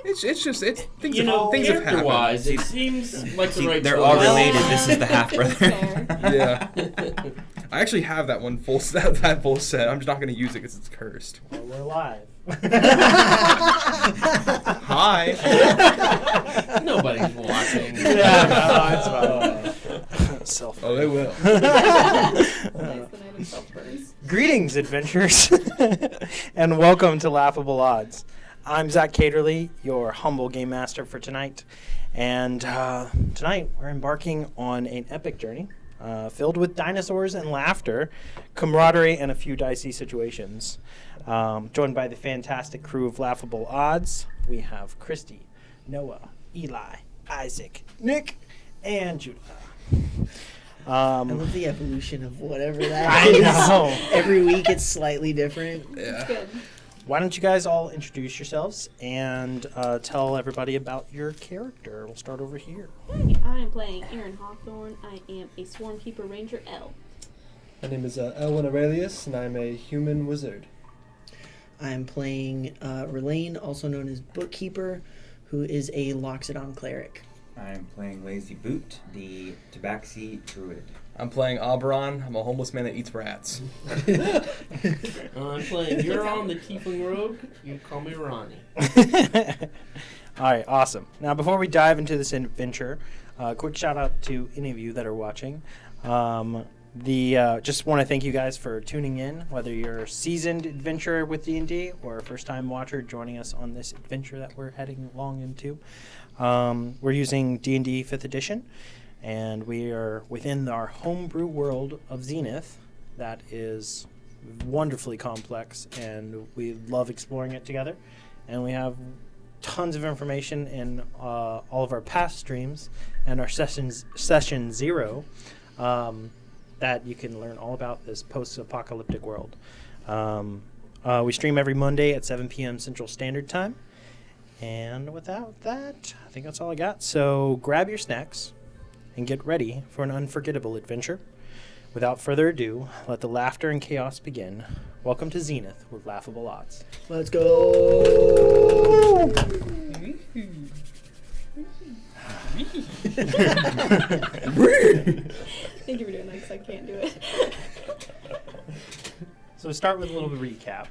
It's things have character-wise, happened. it seems like the right They're choice. all related. This is the half brother. Yeah. I actually have that one full set. That full set. I'm just not going to use it because it's cursed. Well, we're live. Hi. Nobody's watching. Yeah, it's fine. Oh, they will. Greetings, adventurers, and welcome to Laughable Odds. I'm Zach Caterly, your humble game master for tonight, and tonight we're embarking on an epic journey filled with dinosaurs and laughter, camaraderie, and a few dicey situations. Joined by the fantastic crew of Laughable Odds, we have Christy, Noah, Eli, Isaac, Nick, and Judah. I love the evolution of whatever that I is. know. Every week it's slightly different. Yeah. Why don't you guys all introduce yourselves and tell everybody about your character? We'll start over here. Hi, I am playing Aaron Hawthorne. I am a Swarm Keeper Ranger L. My name is Elwin Aurelius, and I'm a human wizard. I'm playing Relaine, also known as Bookkeeper, who is a Loxodon cleric. I'm playing Lazy Boot, the Tabaxi druid. I'm playing Oberon. I'm a homeless man that eats rats. I'm playing Euron, the Tiefling Rogue. You call me Ronnie. All right, awesome. Now, before we dive into this adventure, quick shout out to any of you that are watching. Just want to thank you guys for tuning in, whether you're a seasoned adventurer with D&D or a first-time watcher joining us on this adventure that we're heading along into. We're using D&D 5th edition, and we are within our homebrew world of Zenith that is wonderfully complex, and we love exploring it together. And we have tons of information in all of our past streams and our session 0 that you can learn all about this post-apocalyptic world. We stream every Monday at 7 p.m. Central Standard Time. And without that, I think that's all I got. So grab your snacks and get ready for an unforgettable adventure. Without further ado, let the laughter and chaos begin. Welcome to Zenith with Laughable Odds. Let's go! Thank you for doing that because I can't do it. So we start with a little bit of recap.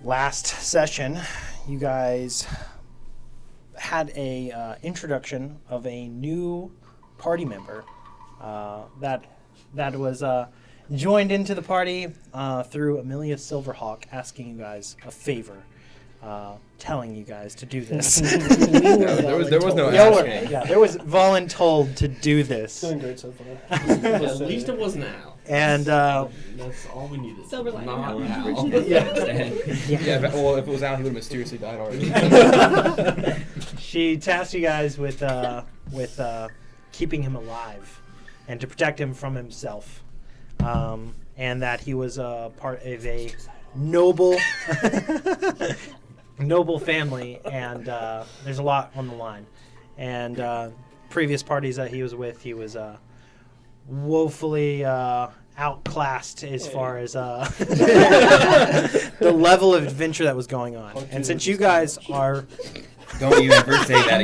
Last session, you guys had a introduction of a new party member that was joined into the party through Amelia Silverhawk asking you guys a favor, telling you guys to do this. There was no asking. Yeah, there was voluntold to do this. Doing great so far. At least it wasn't Al. And That's all we needed. Silver lining. Not Al. Yeah, well, if it was Al, he would have mysteriously died already. she tasked you guys with keeping him alive and to protect him from himself, and that he was part of a noble family, and there's a lot on the line. And previous parties that he was with, he was woefully outclassed as far as the level of adventure that was going on. And since you guys are... Don't you ever say that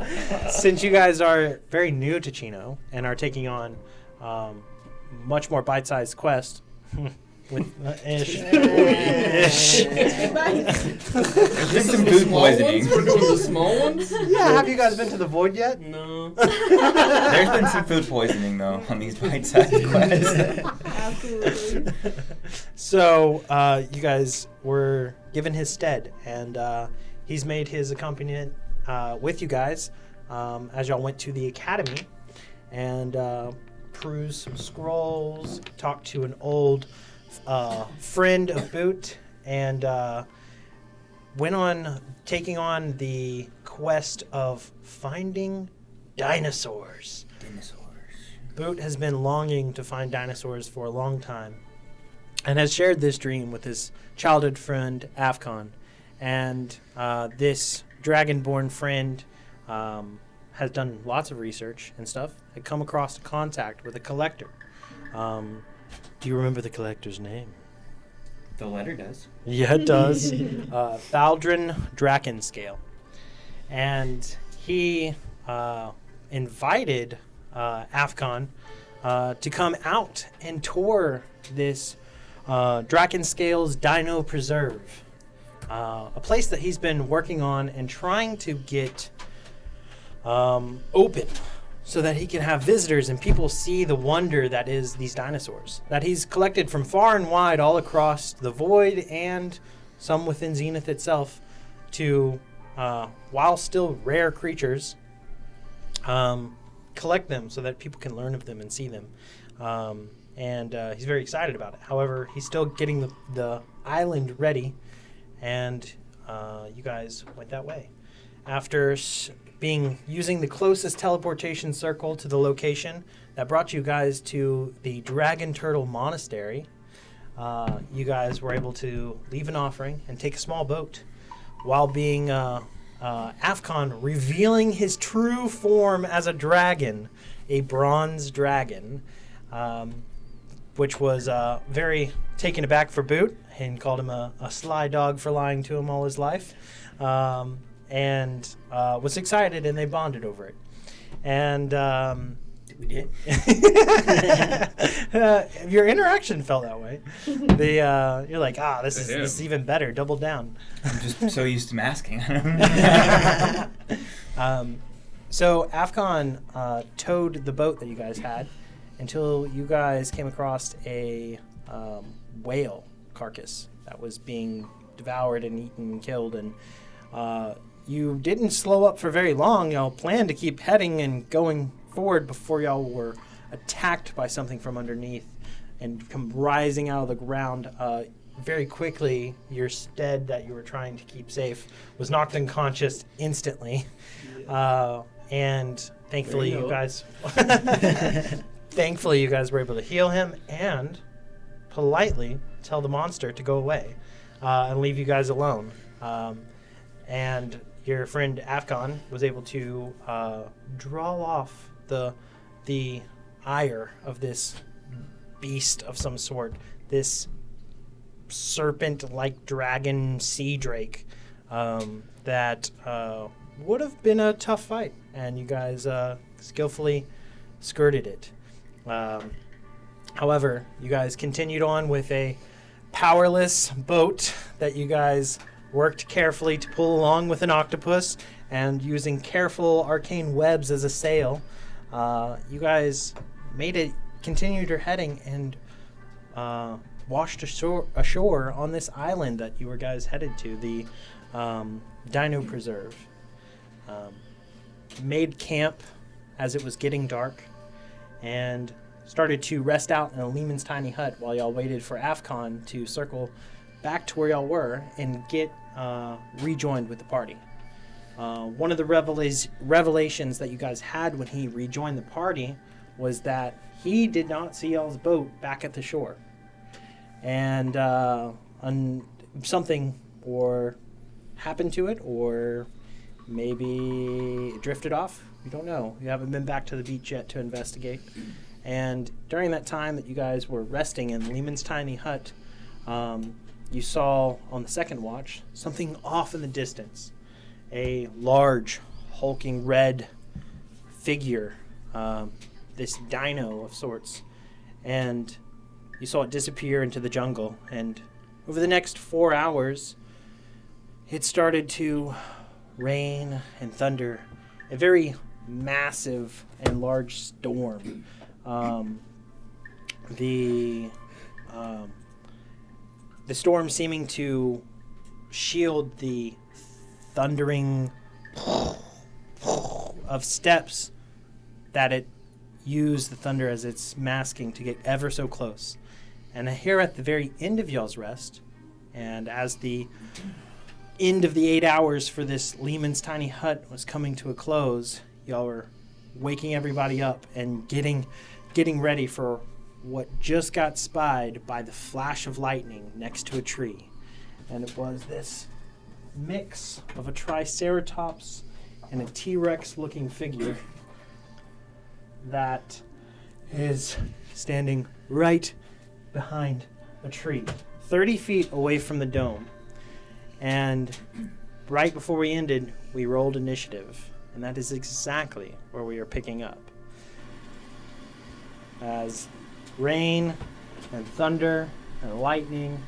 again. Since you guys are very new to Chino and are taking on much more bite-sized quest with ish. There's some food poisoning. We're doing the small ones? Yeah, have you guys been to the Void yet? No. There's been some food poisoning, though, on these bite-sized quests. Absolutely. So, you guys were given his stead, and he's made his accompaniment with you guys as y'all went to the academy and perused some scrolls, talked to an old friend of Boot, and went on taking on the quest of finding dinosaurs. Boot has been longing to find dinosaurs for a long time and has shared this dream with his childhood friend Afcon. And this dragonborn friend has done lots of research and stuff, had come across a contact with a collector. Do you remember the collector's name? The letter does. Yeah, it does. Thaldrin Drakenscale. And he invited Afcon to come out and tour this Drakenscale's Dino Preserve. A place that he's been working on and trying to get open so that he can have visitors and people see the wonder that is these dinosaurs that he's collected from far and wide all across the void and some within Zenith itself to, while still rare creatures, collect them so that people can learn of them and see them. And he's very excited about it. However, he's still getting the island ready, and you guys went that way. After using the closest teleportation circle to the location that brought you guys to the Dragon Turtle Monastery, you guys were able to leave an offering and take a small boat while being Afcon revealing his true form as a dragon, a bronze dragon, which was very taken aback for Boot and called him a sly dog for lying to him all his life. And was excited, and they bonded over it. And We did. your interaction felt that way. You're like, this is even better. Double down. I'm just so used to masking. So Afcon towed the boat that you guys had until you guys came across a whale carcass that was being devoured and eaten and killed, and you didn't slow up for very long. Y'all planned to keep heading and going forward before y'all were attacked by something from underneath and come rising out of the ground. Very quickly, your steed that you were trying to keep safe was knocked unconscious instantly. And thankfully you guys were able to heal him and politely tell the monster to go away and leave you guys alone. And your friend Afcon was able to draw off the ire of this beast of some sort, this serpent-like dragon sea drake that would have been a tough fight, and you guys skillfully skirted it. However, you guys continued on with a powerless boat that you guys worked carefully to pull along with an octopus, and using careful arcane webs as a sail, you guys continued your heading and washed ashore on this island that you were guys headed to, the Dino Preserve. Made camp as it was getting dark and started to rest out in a Lehman's tiny hut while y'all waited for Afcon to circle back to where y'all were and get rejoined with the party. One of the revelations that you guys had when he rejoined the party was that he did not see y'all's boat back at the shore. And something or happened to it, or maybe it drifted off. You don't know. You haven't been back to the beach yet to investigate. And during that time that you guys were resting in Lehman's tiny hut, you saw on the second watch something off in the distance. A large, hulking red figure, this dino of sorts. And you saw it disappear into the jungle. And over the next 4 hours, it started to rain and thunder. A very massive and large storm. The storm seeming to shield the thundering of steps that it used the thunder as its masking to get ever so close. And here at the very end of y'all's rest, and as the end of the 8 hours for this Lehman's tiny hut was coming to a close, y'all were waking everybody up and getting ready for what just got spied by the flash of lightning next to a tree. And it was this mix of a Triceratops and a T-Rex looking figure that is standing right behind a tree, 30 feet away from the dome. And right before we ended, we rolled initiative. And that is exactly where we are picking up. As rain and thunder and lightning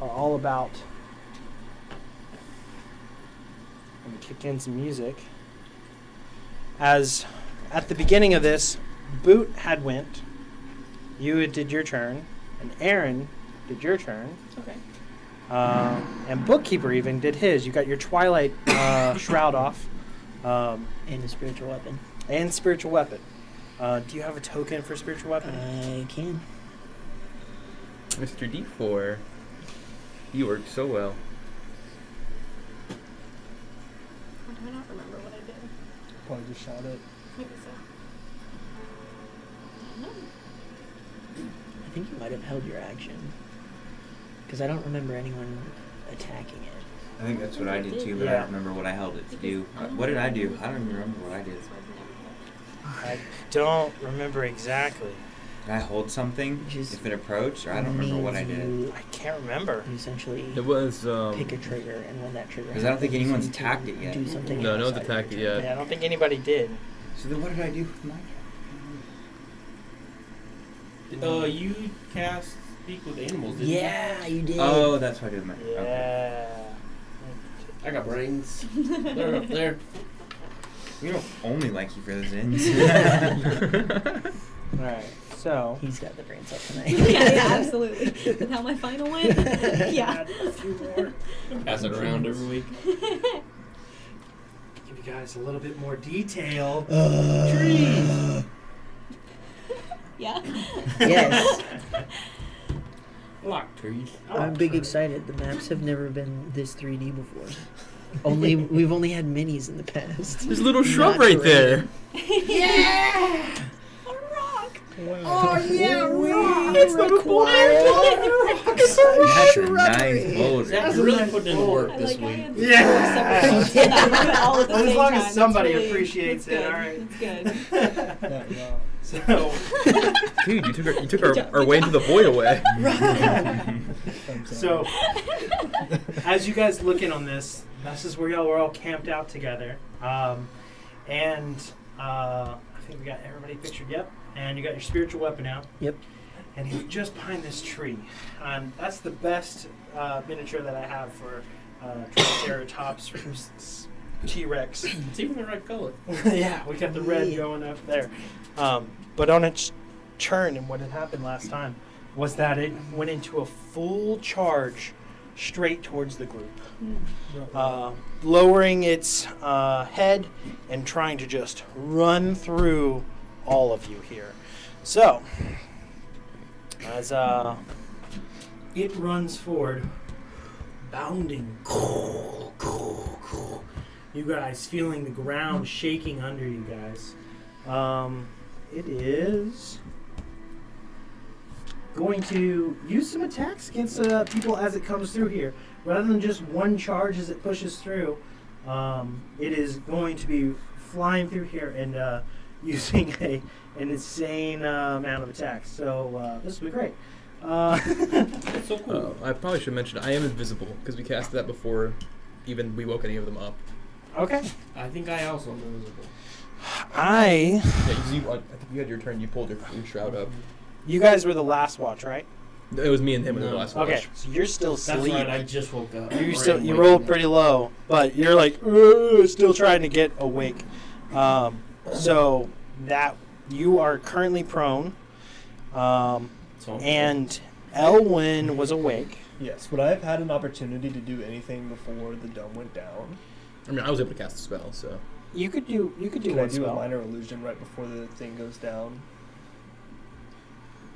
are all about. Let me kick in some music. As at the beginning of this, Boot had went. You did your turn. And Aaron did your turn. Okay. And Bookkeeper even did his. You got your Twilight Shroud off. And a spiritual weapon. And Spiritual Weapon. Do you have a token for Spiritual Weapon? I can. Mr. D4. You worked so well. Or do I not remember what I did? Probably just shot it. Maybe so. I don't know. I think you might have held your action. Because I don't remember anyone attacking it. I think that's what I did too, but I Yeah. don't remember what I held it to do. What did I do? I don't even remember what I did. I don't remember exactly. Did I hold something Just if it approached, or I don't remember what I did? You I can't remember. essentially It was, pick a trigger, and when that trigger 'Cause I don't think happens, anyone's you can attacked it yet. Do something No, no one's outside of attacked it your turn. yet. Yeah, I don't think anybody did. So then what did I do with mine? You cast Speak with Animals, didn't Yeah, you did. Oh, that's what I did with mine. Yeah. Okay. you? I got brains. They're up there. We don't only like you for those ends. Alright, so. He's got the brains up tonight. Yeah, absolutely. Is that my final win? Yeah. A few more. Pass it around every week. Give you guys a little bit more detail. Trees. Yeah. Yes. Block trees. I'm big excited. The maps have never been this 3D before. We've only had minis in the past. There's a little shrub Not right terrain. there. Yeah. A rock. Oh yeah, rock. It's the That's a nice boulder. Zach's really putting in work I this like week. I had Yeah. separate notes and I wrote it all at the As same long as time. somebody It's really- appreciates it's it, good. alright. It's good. Yeah, no. So, Dude, you took Good job, our good way job. into the void away. I'm so sorry. as you guys look in on this is where y'all were all camped out together. I think we got everybody pictured, yep. And you got your spiritual weapon out. Yep. And he's just behind this tree. That's the best miniature that I have for Triceratops or T-Rex. It's even the right color. Yeah, we got the red going up there. But on its turn, and what had happened last time was that it went into a full charge straight towards the group, lowering its head and trying to just run through all of you here. So, as it runs forward, bounding, you guys feeling the ground shaking under you guys. It is going to use some attacks against people as it comes through here. Rather than just one charge as it pushes through, it is going to be flying through here and using an insane amount of attacks. So this will be great. It's so cool. I probably should mention I am invisible because we casted that before even we woke any of them up. Okay. I think I also am invisible. Yeah, 'cause I think you had your turn. You pulled your shroud up. You guys were the last watch, right? It was me and him in the No. last watch. Okay, so you're still That's asleep. right, I just woke up. You rolled pretty low, but you're like still trying to get awake. So that you are currently prone, and Elwyn was awake. Yes, would I have had an opportunity to do anything before the dome went down? I mean, I was able to cast a spell, so. You could do Can I one do spell. a minor illusion right before the thing goes down?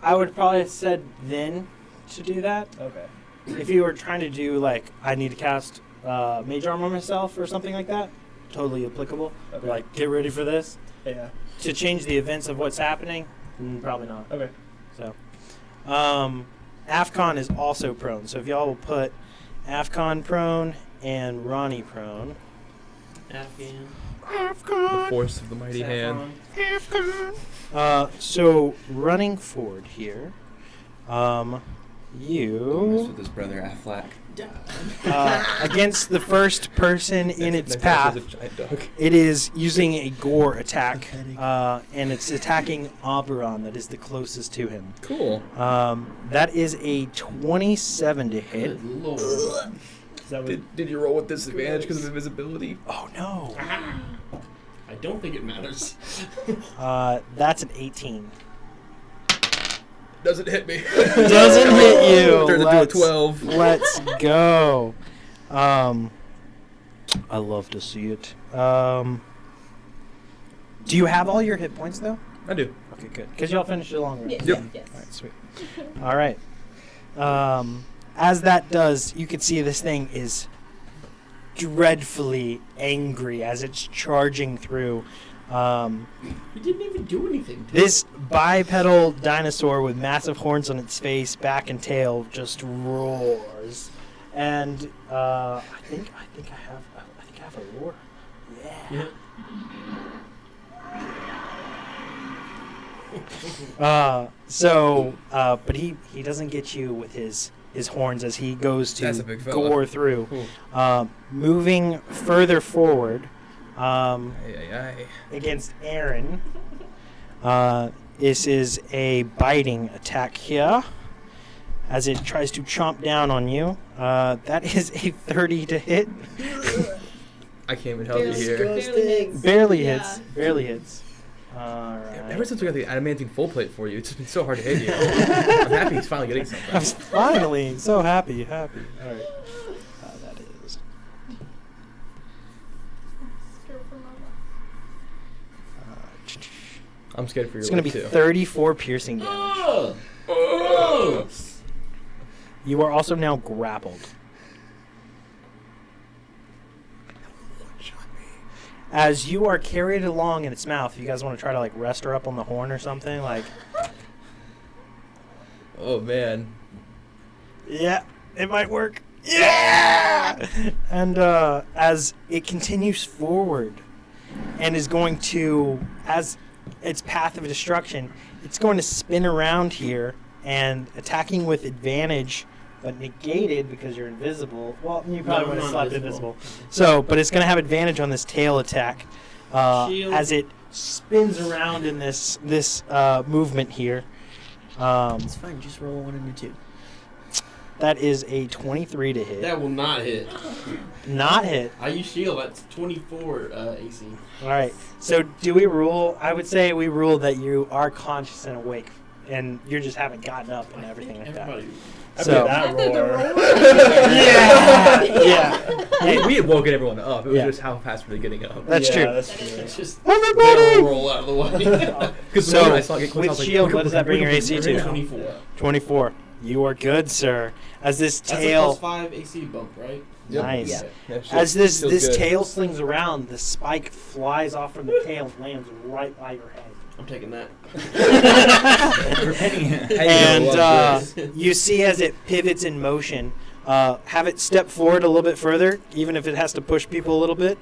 I would probably have said then to do that. Okay. If you were trying to do like I need to cast Mage Armor myself or something like that, totally applicable. Okay. Like get ready for this. Yeah. To change the events of what's happening, probably not. Okay. So, Afcon is also prone. So if y'all will put Afcon prone and Ronnie prone. Afghan. The force of the mighty hand. Saffron. So running forward here, Mess You with his brother Affleck. against the first person in its Next path. is a giant dog. It is using a gore attack, Pathetic. and it's attacking Oberon. That is the closest to him. Cool. That is a 27 to hit. Good lord. Is that what, Did you roll with disadvantage because of invisibility? Oh no! I don't think it matters. That's an 18. Doesn't hit me. Doesn't hit you. Turns into a 12. Let's go. I love to see it. Do you have all your hit points though? I do. Okay, good. Because y'all finished a long rest. Yes. Yep. Yes. All right, sweet. All right. As that does, you can see this thing is dreadfully angry as it's charging through. We didn't even do anything to This bipedal dinosaur with massive horns on its face, back and tail just roars. And I think I have a roar. Yeah. But he doesn't get you with his horns as he goes That's to a big fella. gore through. Cool. Moving further forward Aye. against Aaron. This is a biting attack here as it tries to chomp down on you. That is a 30 to hit. I can't even help you here. Barely Yeah. hits. Barely hits. All right. Ever since we got the adamantine full plate for you, it's been so hard to hit you. I'm happy he's finally getting I was something. finally so happy. All right. That is. I'm scared for your It's going to be life, too. 34 piercing damage. Oh! Oh! You are also now grappled. As you are carried along in its mouth, if you guys want to try to like rest her up on the horn or something, like, Oh, man. yeah, it might work. Yeah! And as it continues forward and is going to, as its path of destruction, it's going to spin around here and attacking with advantage, but negated because you're invisible. Well, you probably No, would have I'm slept not invisible. So, but it's going to have advantage on this tail attack Shield. as it spins around in this movement here. It's fine. Just roll a 1 and a 2. That is a 23 to hit. That will not hit. Not hit. I use shield. That's 24 AC. All right. So do we rule? I would say we rule that you are conscious and awake, and you just haven't gotten up and everything like that. Everybody. after So- that After the roar. roar. Yeah. We had woken everyone up. It was Yeah. just how fast were they getting up. That's yeah, true. That's true. It's just Everybody! roll out of the way. Because So, I saw it get close, I with was like, shield, "Okay, what does that bring your AC to? 24. 24. You are good, sir. As this That's a tail, +5 AC bump, right? Yep. nice. Yeah. Yeah, shit, As this feels this good. tail slings around, the spike flies off from the tail and lands right by your head. I'm taking that. And love this. you see as it pivots in motion, have it step forward a little bit further, even if it has to push people a little bit,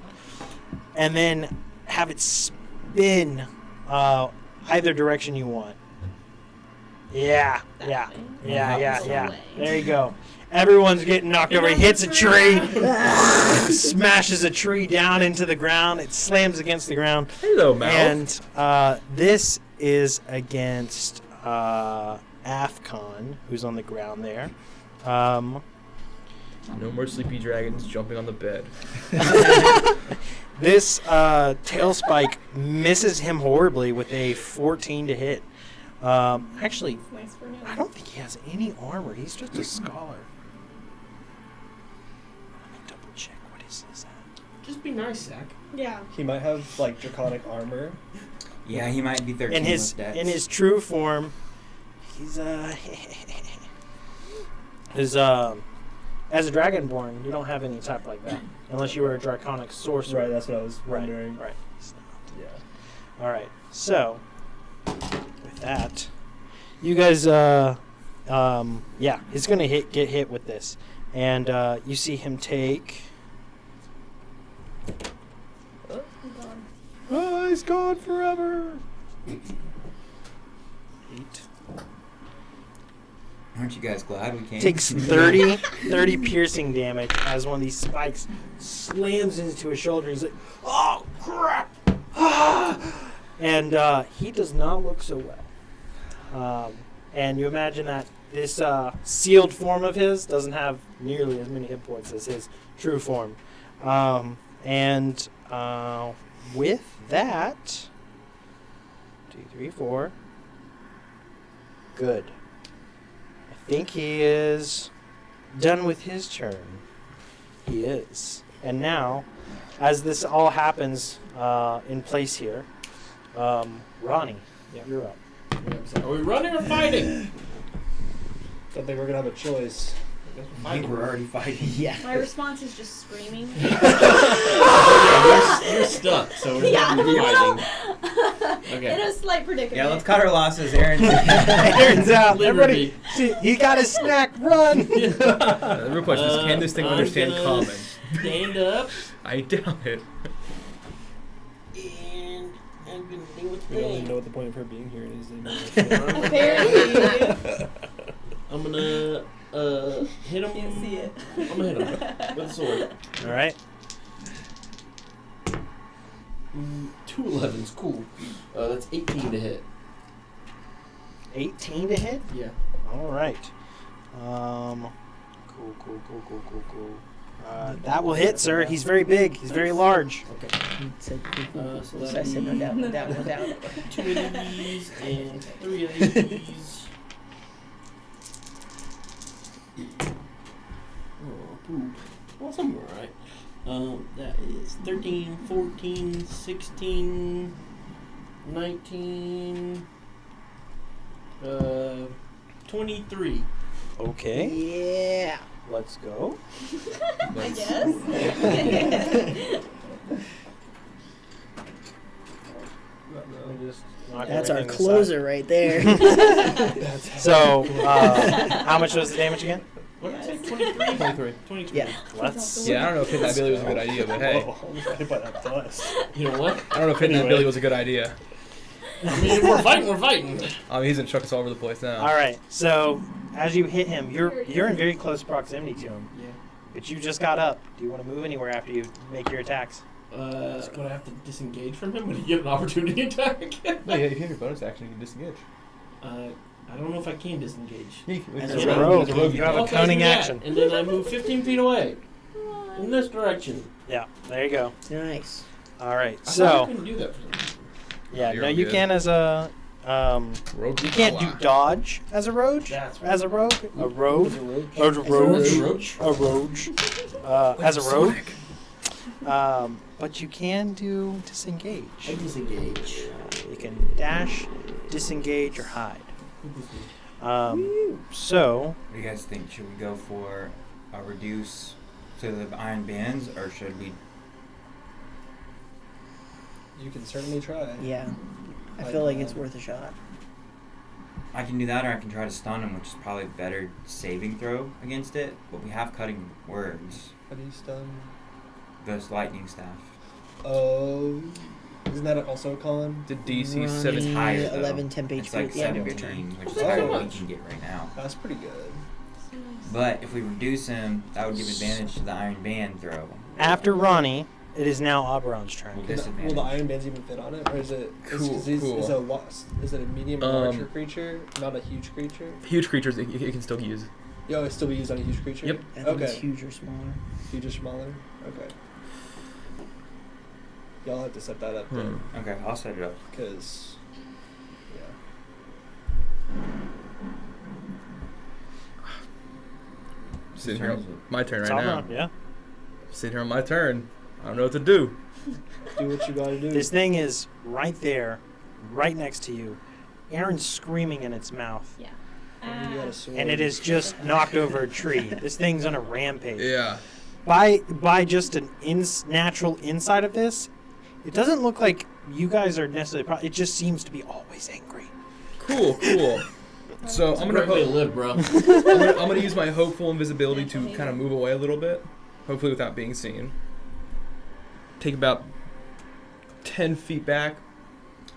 and then have it spin either direction you want. Yeah. There you go. Everyone's getting knocked over. He hits a tree, smashes a tree down into the ground. It slams against the ground. Hello, mouth. And this is against Afcon, who's on the ground there. No more sleepy dragons jumping on the bed. This tail spike misses him horribly with a 14 to hit. Actually, Nice for I now. don't think he has any armor. He's just a scholar. Let me double check. What is his at? Just be nice, Zach. Yeah. He might have like draconic armor. Yeah, he might be 13 In his with dex. in his true form, he's as a dragonborn, you don't have any type like that unless you were a draconic sorcerer. Right, that's what I was Right. wondering. Right. Yeah. All right. So with that, you guys, he's gonna get hit with this, and you see him take. Oh, he's gone forever. 8. Aren't you guys glad we came? Takes 30 piercing damage as one of these spikes slams into his shoulder. He's like, oh, crap. And he does not look so well. And you imagine that this sealed form of his doesn't have nearly as many hit points as his true form. And with that, 2, 3, 4. Good. I think he is done with his turn. He is. And now, as this all happens in place here, Ronnie, you're up. Are we running or fighting? Don't think we're gonna have a choice. I think we're already fighting. Yeah. My response is just screaming. You're stuck, so we're Yeah, not well, fighting. Okay. In a slight predicament. Yeah, let's cut our losses, Aaron. Aaron's out. Liberty. Everybody, see, he got his snack. Run. The real question is, can this thing I'm understand gonna common? Stand up. I doubt it. And I'm gonna do a We don't even thing. know what the point of her being here is anymore. Apparently. I'm gonna hit him. Can't see it. I'm gonna hit him with a sword. All right. 2 11's cool. That's 18 to hit. 18 to hit. Yeah. All right. Cool. That will hit, sir. He's very big. He's very large. Okay. He said, So so I said no doubt, no doubt, no doubt. 2 of these and 3 of these. Oh, poop. Well, somewhere, right? That is 13, 14, 16, 19, 23. Okay. Yeah. Let's go. I guess. That's our closer right there. So, how much was the damage again? What did I say? 23? 23. 23. Yeah. Let's. Yeah, I don't know if hitting that ability was a good idea, but hey. Whoa, almost got hit by that bus. You know what? I don't know if hitting that ability was a good idea. I mean, if we're fighting, we're fighting. I mean, he's gonna chuck us all over the place now. All right. So, as you hit him, you're in very close proximity to him. Yeah. But you just got up. Do you want to move anywhere after you make your attacks? Would I have to disengage from him when he get an opportunity attack? No, yeah, if you have your bonus action, you can disengage. I don't know if I can disengage. As As a a rogue, rogue, you have a Okay, cunning do that. action. And then I move 15 feet away. In this direction. Yeah, there you go. Nice. All right. I thought I So, couldn't do that for some reason. yeah, You're no, you good. can as a Rogue you can't do power. dodge as a rogue. That's right. As a rogue, a rogue, As a rogue. a rogue, Roach. a rogue, as a rogue. But you can do disengage. I disengage. You can dash, disengage, or hide. So What do you guys think? Should we go for a reduce to the iron bands, or should we? You can certainly try. Yeah. I feel like it's worth a shot. I can do that, or I can try to stun him, which is probably a better saving throw against it. But we have cutting words. How do you stun? This lightning staff. Oh, isn't that also a con? The DC Ronnie, 7. It's higher though. 11 temp It's HP like at the end of your 17, turn. which is That's higher not than we much. can get right now. That's pretty good. But if we reduce him, that would give advantage to the iron band throw. after Ronnie, it is now Oberon's turn. Well, Will disadvantage. the iron bands even fit on it, or is it? Cool, Is cool. it a medium or larger creature, not a huge creature? Huge creatures it can still use. Yo, it'll still be used on a huge creature. Yep. I think it's Okay. huge or smaller. Huge or smaller. Okay. Y'all have to set that up then, Okay, I'll set it up. because yeah. Sitting Whose here, turn is it? my turn It's right now. Oberon, yeah. Sitting here on my turn. I don't know what to do. Do what you gotta do. This thing is right there, right next to you. Aaron's screaming in its mouth, Yeah. You got a sword. and it is just knocked over a tree. This thing's on a rampage. Yeah. By just an natural insight of this, it doesn't look like you guys are necessarily. It just seems to be always angry. Cool. So I'm gonna Great way to hope, live, bro. I'm gonna use my hopeful invisibility to kind of move away a little bit, hopefully without being seen. Take about 10 feet back,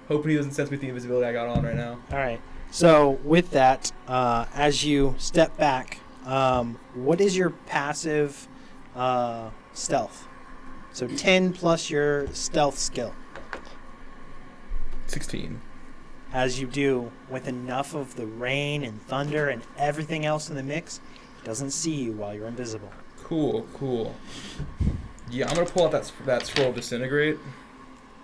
hoping he doesn't sense me with the invisibility I got on right now. All right. So with that, as you step back, what is your passive stealth? So 10 plus your stealth skill. 16. As you do, with enough of the rain and thunder and everything else in the mix, it doesn't see you while you're invisible. Cool. Yeah, I'm gonna pull out that scroll of disintegrate.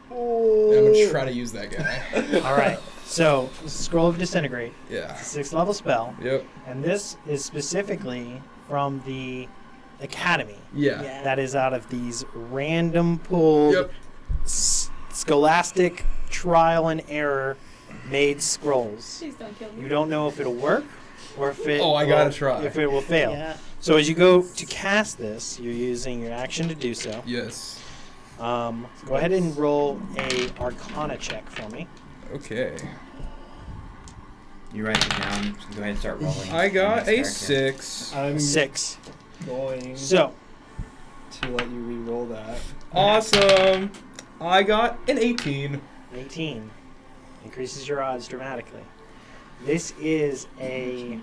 And I'm gonna try to use that guy. All right. So scroll of disintegrate. Yeah. It's a 6th level spell. Yep. And this is specifically from the academy. Yeah. Yeah. That is out of these random pulled Yep. scholastic trial and error made scrolls. Please don't kill me. You don't know if it'll work or if it Oh, I will- gotta try. if it will fail. Yeah. So as you go to cast this, you're using your action to do so. Yes. Go ahead and roll a Arcana check for me. Okay. You write it down. So go ahead and start rolling. I got a Next character. 6. I'm 6. going So to let you re-roll that. Awesome. I got an 18. 18 increases your odds dramatically. This is a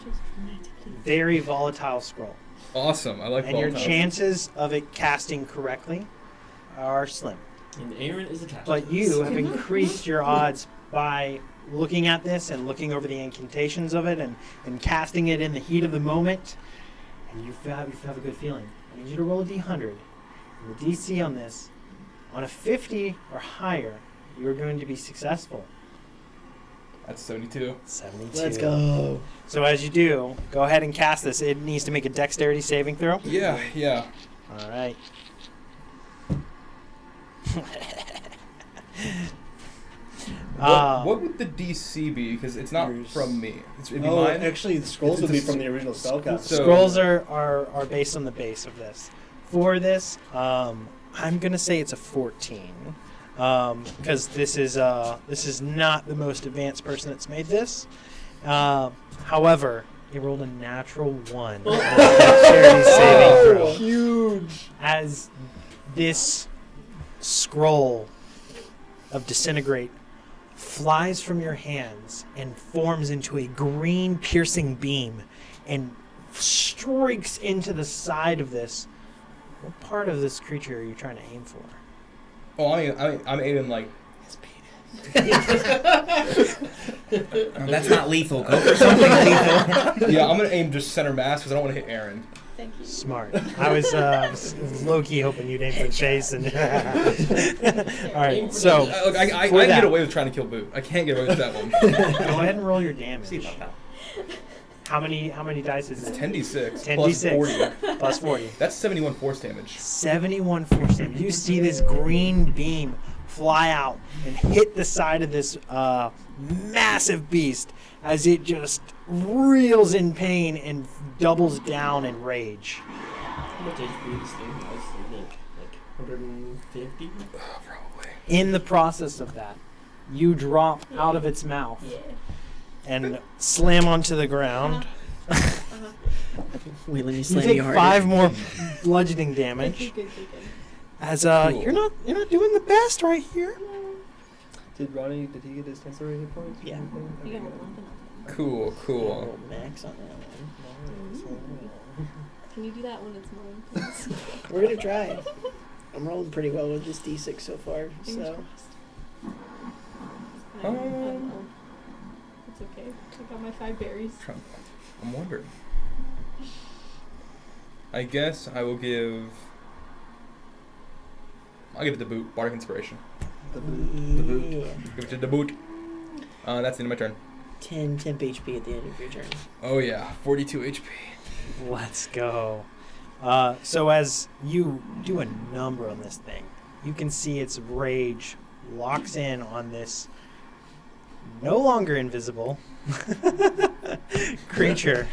very volatile scroll, Awesome. I like and your volatile. chances of it casting correctly are slim. And Aaron is a cat. But you have increased your odds by looking at this and looking over the incantations of it and casting it in the heat of the moment, and you have a good feeling. I need you to roll a d100. And the DC on this, on a 50 or higher, you're going to be successful. That's 72. 72. Let's go. So as you do, go ahead and cast this. It needs to make a dexterity saving throw. Yeah. All right. What would the DC be? Because it's not Yours. from me. It'd be Oh, mine. actually, the scrolls It's would be a from the original spellcaster. So- Scrolls are based on the base of this. For this, I'm gonna say it's a 14, because this is not the most advanced person that's made this. However, he rolled a natural 1 on the dexterity saving throw. Huge. As this scroll of disintegrate flies from your hands and forms into a green piercing beam and streaks into the side of this. What part of this creature are you trying to aim for? Oh, I'm aiming like. That's not lethal. Go for something lethal. Yeah, I'm gonna aim just center mass because I don't want to hit Aaron. Thank you. Smart. I was low-key hoping you'd aim for the face. And all right, so Look, I for can that- get away with trying to kill Boot. I can't get away with that one. go ahead and roll your damage. See about that. How many dice is It's it? 10d6 10d6 plus 40. plus 40. That's 71 force damage. 71 force damage. You see this green beam fly out and hit the side of this massive beast as it just reels in pain and doubles down in rage. How much HP this thing has? Like 150? Probably. In the process of that, you drop out of its mouth Yeah. and slam onto the ground. Wait, let me You slam take you harder. 5 more bludgeoning damage. Good. As you're not doing the best right here. Did he get his temporary hit points? Yeah. You got 11. Cool. Roll max on that one. Can you do that when it's mine, please? We're gonna try. I'm rolling pretty well with this D6 so far, Fingers so crossed. I don't know. It's okay. I got my 5 berries. I'm wondering. I guess I will give. I'll give it the Boot. Bardic Inspiration. The boot. yeah. Give it to the Boot. That's the end of my turn. 10 temp HP at the end of your turn. Oh yeah, 42 HP. Let's go. So as you do a number on this thing, you can see its rage locks in on this no longer invisible creature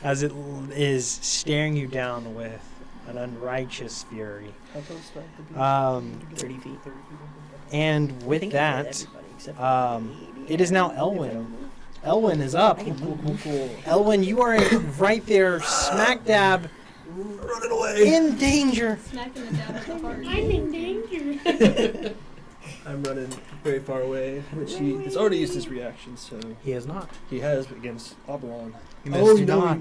as it is staring you down with an unrighteous fury. How close do I have to be? 30 feet. And I with think I hit that, everybody except for maybe it is now Aaron. Elwyn. Elwyn is up. Cool. Elwyn, you are right there, smack dab, Running away. in danger. Smacking it down at the heart. I'm in danger. I'm running very far away, which he has already used his reaction, so He has not. he has against Oberon. You missed. Oh, not.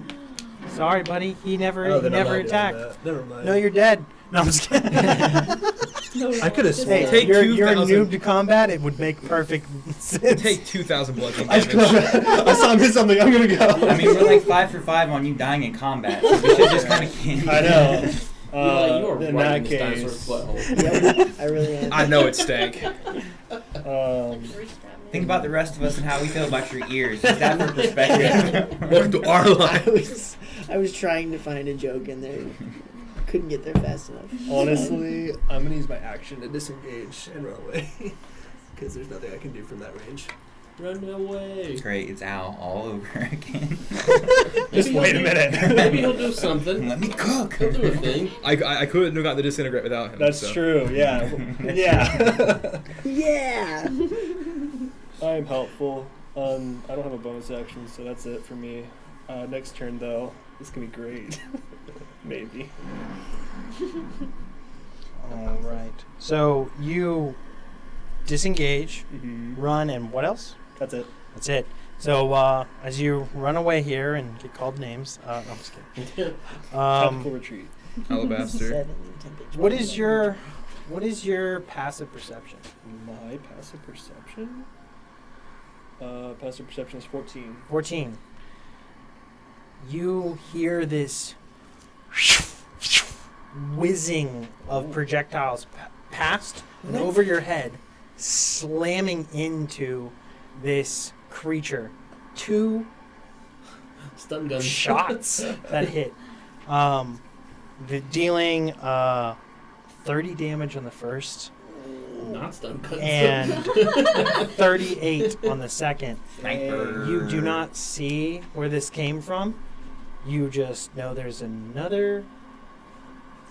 Sorry, buddy. He never Oh, then I'm never not doing attacked. that. Never mind. No, you're dead. No, I'm just kidding. I could have Hey, sworn. Take you're a 2,000. noob to combat. It would make perfect sense. Take 2,000 bludgeoning I damage. saw him hit something. I'm gonna go. I mean, we're like 5 for 5 on you dying in combat. So we should just kind of can. I know. You are In right in that this dinosaur's case, butthole. Yep, I really am. I know it stank. Think about the rest of us and how we feel about your ears. Is that for perspective? Welcome to our life. I was trying to find a joke in there. Couldn't get there fast enough. honestly, I'm gonna use my action to disengage and run away. Because there's nothing I can do from that range. Run away. Great, it's Al all over again. Just wait a minute. Maybe he'll do something. Let me cook. He'll do a thing. I couldn't have gotten the disintegrate without him. That's so. true, yeah. Yeah. Yeah. I'm helpful. I don't have a bonus action, so that's it for me. Next turn, though, this can be great. Maybe. All right. So you disengage, Mm-hmm. run, and what else? That's it. That's it. So as you run away here and get called names, no, I'm just kidding. Tactical retreat. Alabaster. 7, 10, 12, What is your passive perception? My passive perception? Passive perception is 14. 14. You hear this whizzing of projectiles past and over your head, slamming into this creature. 2 Stun gun shots that hit. Dealing 30 damage on the first Not stun guns. and 38 on the second. Sniper. You do not see where this came from. You just know there's another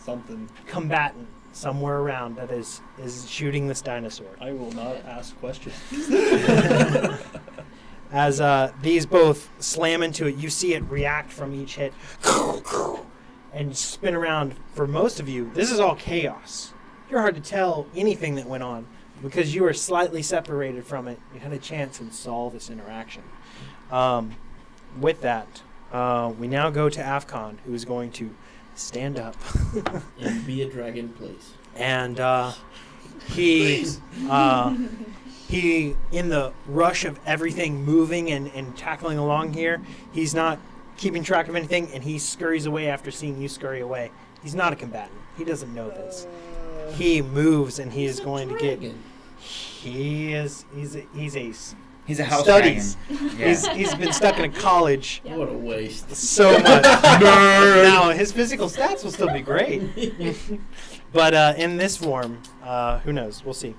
Something. combatant somewhere around that is shooting this dinosaur. I will not ask questions. As these both slam into it, you see it react from each hit and spin around. For most of you, this is all chaos. You're hard to tell anything that went on because you were slightly separated from it. You had a chance and saw this interaction. With that, we now go to Afcon, who is going to stand up. And be a dragon, please. And he, in the rush of everything moving and tackling along here, he's not keeping track of anything, and he scurries away after seeing you scurry away. He's not a combatant. He doesn't know this. He moves, and he is going to get. Dragon. He's He's a house studies. dragon. Yeah. He's been stuck in a college What a waste. so much. Now his physical stats will still be great, but in this form, who knows? We'll see.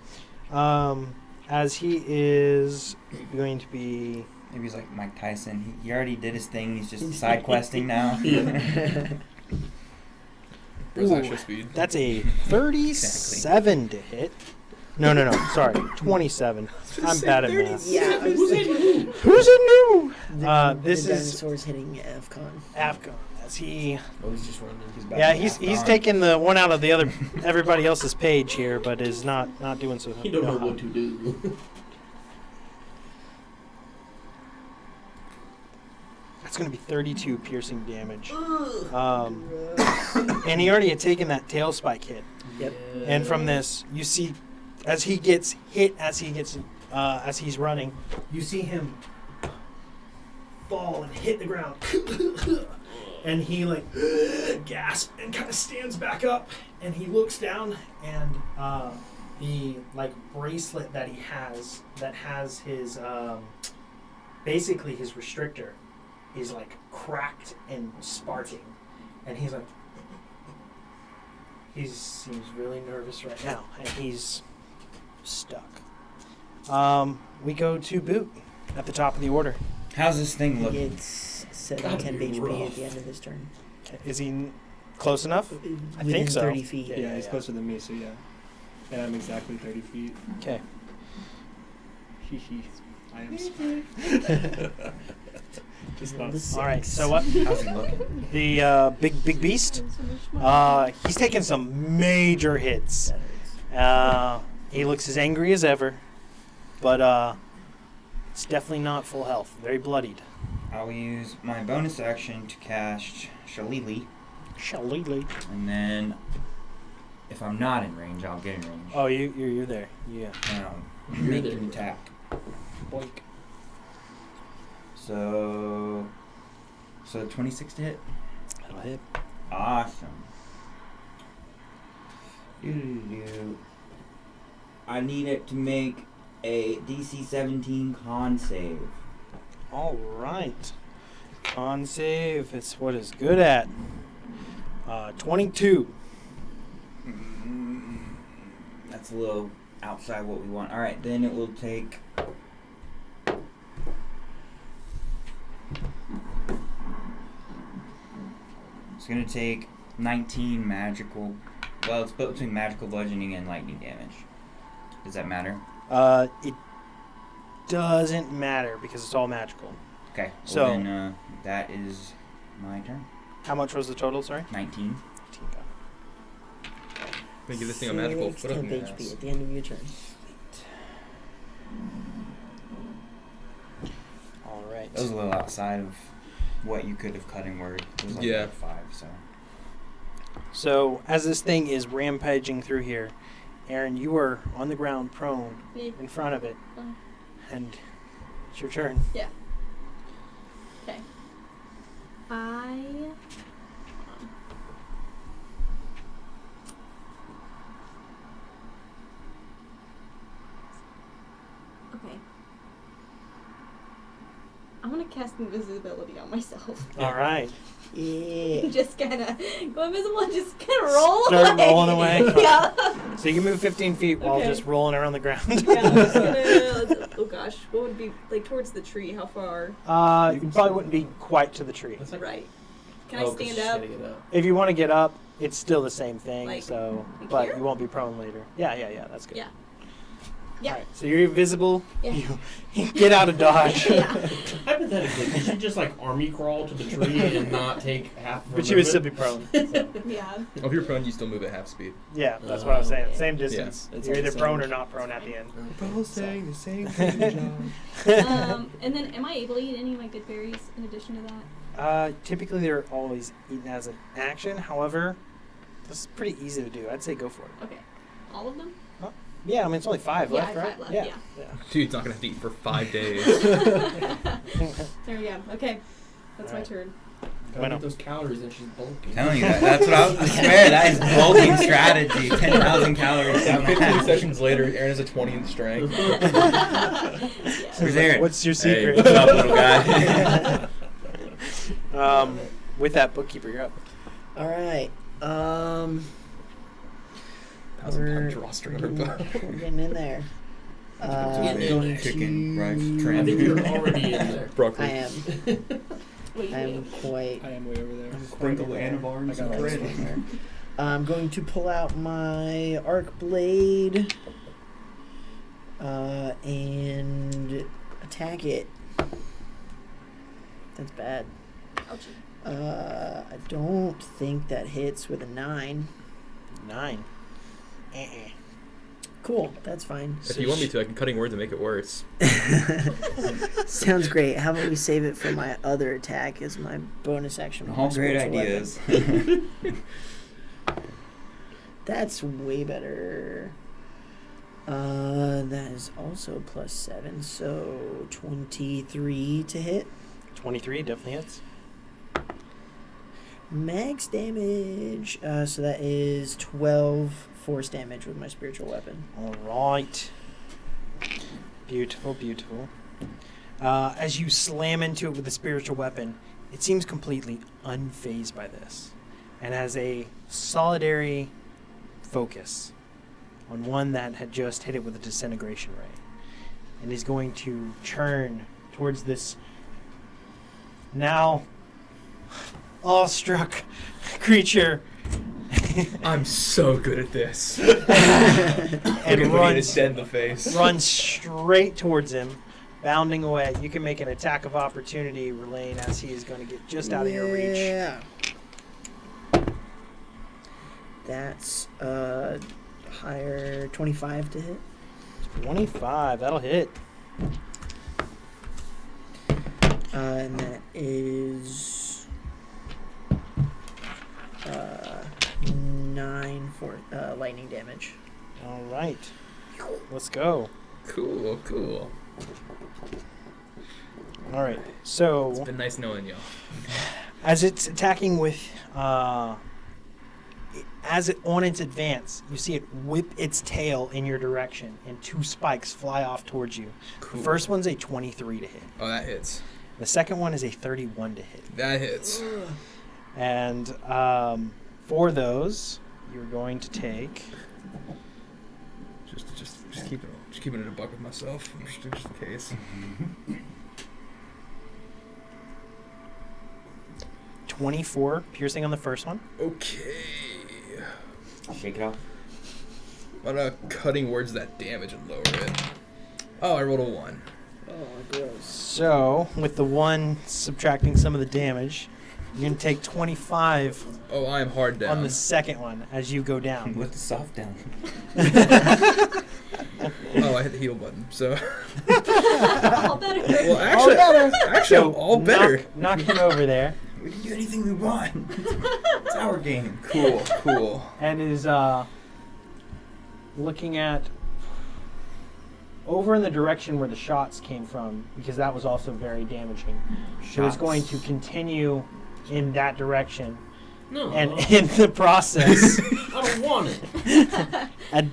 As he is going to be. Maybe he's like Mike Tyson. He already did his thing. He's just side questing now. Where's Ooh, extra speed? That's a 37 to hit. No. Sorry, 27. I'm bad at math. Yeah. I was thinking, Who's a new? the This is dinosaur's hitting Afcon. Afcon. As he. Oh, he's just running. Yeah, he's taking the one out of the other everybody else's page here, but is not doing so. He don't know what to do. That's going to be 32 piercing damage. And he already had taken that tail spike hit. Yep. And from this, you see, as he gets hit, as he's running, you see him fall and hit the ground. And he like gasps and kind of stands back up, and he looks down, and the like bracelet that he has that has his basically his restrictor is like cracked and sparking, and he's like he seems really nervous right now, and he's stuck. We go to Boot at the top of the order. How's this thing He looking? gets 7 Gotta temp be HP rough. at the end of his turn. Okay. Is he close enough? I Within think so. 30 feet. Yeah, he's closer than me, so yeah. And I'm exactly 30 feet. Okay. I am smart. Just not. All right. So what? How's he looking? The big beast. He's taken some major hits. He looks as angry as ever, but it's definitely not full health. Very bloodied. I'll use my bonus action to cast Shillelagh, Shillelagh. and then if I'm not in range, I'll get in range. Oh, you're there. Yeah. Make an attack. Boink. So 26 to hit. That'll hit. Awesome. Doo-doo-doo. I need it to make a DC 17 con save. All right. Con save. It's what it's good at. 22. That's a little outside what we want. All right, then it will take. It's gonna take 19 magical. Well, it's split between magical bludgeoning and lightning damage. Does that matter? It doesn't matter because it's all magical. Okay. Well So- then, that is my turn. How much was the total? Sorry. 19. Gonna give this thing a magical Six foot up temp in the HP ass. at the end of your turn. All right. That was a little outside of what you could have cut in word. It was like Yeah. 5, so. So as this thing is rampaging through here, Aaron, you are on the ground, prone, Me. in front of it, Oh. and it's your turn. Yeah. Okay. Okay. I want to cast invisibility on myself. All right. Yeah. Just kind of go invisible and just kind of roll Start away. rolling away. Yeah. So you can move 15 feet while Okay. just rolling around the ground. Yeah, I'm just gonna, oh gosh, what would be, like, towards the tree, how far? You probably wouldn't be quite to the tree. That's like, Right. Can I 'cause stand she's up? gotta get up. If you want to get up, it's still the same thing. Like, So, like but here? you won't be prone later. Yeah. That's good. Yeah. Yeah. All right. So you're invisible. Yeah. You get out of dodge. Yeah. Hypothetically, could you just like army crawl to the tree and not take half of But you would still be prone. Yeah. Oh, if you're prone, you still move at half speed. Yeah, that's what I was saying. Okay. Same distance. It's You're all the either prone same. or not prone at the end. We're both saying the same thing, John. And then, am I able to eat any of my good berries in addition to that? Typically, they're always eaten as an action. However, this is pretty easy to do. I'd say go for it. Okay. All of them? Yeah, I mean, it's only 5 Yeah, left, I have right? 5 left, yeah. Dude's not gonna have to eat for 5 days. There we go. Okay. That's my Alright. turn. Gotta Bueno. get those calories and she's bulking. Telling you that's what I swear, that is bulking strategy. 10,000 calories. down the 15 half. sessions later, Aaron has a 20 in strength. Where's Aaron? What's your Hey, secret? what's up, little guy? With that, bookkeeper, you're up. All right. 1,000 pound drawstring on her bow. We're getting in there. Getting in Going there. Chicken, rice, to. I trim. think you're already in there. Broccoli. I am. Wait, I'm quite. I am way over there. I'm quite Sprinkle in there. Annabar and I some got bread. this. I'm going to pull out my arc blade and attack it. That's bad. Ouchie. I don't think that hits with a 9. 9. Cool, that's fine. If you want me to, I can cutting words and make it worse. Sounds great. How about we save it for my other attack as my bonus action? with my All great spiritual ideas. weapon. That's way better. That is also +7, so 23 to hit. 23 definitely hits. Max damage. So that is 12 force damage with my spiritual weapon. All right. Beautiful. As you slam into it with the spiritual weapon, it seems completely unfazed by this and has a solitary focus on one that had just hit it with a disintegration ray. And he's going to turn towards this now awestruck creature I'm so good at this. and Fucking runs dead in the face. runs straight towards him, bounding away. You can make an attack of opportunity, Relaine, as he is going to get just out of your reach. Yeah. That's Higher 25 to hit. 25. That'll hit. And that is 9 for lightning damage. All right. Let's go. Cool. All right. So It's been nice knowing y'all. as it's attacking with, on its advance, you see it whip its tail in your direction, and 2 spikes fly off towards you. Cool. The first one's a 23 to hit. Oh, that hits. The second one is a 31 to hit. That hits. And for those, you're going to take. Just keeping it a buck with myself, just in case. 24 piercing on the first one. Okay. Shake it off. I'm gonna cutting words that damage and lower it. Oh, I rolled a 1. Oh, gross. So, with the 1 subtracting some of the damage, you're going to take 25 Oh, I am hard down. on the second one as you go down. With the soft down. Oh, I hit the heal button. So, All better. well, All better. actually, I'm all better. Knock him over there. We can do anything we want. It's our game. Cool. And is looking at over in the direction where the shots came from, because that was also very damaging. So it's going to continue in that direction. No. And in the process, I don't want it. and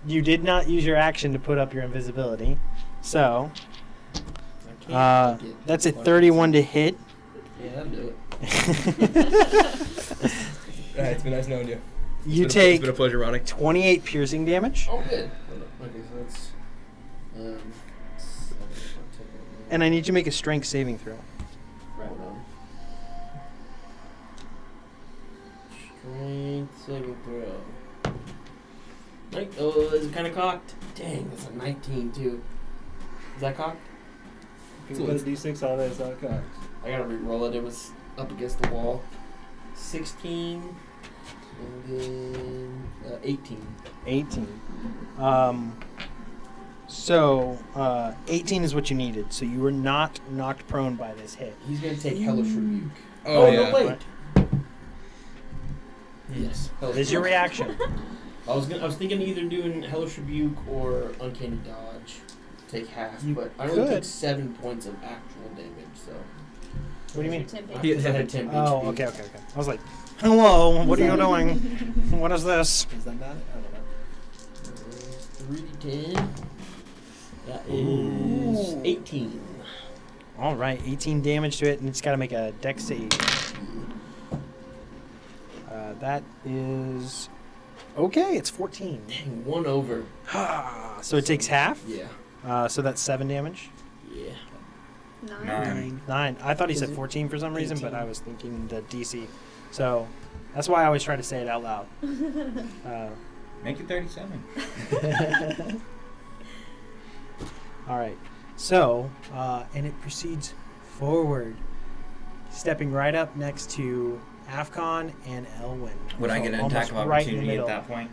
you did not use your action to put up your invisibility. So I can't take it. that's a 31 to hit. Yeah, that'll do it. Alright, it's been nice knowing you. You It's take been a pleasure, Ronnie. 28 piercing damage. Oh, good. Okay, so that's. And I need you to make a strength saving throw. Right on. Strength saving throw. Oh, is it kind of cocked? Dang, that's a 19 too. Is that cocked? If you put a d6 on it, it's not cocked. I gotta re-roll it. It was up against the wall. 16, and then 18. 18. So 18 is what you needed. So you were not knocked prone by this hit. He's gonna take Hellish Rebuke. Oh, yeah. no, wait. Yes. What is your reaction? I was thinking either doing Hellish Rebuke or Uncanny Dodge. Take half, You but I only could. took 7 points of actual damage, so. What do you mean? He I had 10 Oh, HP. okay. I was like, hello, what are you doing? What is this? Is that bad? I don't know. 3d10. That is 18. All right, 18 damage to it, and it's got to make a dex save. That is okay. It's 14. Dang, 1 over. So it takes half. Yeah. So that's 7 damage. Yeah. 9. 9. I thought he Is said it 14 for some reason, but 18? I was thinking the DC. So that's why I always try to say it out loud. Make it 37. All right. So, and it proceeds forward, stepping right up next to Afcon and Elwyn. Would I So get an almost attack of right in the opportunity at middle. that point?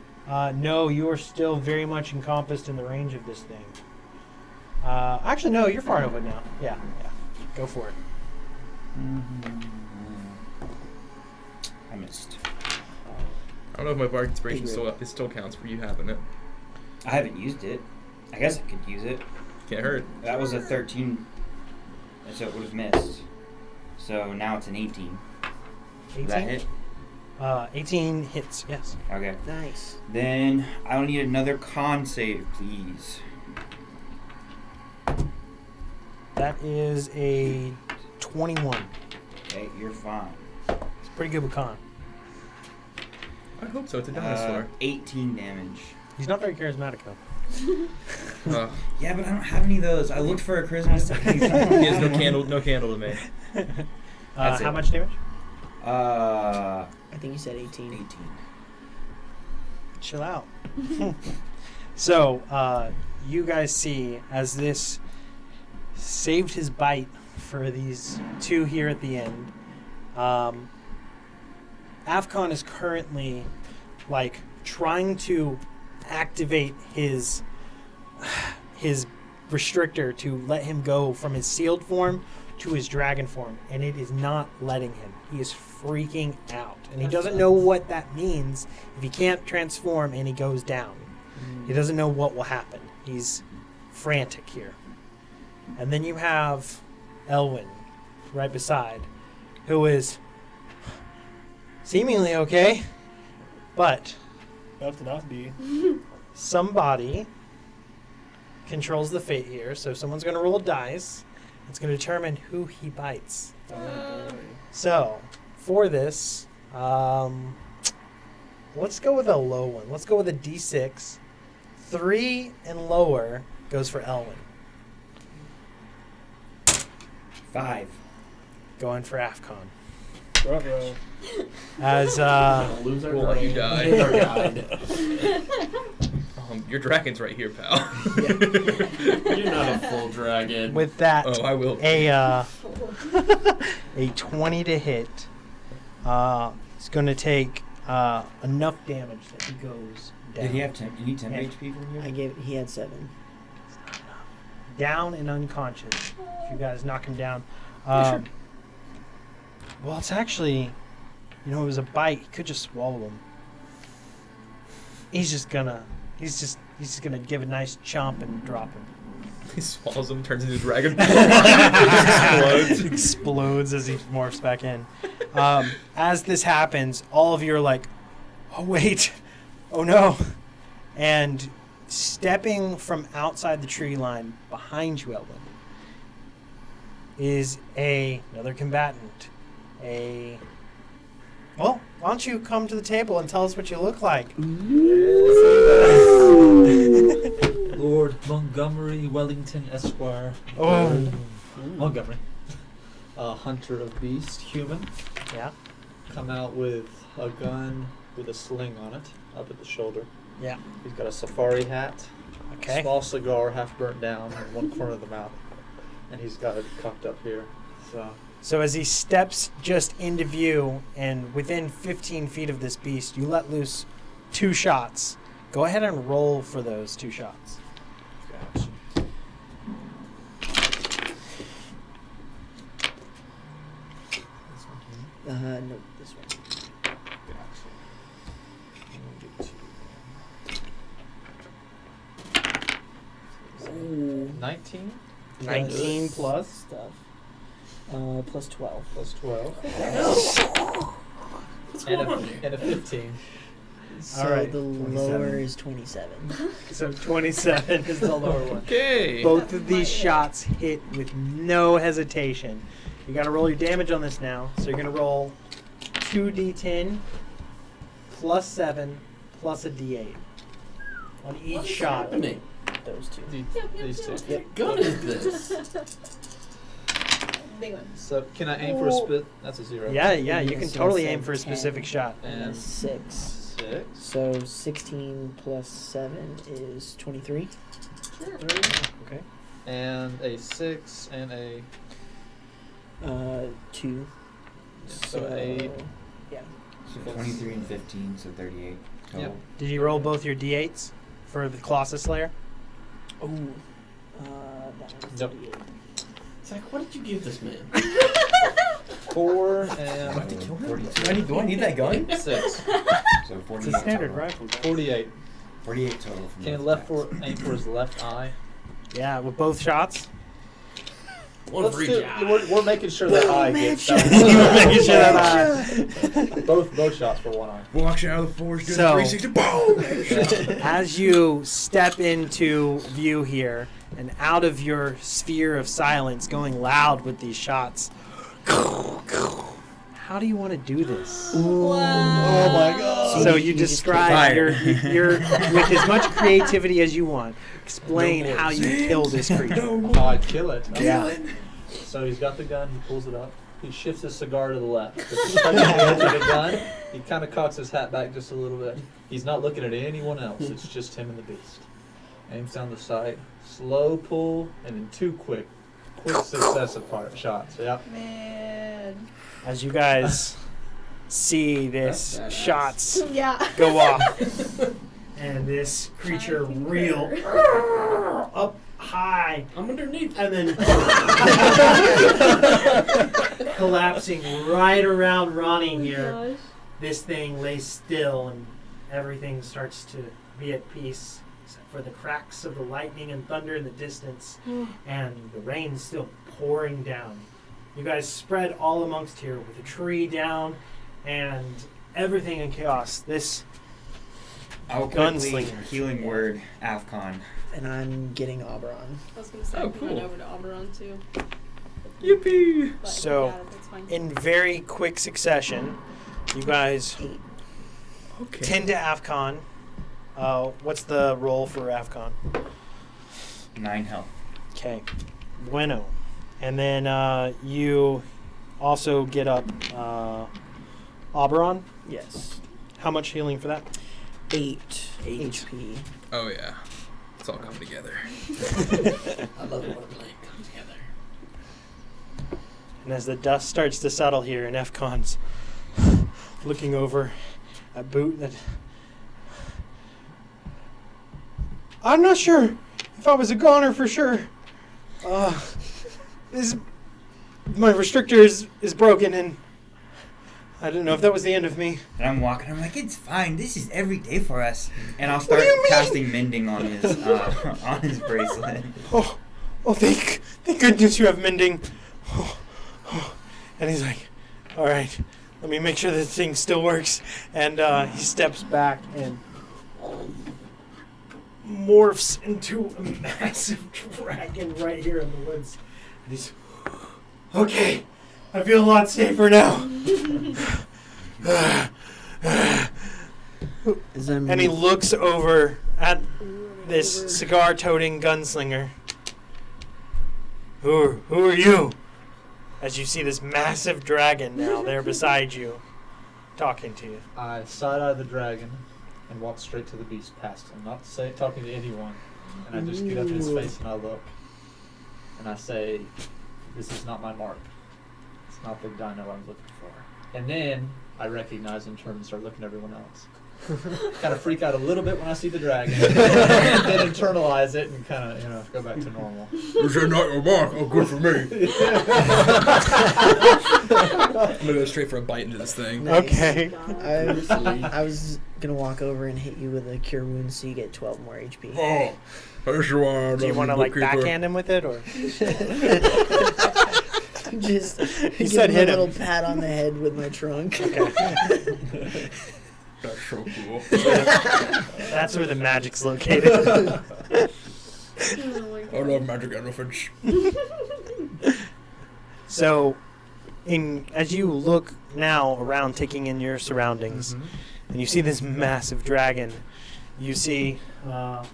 No, you are still very much encompassed in the range of this thing. Actually, no, you're far enough now. Yeah. Go for it. I missed. I don't know if my Bark Inspiration still counts for you having it. I haven't used it. I guess I could use it. Can't hurt. That was a 13, so it would have missed. So now it's an 18. 18? Does that hit? 18 hits, yes. Okay. Nice. Then I'll need another con save, please. That is a 21. Okay, you're fine. It's pretty good with con. I hope so. It's a dinosaur. 18 damage. He's not very charismatic, though. Yeah, but I don't have any of those. I looked for a Christmas. He has no candle to me. That's it. How much damage? I think you said 18. 18. Chill out. So, you guys see as this saved his bite for these two here at the end. Afcon is currently trying to activate his restrictor to let him go from his sealed form to his dragon form, and it is not letting him. He is freaking out, and he doesn't know what that means if he can't transform and he goes down. He doesn't know what will happen. He's frantic here. And then you have Elwyn right beside, who is seemingly okay, but About to not be. somebody controls the fate here, so someone's going to roll a dice. It's going to determine who he bites. So, for this, let's go with a low one. Let's go with a D6. 3 and lower goes for Elwyn. 5. Going for AFCON. Bravo. As, We'll lose our We'll let you guide. die. Lose our guide. Your dragon's right here, pal. You're not a full dragon. with that, Oh, I will. a 20 to hit. It's going to take enough damage that he goes down. Did he have 10? You need 10 Yeah. HP from here? He had 7. Down and unconscious. If you guys knock him down. Sure. Well, it's actually, it was a bite. He could just swallow him. He's just gonna give a nice chomp and drop him. He swallows him, turns into a dragon. Explodes as he morphs back in. As this happens, all of you are like, oh wait, oh no. And stepping from outside the tree line behind you, Elwyn, is another combatant. Well, why don't you come to the table and tell us what you look like? Lord Montgomery Wellington Esquire. Oh. Montgomery. Hunter of beast, human. Yeah. Come out with a gun with a sling on it, up at the shoulder. Yeah. He's got a safari hat, Okay. small cigar half burnt down in one corner of the mouth, and he's got it cocked up here. So as he steps just into view and within 15 feet of this beast, you let loose 2 shots. Go ahead and roll for those 2 shots. Gotcha. No, this one. Ooh. 19 19 plus. Stuff. Plus 12. plus 12. What's And going on here? a 15. So All right, the 27. lower is 27. So 27 is the lower one. Okay. Both of these shots hit with no hesitation. You got to roll your damage on this now. So you're going to roll 2d10 plus 7 plus a d8 on each What's shot. happening? Those 2. These two. What gun is this? Big one. So can I aim for a spit? That's a 0. Yeah, you can Yes, totally yes, aim for a 10. specific shot. And 6. 6. So 16 plus 7 is 23. Okay. And a 6 and a 2. so 8. Yeah. So 23 and 15, so 38 total. Yep. Did you roll both your d8s for the Colossus Slayer? Oh. That one's Nope. 38. Zach, what did you give this man? 4 Do I have to and kill him? 42. Do I need that gun? 6. So It's 48 a standard total. rifle. 48. 48 total from Can both left attacks. for aim for his left eye? Yeah, with both shots. One Let's for do, each eye. we're making sure that eye gets You were making sure that both shots for one eye. Walks out of the forest, does So- 360, boom! as you step into view here and out of your sphere of silence, going loud with these shots. How do you want to do this? Wow. Oh my god. So you you just describe fire. your with as much creativity as you want. Explain how you kill this creature. Oh, I'd kill it. Yeah. So he's got the gun, he pulls it up. He shifts his cigar to the left. If he's touching the edge of the gun, he kind of cocks his hat back just a little bit. He's not looking at anyone else. It's just him and the beast. Aims down the sight. Slow pull, and then 2 quick successive shots. Yeah. Man. As you guys see this That's badass. shots Yeah. go off, and this creature I concur. reel up high I'm underneath. and then collapsing right around Ronnie here. Gosh. This thing lays still and everything starts to be at peace except for the cracks of the lightning and thunder in the distance and the rain still pouring down. You guys spread all amongst here with a tree down and everything in chaos. This I'll quickly Gunslinger. healing word Afcon. And I'm getting Oberon. I was gonna say Oh, I'm going cool. over to Oberon too. Yippee! But So, yeah, that's fine. in very quick succession, you guys Okay. tend to AFCON. What's the roll for AFCON? 9 health. Okay. Bueno. And then you also get up Oberon. Yes. How much healing for that? 8 8. HP. Oh yeah, it's all coming together. I love it when a plan comes together. And as the dust starts to settle here, and FCON's looking over at Boot, that I'm not sure if I was a goner for sure. This my restrictor is broken, and I don't know if that was the end of me. And I'm walking. I'm like, it's fine. This is every day for us. And I'll start casting mending on his bracelet. Oh, thank goodness you have mending. And he's like, all right, let me make sure this thing still works. And he steps back and morphs into a massive dragon right here in the woods. And he's, okay, I feel a lot safer now. And he looks over at this cigar-toting gunslinger. Who are you? As you see this massive dragon now there beside you, talking to you. I side eye the dragon and walk straight to the beast past him, not talking to anyone. And I just get up in his face and I look. And I say, this is not my mark. It's not the dino I'm looking for. And then I recognize and turn and start looking at everyone else. Kind of freak out a little bit when I see the dragon. Then internalize it and kind of, go back to normal. This is not your mark. Oh, good for me. I'm gonna go straight for a bite into this thing. Nice. Okay. I was gonna walk over and hit you with a cure wound so you get 12 more HP. Oh, this is why I Do you love want to like bookkeeper. backhand him with it, or Just He give said him hit a him. little pat on the head with my trunk. That's so cool. that's where the magic's located? Oh my I God. love magic elephants. So, as you look now around, taking in your surroundings, and you see this massive dragon, you see a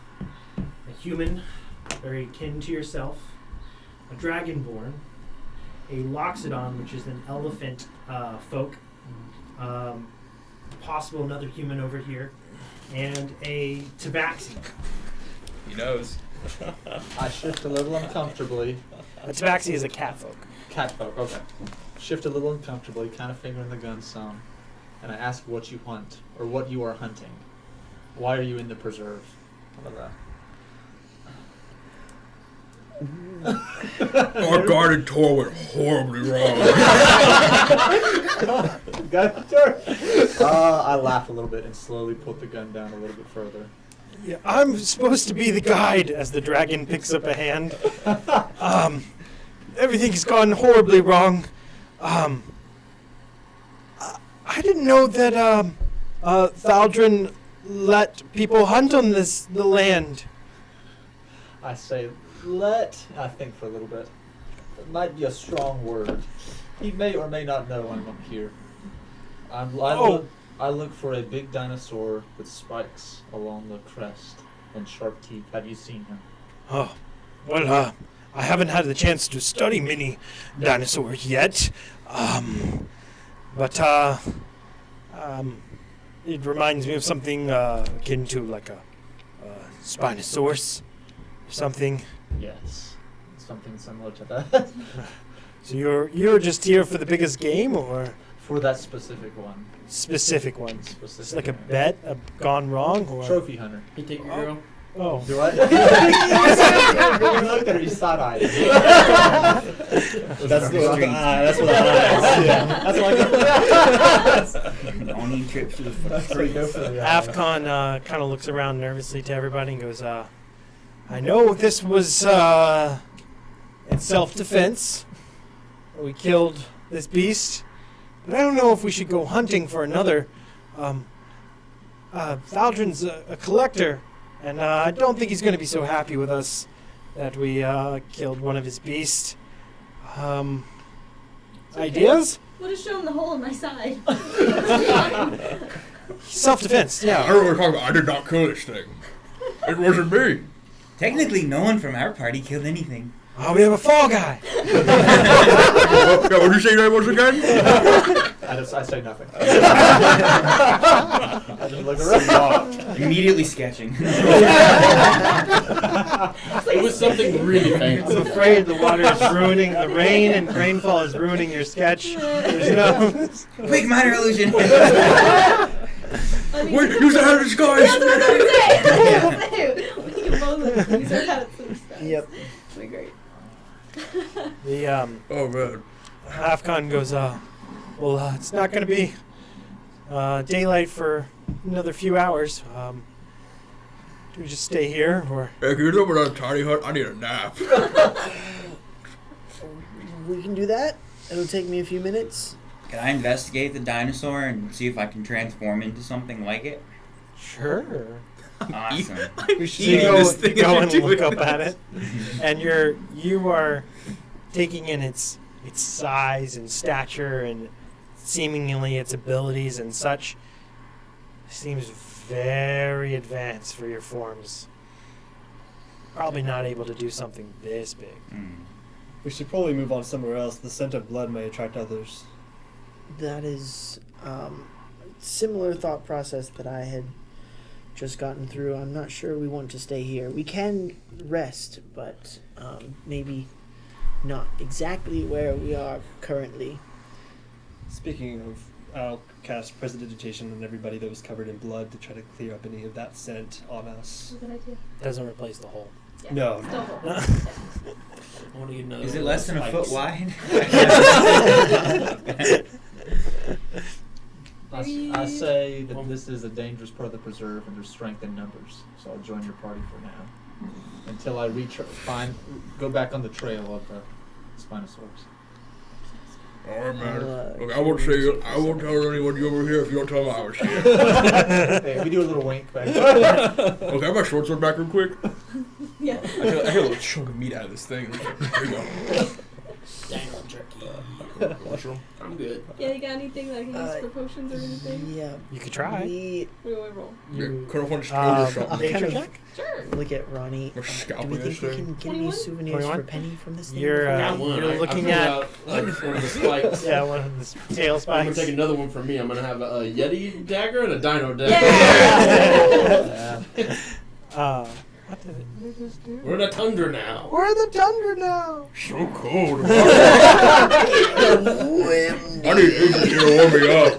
human, very kin to yourself, a dragonborn, a loxodon, which is an elephant folk, possible another human over here, and a tabaxi. He knows. I shift a little uncomfortably. A tabaxi is a cat folk. Cat folk, okay. Shift a little uncomfortably, kind of fingering the gun some. And I ask what you hunt, or what you are hunting. Why are you in the preserve? How about that? Our guarded tour went horribly wrong. I laugh a little bit and slowly put the gun down a little bit further. Yeah, I'm supposed to be the guide as the dragon picks up a hand. Everything's gone horribly wrong. I didn't know that Thaldrin let people hunt on the land. I say, I think for a little bit. It might be a strong word. He may or may not know I'm up here. I look for a big dinosaur with spikes along the crest and sharp teeth. Have you seen him? Oh, well, I haven't had the chance to study many dinosaurs yet. But it reminds me of something akin to like a Spinosaurus or something. Yes. Something similar to that. So you're just here for the biggest game, or? For that specific one. Specific one. It's Specific. like a bet gone wrong, or Trophy hunter. You take your girl. oh. Do I? You looked at her, you side-eyed. That's the eye. That's what eyes. Yeah. That's what On any trips to the That's what I go for the eye. Afcon kind of looks around nervously to everybody and goes, I know this was in self-defense. We killed this beast, but I don't know if we should go hunting for another. Valdrin's a collector, and I don't think he's going to be so happy with us that we killed one of his beasts. Ideas? Would have shown the hole in my side. Self-defense, I yeah. don't know what you're talking about. I did not kill this thing. It wasn't me. Technically, no one from our party killed anything. Oh, we have a fall guy. Yeah, what did you say that was again? I say nothing. I just look around. Immediately sketching. It was something really fancy. I'm afraid the water is ruining the rain, and rainfall is ruining your sketch. There's no. Quick, minor illusion. I mean, Wait, use the hand of disguise. That's what I was gonna say. We can both use our hats and stuff. Yep. It'll be great. The Oh man. Afcon goes, well, it's not going to be daylight for another few hours. Do we just stay here, or? Hey, can you do another tiny hut? I need a nap. We can do that. It'll take me a few minutes. Can I investigate the dinosaur and see if I can transform into something like it? Sure. Awesome. We So you go and look up at it, and you are taking in its size and stature and seemingly its abilities and such. Seems very advanced for your forms. Probably not able to do something this big. We should probably move on somewhere else. The scent of blood may attract others. That is similar thought process that I had just gotten through. I'm not sure we want to stay here. We can rest, but maybe not exactly where we are currently. Speaking of, I'll cast Prestidigitation on everybody that was covered in blood to try to clear up any of that scent on us. Good idea. Doesn't replace the hole. Yeah. No. Still hold. I want to get another. Is it less than a foot wide? I say that this is a dangerous part of the preserve, and there's strength in numbers. So I'll join your party for now, until I go back on the trail of the Spinosaurus. Alright, man. I'll, Look, I won't tell anyone you were here if you don't tell them I was here. Hey, we do a little wink back there. Okay, I have my short sword back real quick. Yeah. I get a little chunk of meat out of this thing. There you go. Dino jerky. Mushroom. I'm good. Yeah, you got anything that I can use for potions or anything? Yeah. You could try. We Wait, roll. Yeah, cut off one shoulder or I'll something. kind of check? Sure. look at Ronnie. We're Do scalping we this think we thing. can get any 21? souvenirs 21? for Penny from this thing? You're, before Got we- one. you're looking I at- out, one of the spikes. Yeah, one of the tail I'm spikes. gonna take another one from me. I'm gonna have a Yeti dagger and a Dino dagger. Yeah. What did it? We're in a tundra now. We're in the tundra now. So cold. I need anything to warm me up.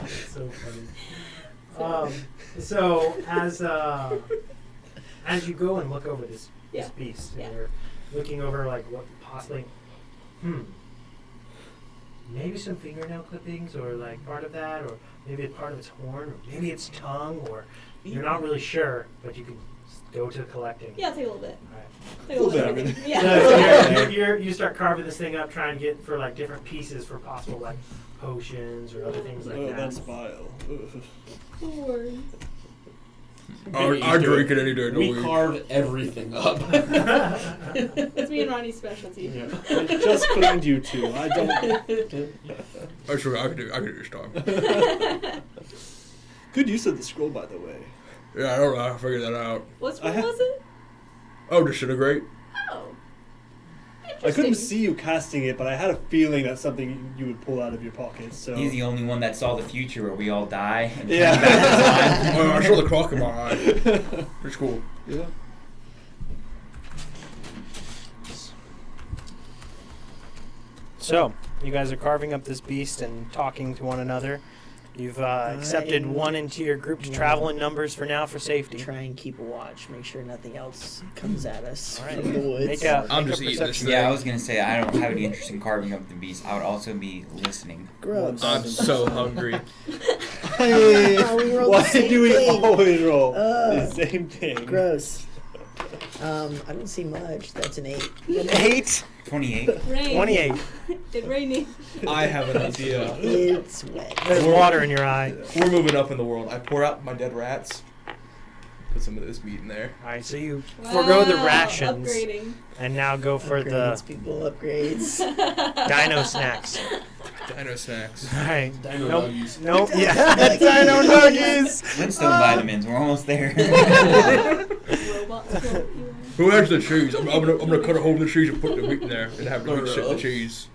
So funny. So as you go and look over this beast, Yeah. and you're looking over like what possibly, maybe some fingernail clippings or like part of that, or maybe it's part of its horn, or maybe its tongue, or you're not really sure, but you can go to collecting. Yeah, I'll take a little bit. Alright. Take a little bit of everything. Yeah. So you start carving this thing up, trying to get for like different pieces for possible like potions or other things like Oh, that. that's vile. Ugh. Lord. I drink it any day of the We week. carve everything up. That's me and Ronnie's specialty. Yeah. I just cleaned you two. I don't. That's okay, I can do it this time. Good use of the scroll, by the way. Yeah, I don't know how to figure that out. What I ha- was it? Oh, disintegrate? Oh. I couldn't Interesting. see you casting it, but I had a feeling that's something you would pull out of your pocket. So He's the only one that saw the future where we all die. And Yeah. turn back in time. Oh, I saw the clock in my eye. It's cool. Yeah. So, you guys are carving up this beast and talking to one another. You've accepted one into your group to travel in numbers for now for safety. Try and keep a watch. Make sure nothing else comes at us All right. from the woods. I'm make just a eating this perception. thing. Yeah, I was gonna say I don't have any interest in carving up the beast. I would also be listening. Gross. I'm so hungry. Oh, we rolled the Why same do we thing. always roll Ugh. the same thing? Gross. I don't see much. That's an 8. An 8, 28. Rain. 28. It's raining. I have an idea. It's wet. There's water in your eye. We're moving up in the world. I pour out my dead rats. Put some of this meat in there. All right, so you forego the Wow, rations Upgrading. and now go for Upgrades, people, upgrades. the dino snacks. Dino snacks. All right. Dino Nope. nuggies. Nope. Yeah. Dino nuggies. Flintstone vitamins. We're almost there. Robots kill you. Who has the cheese? I'm gonna cut a hole in the cheese and put the meat in there and have the meat sit in the cheese.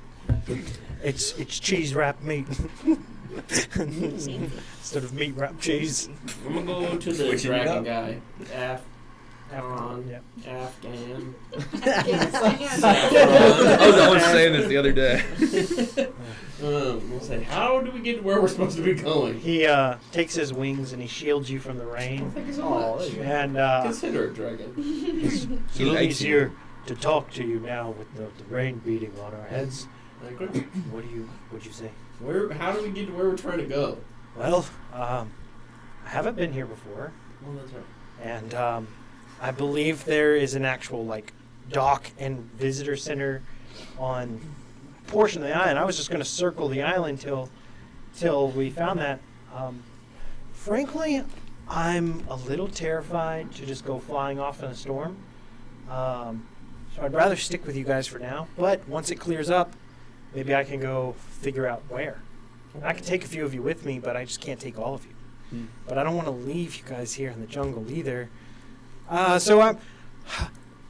It's cheese wrapped meat instead of meat wrapped cheese. I'm gonna go to the Switching it dragon up. guy. Afghan. Yep. Afghan. I was the one saying this the other day. We'll say, how do we get to where we're supposed to be going? He takes his wings and he shields you from the rain. Thank you so Oh, much. there you go. And Consider it, dragon. it's a little likes you. easier to talk to you now with the rain beating on our heads. I agree. What'd you say? How do we get to where we're trying to go? Well, I haven't been here before, Well, that's right. and I believe there is an actual like dock and visitor center on a portion of the island. I was just going to circle the island till we found that. Frankly, I'm a little terrified to just go flying off in a storm. So I'd rather stick with you guys for now. But once it clears up, maybe I can go figure out where. I can take a few of you with me, but I just can't take all of you. But I don't want to leave you guys here in the jungle either. So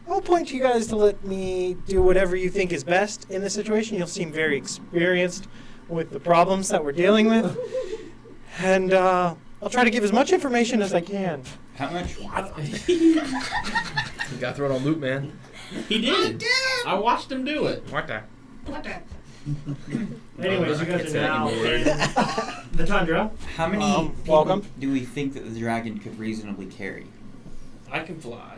I'll point to you guys to let me do whatever you think is best in this situation. You'll seem very experienced with the problems that we're dealing with. And I'll try to give as much information as I can. How much? You gotta throw it on loop, man. He did. I watched him do it. What the? Anyways, you I can't guys say are that now anymore. in the tundra. How many people welcome. do we think that the dragon could reasonably carry? I can fly.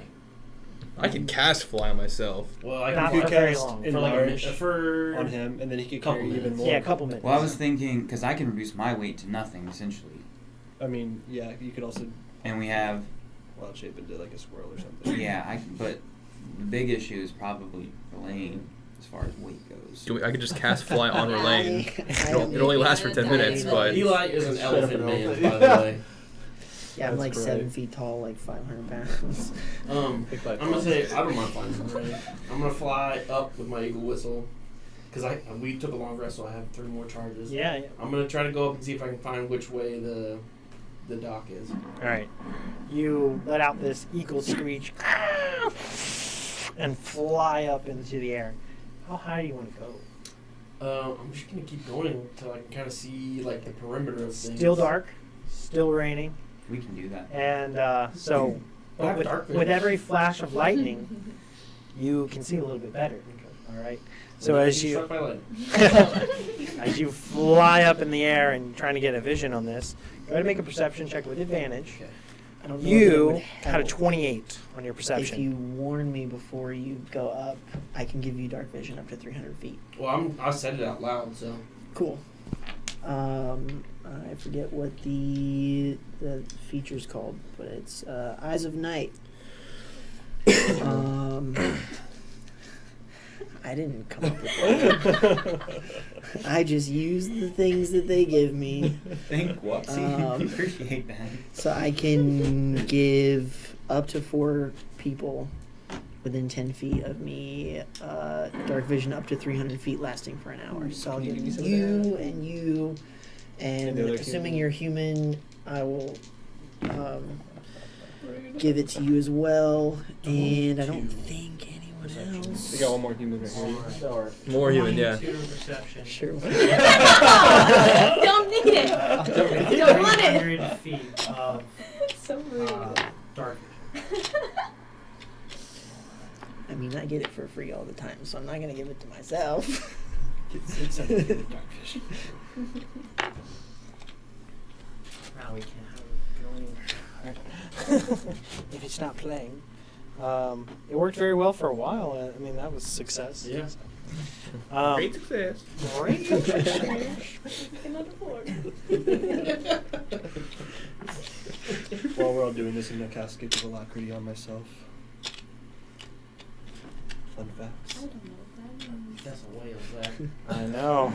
I can cast fly on myself. Well, I Not can for fly very cast long. in for like large for on him, and then he could Couple carry even minutes. more. Yeah, a couple minutes. Well, I was thinking because I can reduce my weight to nothing essentially, I mean, yeah, you could also and we have wild shape into like a squirrel or something. yeah. But the big issue is probably Elaine as far as weight goes. I could just cast fly on Relaine. I It only lasts for 10 minutes, but Eli is an Straight up elephant an man, elephant. by the way. Yeah, I'm That's like great. 7 feet tall, like 500 pounds. Pick by I'm gonna paw. say I don't mind flying. Right? I'm gonna fly up with my eagle whistle, cause we took a long rest, so I have 3 more charges. Yeah. I'm gonna try to go up and see if I can find which way the dock is. All right. You let out this eagle screech and fly up into the air. How high do you want to go? I'm just gonna keep going until I can kind of see like the perimeter of things. Still dark, still raining, We can do that. and so I have with, dark vision. with every flash of lightning, you can see a little bit better. All right. So as you Struck by lightning. as you fly up in the air and trying to get a vision on this, go ahead and make a perception check with advantage. Okay. I don't know if it would You had a help. 28 on your If perception. you warn me before you go up, I can give you dark vision up to 300 feet. Well, I said it out loud, so. Cool. I forget what the feature's called, but it's Eyes of Night. I didn't come up with that. I just use the things that they give me. Thank what? Appreciate that. So I can give up to 4 people within 10 feet of me dark vision up to 300 feet lasting for an hour. So I'll Can you give give me some of you that? and you, and the other assuming human? you're human, I will give it to you as well. And I don't think anyone else. We got one more human right here. more human, yeah. 22 perception. Sure. Don't need it. Don't want it. 300 feet of So rude. dark vision. I mean, I get it for free all the time, so I'm not gonna give it to myself. It's a dogfish. Now we can't have it going anywhere. If it's not playing. It worked very well for a while. I mean, that was success. Yeah. Great success. Great success. Cannot afford. While we're all doing this, I'm gonna cast Escape of Alacrity on myself. Fun I facts. don't know what that means. That's a whale, Zach. I know.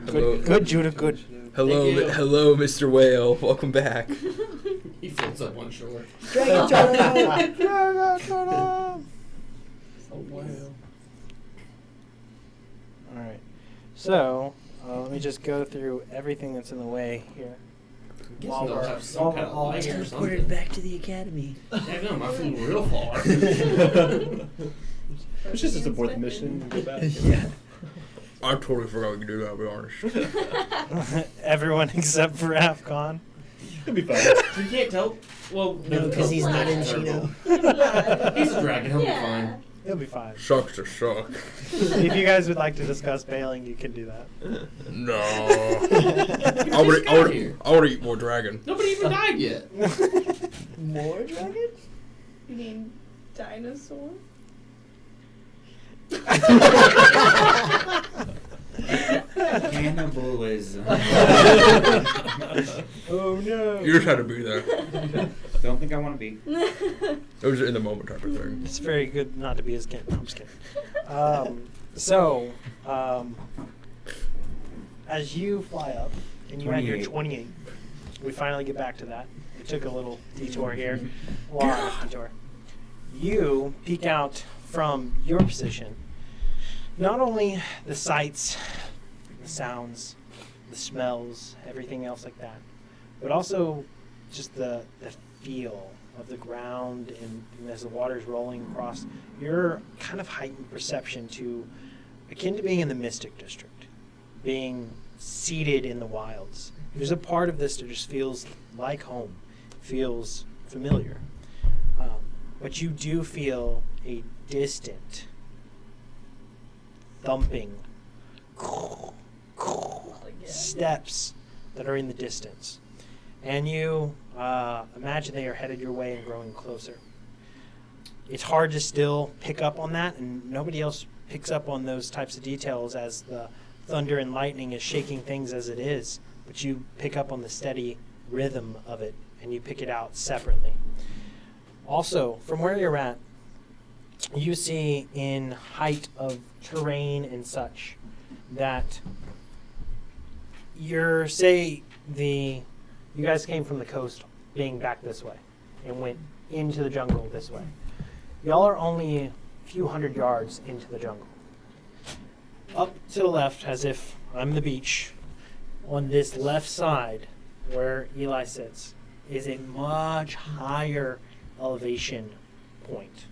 Hello. Good, Judah, good. Hello, Thank you. hello, Mr. Whale. Welcome back. He floats up on shore. Dragon turtle! Dragon turtle! Oh, wow. Alright. So, let me just go through everything that's in the way here. Guessing they'll have some kind of light or Teleported something. back to the academy. Yeah, no, I flew real far. It's just to support the mission and go back. Yeah. I totally forgot we could do that, I'll be honest. Everyone except for AFCON. It'll be fine. You can't tell. Well, No, because he's not in Chino. He's a dragon. He'll be fine. It'll be fine. Sucks to suck. If you guys would like to discuss bailing, you can do that. No. just got here. I would eat more dragon. Nobody even died yet. More dragon? You mean dinosaur? Cannibalism. Oh no. You just had to be there. Don't think I want to be. It was in the moment type of thing. It's very good not to be as kid. No, I'm just kidding. As you fly up and you had your 28, we finally get back to that. We took a little detour here. Long detour. You peek out from your position. Not only the sights, the sounds, the smells, everything else like that, but also just the feel of the ground and as the water's rolling across your kind of heightened perception to akin to being in the Mystic District, being seated in the wilds. There's a part of this that just feels like home, feels familiar. But you do feel a distant thumping steps that are in the distance. And you imagine they are headed your way and growing closer. It's hard to still pick up on that, and nobody else picks up on those types of details as the thunder and lightning is shaking things as it is. But you pick up on the steady rhythm of it, and you pick it out separately. Also, from where you're at, you see in height of terrain and such that you guys came from the coast being back this way and went into the jungle this way. Y'all are only a few hundred yards into the jungle. Up to the left, as if I'm the beach, on this left side where Eli sits, is a much higher elevation point.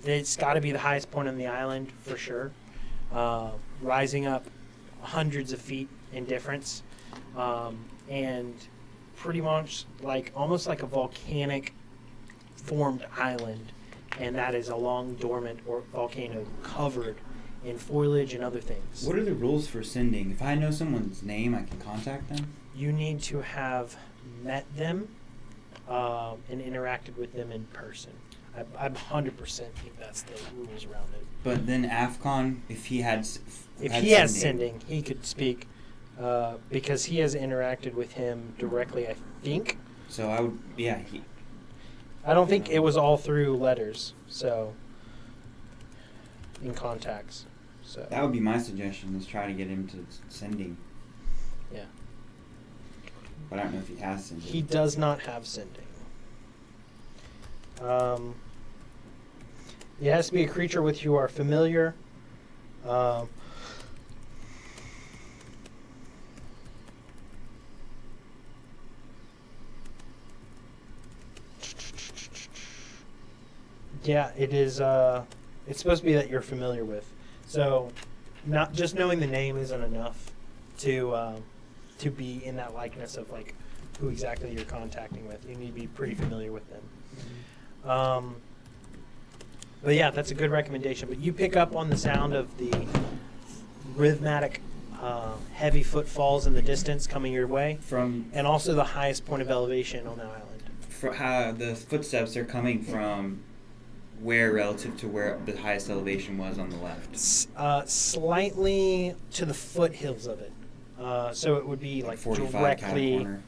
It's got to be the highest point on the island for sure, rising up hundreds of feet in difference, and pretty much almost like a volcanic formed island, and that is a long dormant or volcano covered in foliage and other things. What are the rules for sending? If I know someone's name, I can contact them? You need to have met them and interacted with them in person. I 100% think that's the rules around it. But then AFCON, if he had sending, he could speak because he has interacted with him directly, I think. So I would, yeah. I don't think it was all through letters, so in contacts. So That would be my suggestion, is try to get him to sending. yeah. But I don't know if he has sending. He does not have sending. It has to be a creature with you are familiar. Yeah, it is. It's supposed to be that you're familiar with. So, not just knowing the name isn't enough to be in that likeness of who exactly you're contacting with. You need to be pretty familiar with them. But yeah, that's a good recommendation. But you pick up on the sound of the rhythmic, heavy footfalls in the distance coming your way, From and also the highest point of elevation on the island. how the footsteps are coming from where relative to where the highest elevation was on the left. Slightly to the foothills of it. So it would be like 45 directly corner.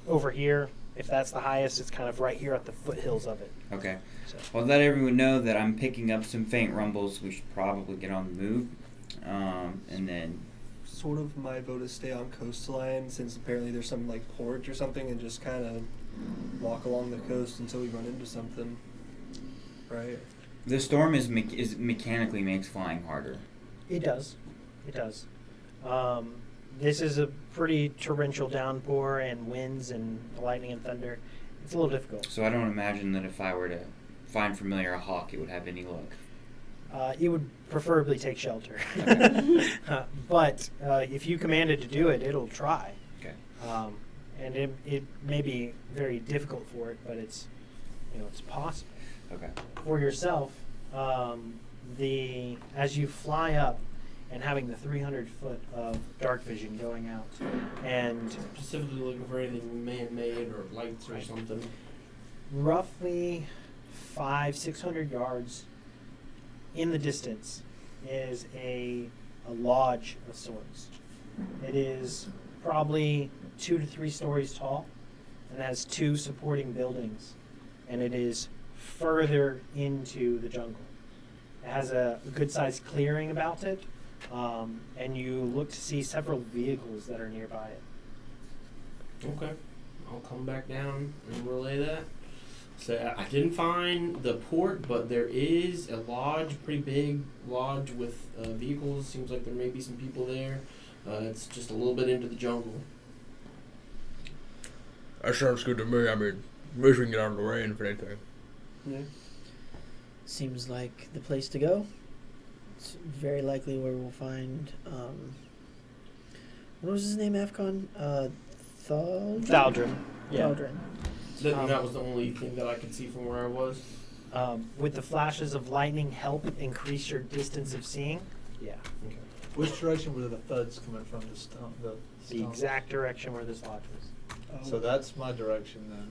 over here. If that's the highest, it's kind of right here at the foothills of it. Okay. So. Well, let everyone know that I'm picking up some faint rumbles. We should probably get on the move. And then Sort of my vote is stay on coastline, since apparently there's some like port or something, and just kind of walk along the coast until we run into something. Right. the storm is mechanically makes flying harder. It does. It does. This is a pretty torrential downpour and winds and lightning and thunder. It's a little difficult. So I don't imagine that if I were to find familiar a hawk, it would have any luck. It would preferably take shelter. But if you command it to do it, it'll try. Okay. And it may be very difficult for it, but it's possible. Okay. For yourself, as you fly up and having the 300 foot of dark vision going out, and Specifically looking for anything man-made or lights or something. roughly 500-600 yards in the distance is a lodge of sorts. It is probably 2 to 3 stories tall and has 2 supporting buildings, and it is further into the jungle. It has a good-sized clearing about it, and you look to see several vehicles that are nearby it. Okay. I'll come back down and relay that. So I didn't find the port, but there is a lodge, pretty big lodge with vehicles. Seems like there may be some people there. It's just a little bit into the jungle. That sounds good to me. I mean, maybe we can get out of the rain if anything. Yeah. Seems like the place to go. It's very likely where we'll find. What was his name, Afcon? Thaldrin. Yeah. Thaldrin. That was the only thing that I could see from where I was. Would the flashes of lightning help increase your distance of seeing? Yeah. Okay. Which direction were the thuds coming from? The exact direction where this lodge was. So that's my direction then.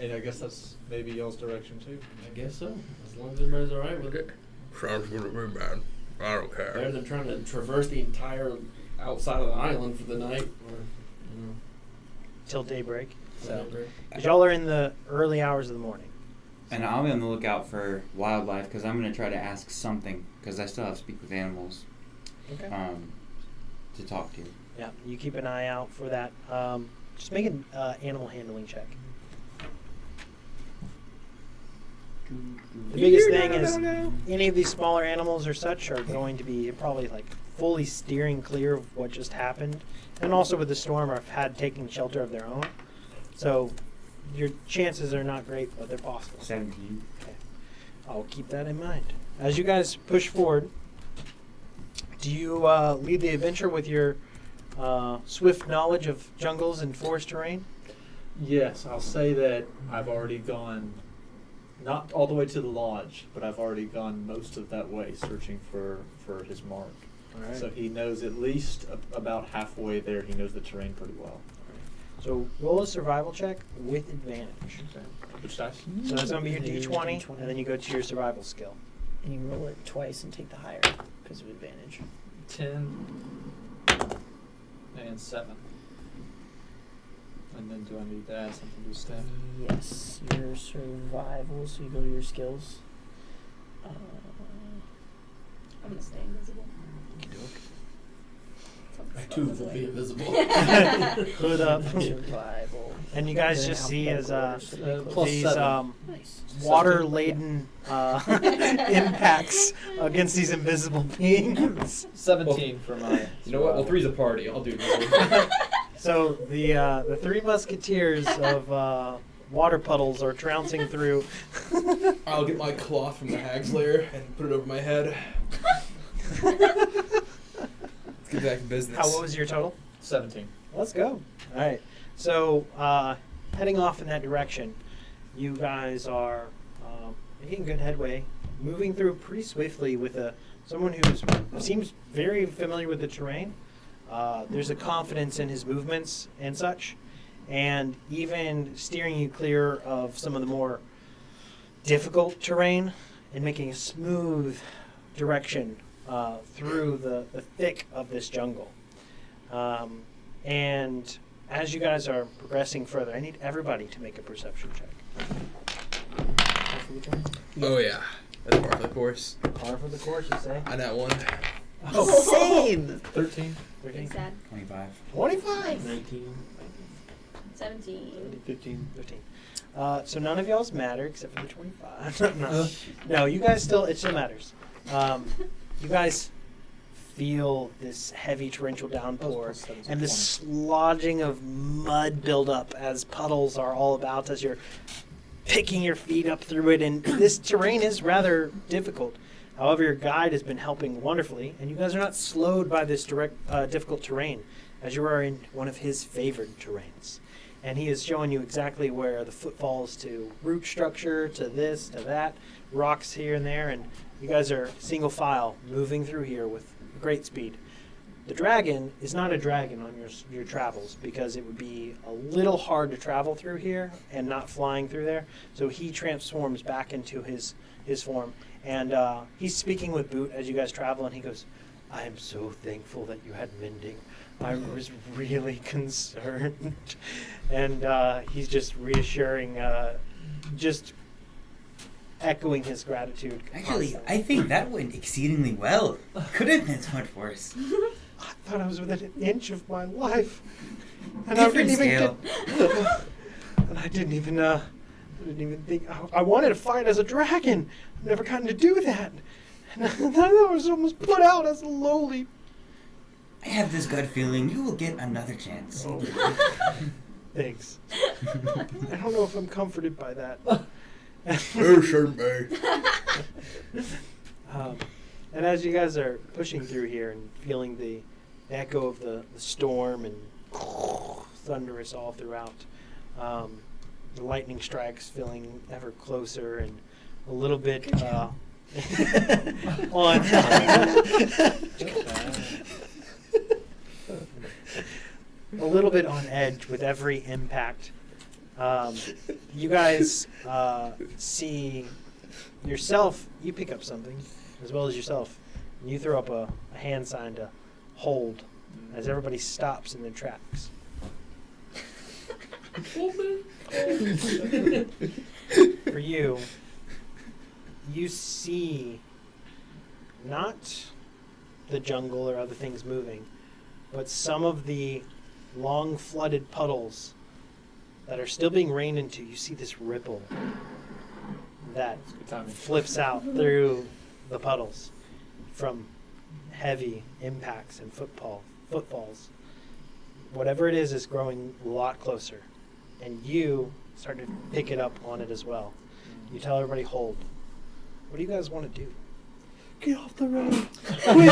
And I guess that's maybe y'all's direction too. I guess so. As long as everybody's alright with it. Sounds good to me, man. I don't care. Better than trying to traverse the entire outside of the island for the night. Or, Till daybreak. So, whatever. 'cause y'all are in the early hours of the morning. And I'll be on the lookout for wildlife because I'm going to try to ask something because I still have to speak with animals Okay. to talk to. Yeah, you keep an eye out for that. Just make an animal handling check. The biggest thing is any of these smaller animals or such are going to be probably like fully steering clear of what just happened, and also with the storm have had taking shelter of their own. So your chances are not great, but they're possible. 17. Okay. I'll keep that in mind. As you guys push forward, do you lead the adventure with your swift knowledge of jungles and forest terrain? Yes, I'll say that I've already gone, not all the way to the lodge, but I've already gone most of that way searching for his mark. All right. So he knows at least about halfway there. He knows the terrain pretty well. So roll a survival check with advantage. Which dice? So that's going to be your D20, and then you go to your survival skill. And you roll it twice and take the higher because of advantage. 10 and 7. And then do I need to add something to the stat? Yes, your survival. So you go to your skills. I'm gonna stay invisible. I too will be invisible. Hood up. Survival. And you guys Then just see as Plus these 7. Nice. water-laden impacts against these invisible beings. 17 for my. You know what? Well, 3's a party. I'll do this. So the 3 musketeers of water puddles are trouncing through. I'll get my cloth from the hag's lair and put it over my head. Let's get back to business. What was your total? 17. Let's go. All right. So heading off in that direction, you guys are making good headway, moving through pretty swiftly with a someone who seems very familiar with the terrain. There's a confidence in his movements and such, and even steering you clear of some of the more difficult terrain and making a smooth direction through the thick of this jungle. And as you guys are progressing further, I need everybody to make a perception check. Oh yeah, that's part of the course. Par for the course, you say? I got one. Same. 13. Pretty sad. 25. 25. 19. 17. 15. 15. So none of y'all's matter except for the 25. No, you guys still, it still matters. You guys feel this heavy torrential downpour and the slodging of mud build up as puddles are all about as you're picking your feet up through it. And this terrain is rather difficult. However, your guide has been helping wonderfully, and you guys are not slowed by this difficult terrain, as you are in one of his favored terrains. And he is showing you exactly where the footfalls to root structure, to this, to that, rocks here and there, and you guys are single file moving through here with great speed. The dragon is not a dragon on your travels because it would be a little hard to travel through here and not flying through there. So he transforms back into his form. And he's speaking with Boot as you guys travel, and he goes, "I am so thankful that you had mending. I was really concerned." And he's just reassuring, just echoing his gratitude. Actually, I think that went exceedingly well. Could have been so much worse. I thought I was within an inch of my life. And Different I scale. and I didn't even think. I wanted to fight as a dragon. I've never gotten to do that. And I was almost put out as a lowly. I have this gut feeling you will get another chance. Oh. Thanks. I don't know if I'm comforted by that. And as you guys are pushing through here and feeling the echo of the storm and thunderous all throughout, the lightning strikes feeling ever closer and a little bit on a little bit on edge with every impact. You guys see yourself, you pick up something as well as yourself, and you throw up a hand sign to hold as everybody stops in their tracks. For you, you see not the jungle or other things moving, but some of the long flooded puddles that are still being rained into. You see this ripple that flips out through the puddles from heavy impacts and footfalls. Whatever it is growing a lot closer, and you start to pick it up on it as well. You tell everybody, hold. What do you guys want to do? Get off the road. Do we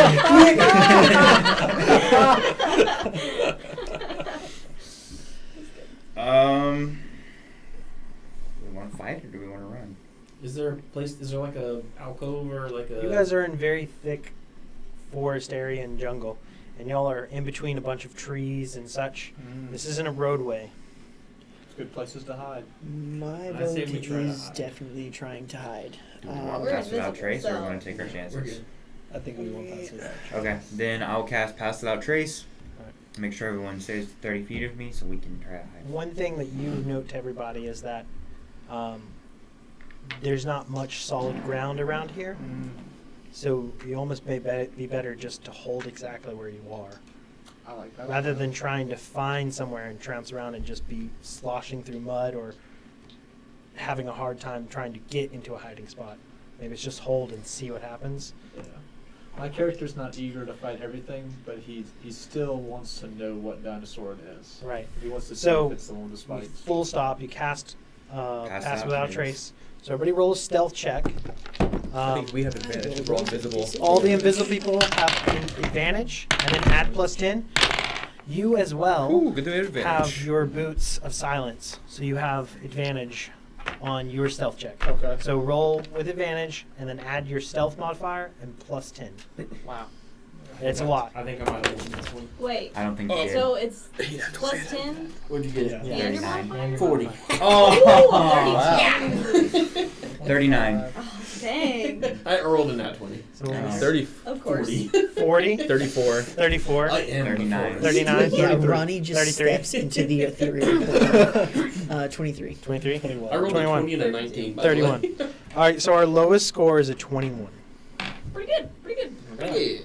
want to fight or do we want to run? Is there a place? Is there like a alcove or like a? You guys are in very thick forest area and jungle, and y'all are in between a bunch of trees and such. This isn't a roadway. Good places to hide. My I vote say we try to is hide. definitely trying to hide. Do we want We're to pass without invisible, trace or so- we want to take our We're chances? good. I think we want that to Okay, then I'll cast Pass Without Trace. Alright. Make sure everyone stays 30 feet of me so we can try to hide. One thing that you note to everybody is that there's not much solid ground around here, so you almost may be better just to hold exactly where you are, I like that. rather than trying to find somewhere and trounce around and just be sloshing through mud or having a hard time trying to get into a hiding spot. Maybe it's just hold and see what happens. Yeah. My character's not eager to fight everything, but he still wants to know what dinosaur it is. Right. He wants to see So, if it's the one to fight. Full stop. You cast Pass Pass Without Without Trace. Trace. So everybody roll a stealth check. I think we have advantage if we're all invisible. All the invisible people have an advantage, and then add +10. You as well Ooh, good to have have advantage. your boots of silence, so you have advantage on your stealth check. Okay. So roll with advantage, and then add your stealth modifier and plus 10. Wow. It's a lot. I think I might have won this one. Wait. I don't think you did. So it's plus 10? What'd you get? Yeah. And your 39. modifier? 40. Oh, 39. Oh, dang. I rolled in that 20. So No. 30, Of course. 40, 34. 34, I am 39. 39, Yeah, 33, Ronnie just 33. steps into the ethereal portal. 23. 23. 21. I rolled 21. a 20 and a 19. By 31. The way. All right, so our lowest score is a 21. Pretty good. Pretty good. Yeah.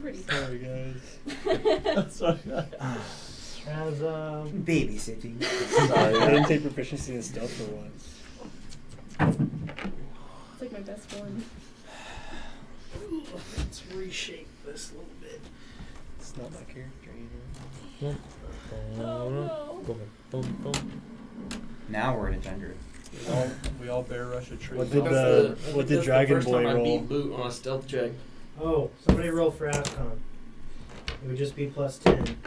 Pretty. Sorry, guys. Sorry. As Babysitting. Sorry, I didn't take proficiency in stealth for once. It's like my best one. let's reshape this a little bit. It's not my character either. Oh no. Now we're at 100. We all bear rush a tree. What did That's what that's did Dragon the first Boy time I roll? beat Boot on a stealth check. Oh, somebody roll for AFCON. It would just be plus 10.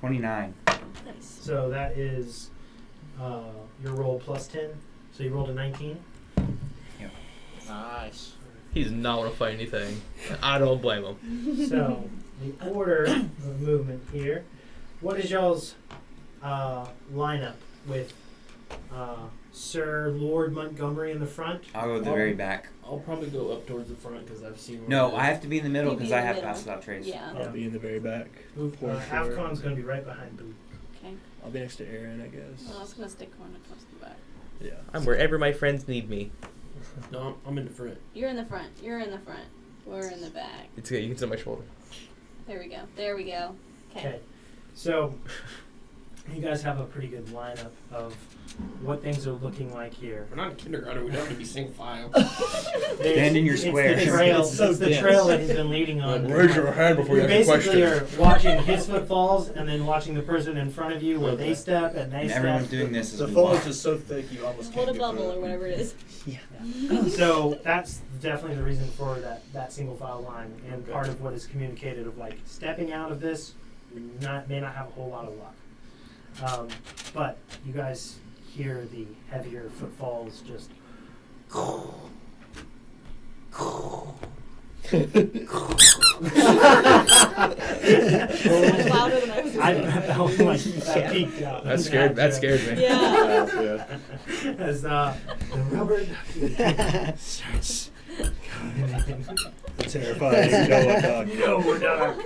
29. Nice. So that is your roll plus 10. So you rolled a 19. Nice. He's not want to fight anything. I don't blame him. So the order of movement here. What is y'all's lineup with Sir Lord Montgomery in the front? I'll go to the very back. I'll probably go up towards the front because I've seen. No, I have to be in the middle You be because in I the have middle. pass without trace. Yeah. I'll be in the very back. Boop, AFCON's going to be right behind Boop. Okay. I'll be next to Aaron, I guess. Well, I was gonna stick one across the back. Yeah. I'm wherever my friends need me. No, I'm in the front. You're in the front. You're in the front. We're in the back. It's okay. You can sit on my shoulder. There we go. There we go. Okay. So you guys have a pretty good lineup of what things are looking like here. We're not in kindergarten. We don't have to be single file. Stand in your square. It's the trail, It's so it's the dense. trail that he's been leading on. Raise your hand before you You ask a basically question. are watching his footfalls and then watching the person in front of you where they step and they And step. everyone's doing this as The we foliage walk. is so thick you almost Hold can't a get bubble through or it. whatever it is. So that's definitely the reason for that single file line, and Okay. part of what is communicated of like stepping out of this may not have a whole lot of luck. But you guys hear the heavier footfalls just. It's louder than I was I peeked out. That scared me. Yeah. As the rubber ducky starts coming in. Terrifying. Noah dog. No, we're done.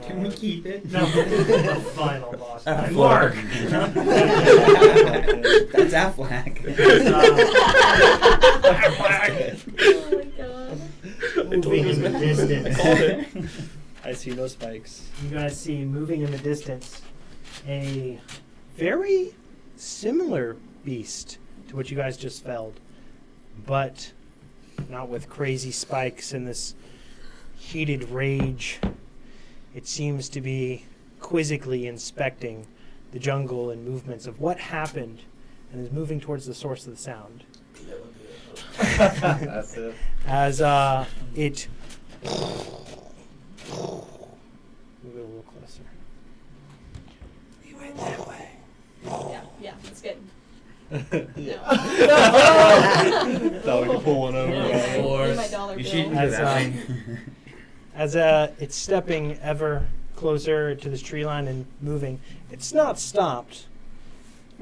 Can we keep it? No, the final boss. Affleck. Mark. That's Affleck. Oh my god. Moving in the distance. I see no spikes. You guys see moving in the distance a very similar beast to what you guys just felled, but not with crazy spikes and this heated rage. It seems to be quizzically inspecting the jungle and movements of what happened and is moving towards the source of the sound. That's it. As it move it a little closer. You went that way. Yeah, that's good. Thought we could pull one over. Or- Need my dollar You bill. should do As, that way. As it's stepping ever closer to this tree line and moving, it's not stopped.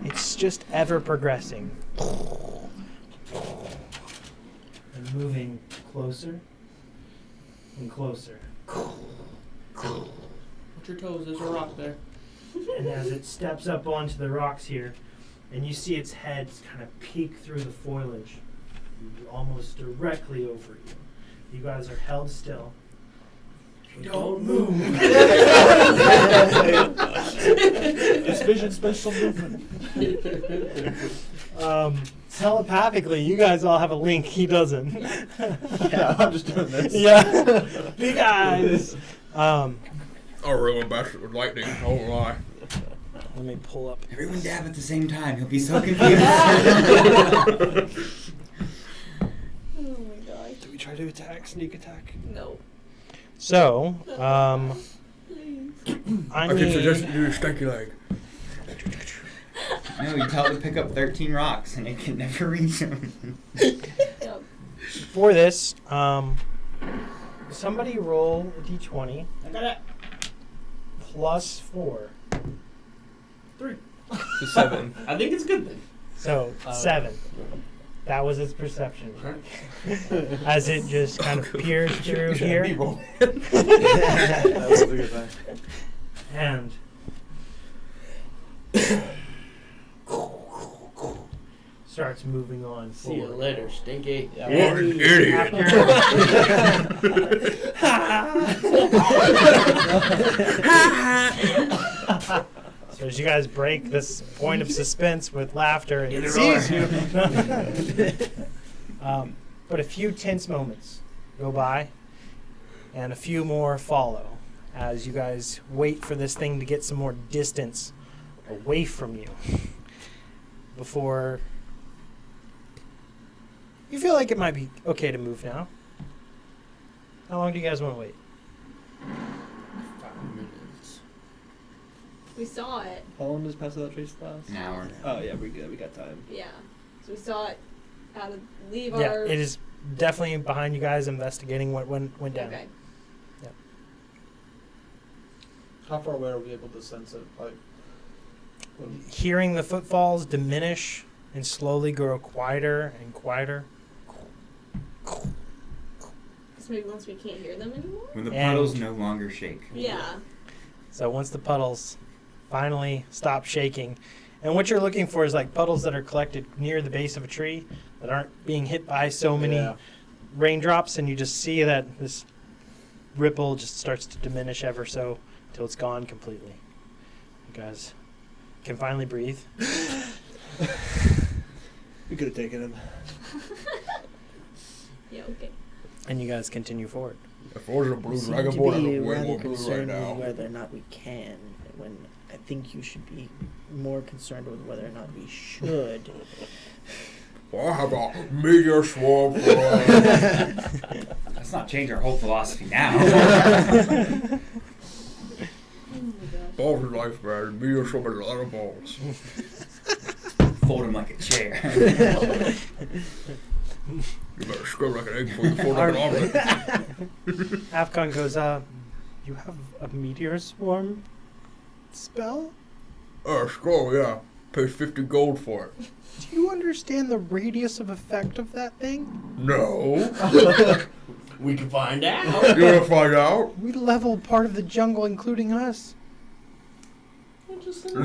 It's just ever progressing. And moving closer and closer. Watch your toes. There's a rock there. And as it steps up onto the rocks here, and you see its head kind of peek through the foliage, almost directly over you. You guys are held still. Don't move. It's vision special movement. Telepathically, you guys all have a link. He doesn't. Yeah, I'm just doing this. Yeah. Big eyes. I'll ruin bastard with lightning. Oh my. Let me pull up. Everyone dab at the same time. He'll be so confused. Oh my gosh. Do we try to attack? Sneak attack? No. So, I I can suggest you do a stanky leg. No, you tell it to pick up 13 rocks and it can never reach them. Yep. For this, somebody roll a d20 I got it. plus 4. 3. So 7. I think it's good then. So 7. That was its perception as it just kind of peers through here That was a good thing. and starts moving on See you forward. later, stinky. Yeah. And idiot. So as you guys break this point of suspense with laughter, Get it it sees rolling. you. But a few tense moments go by, and a few more follow as you guys wait for this thing to get some more distance away from you before you feel like it might be okay to move now. How long do you guys want to wait? 5 minutes. We saw it. How long does Pass Without Trace last? An hour. Oh yeah, we're good. We got time. Yeah. So we saw it out of leave Yeah, our. it is definitely behind you guys investigating what went down. Okay. How far away are we able to sense it? Like, Hearing the footfalls diminish and slowly grow quieter and quieter. Because maybe once we can't hear them anymore. When the And- puddles no longer shake. Yeah. So once the puddles finally stop shaking, and what you're looking for is like puddles that are collected near the base of a tree that aren't being hit by so many Yeah. raindrops, and you just see that this ripple just starts to diminish ever so till it's gone completely. You guys can finally breathe. We could have taken him. Yeah. Okay. And you guys continue forward. If I was a blue Seem dragon to board, I'd be be way rather more blue right concerned now. with whether or not we can, when I think you should be more concerned with whether or not we should. Well, I have a meteor swarm for Let's not change our whole philosophy now. Oh my gosh. balls of life, man. Meteor swarm is a lot of balls. Fold him like a chair. You better scrub like an egg before you fold like an omelet. Afcon goes, you have a meteor swarm spell? Scroll, yeah. Pays 50 gold for it. Do you understand the radius of effect of that thing? No. We can find out. You wanna find out? We leveled part of the jungle, including us. When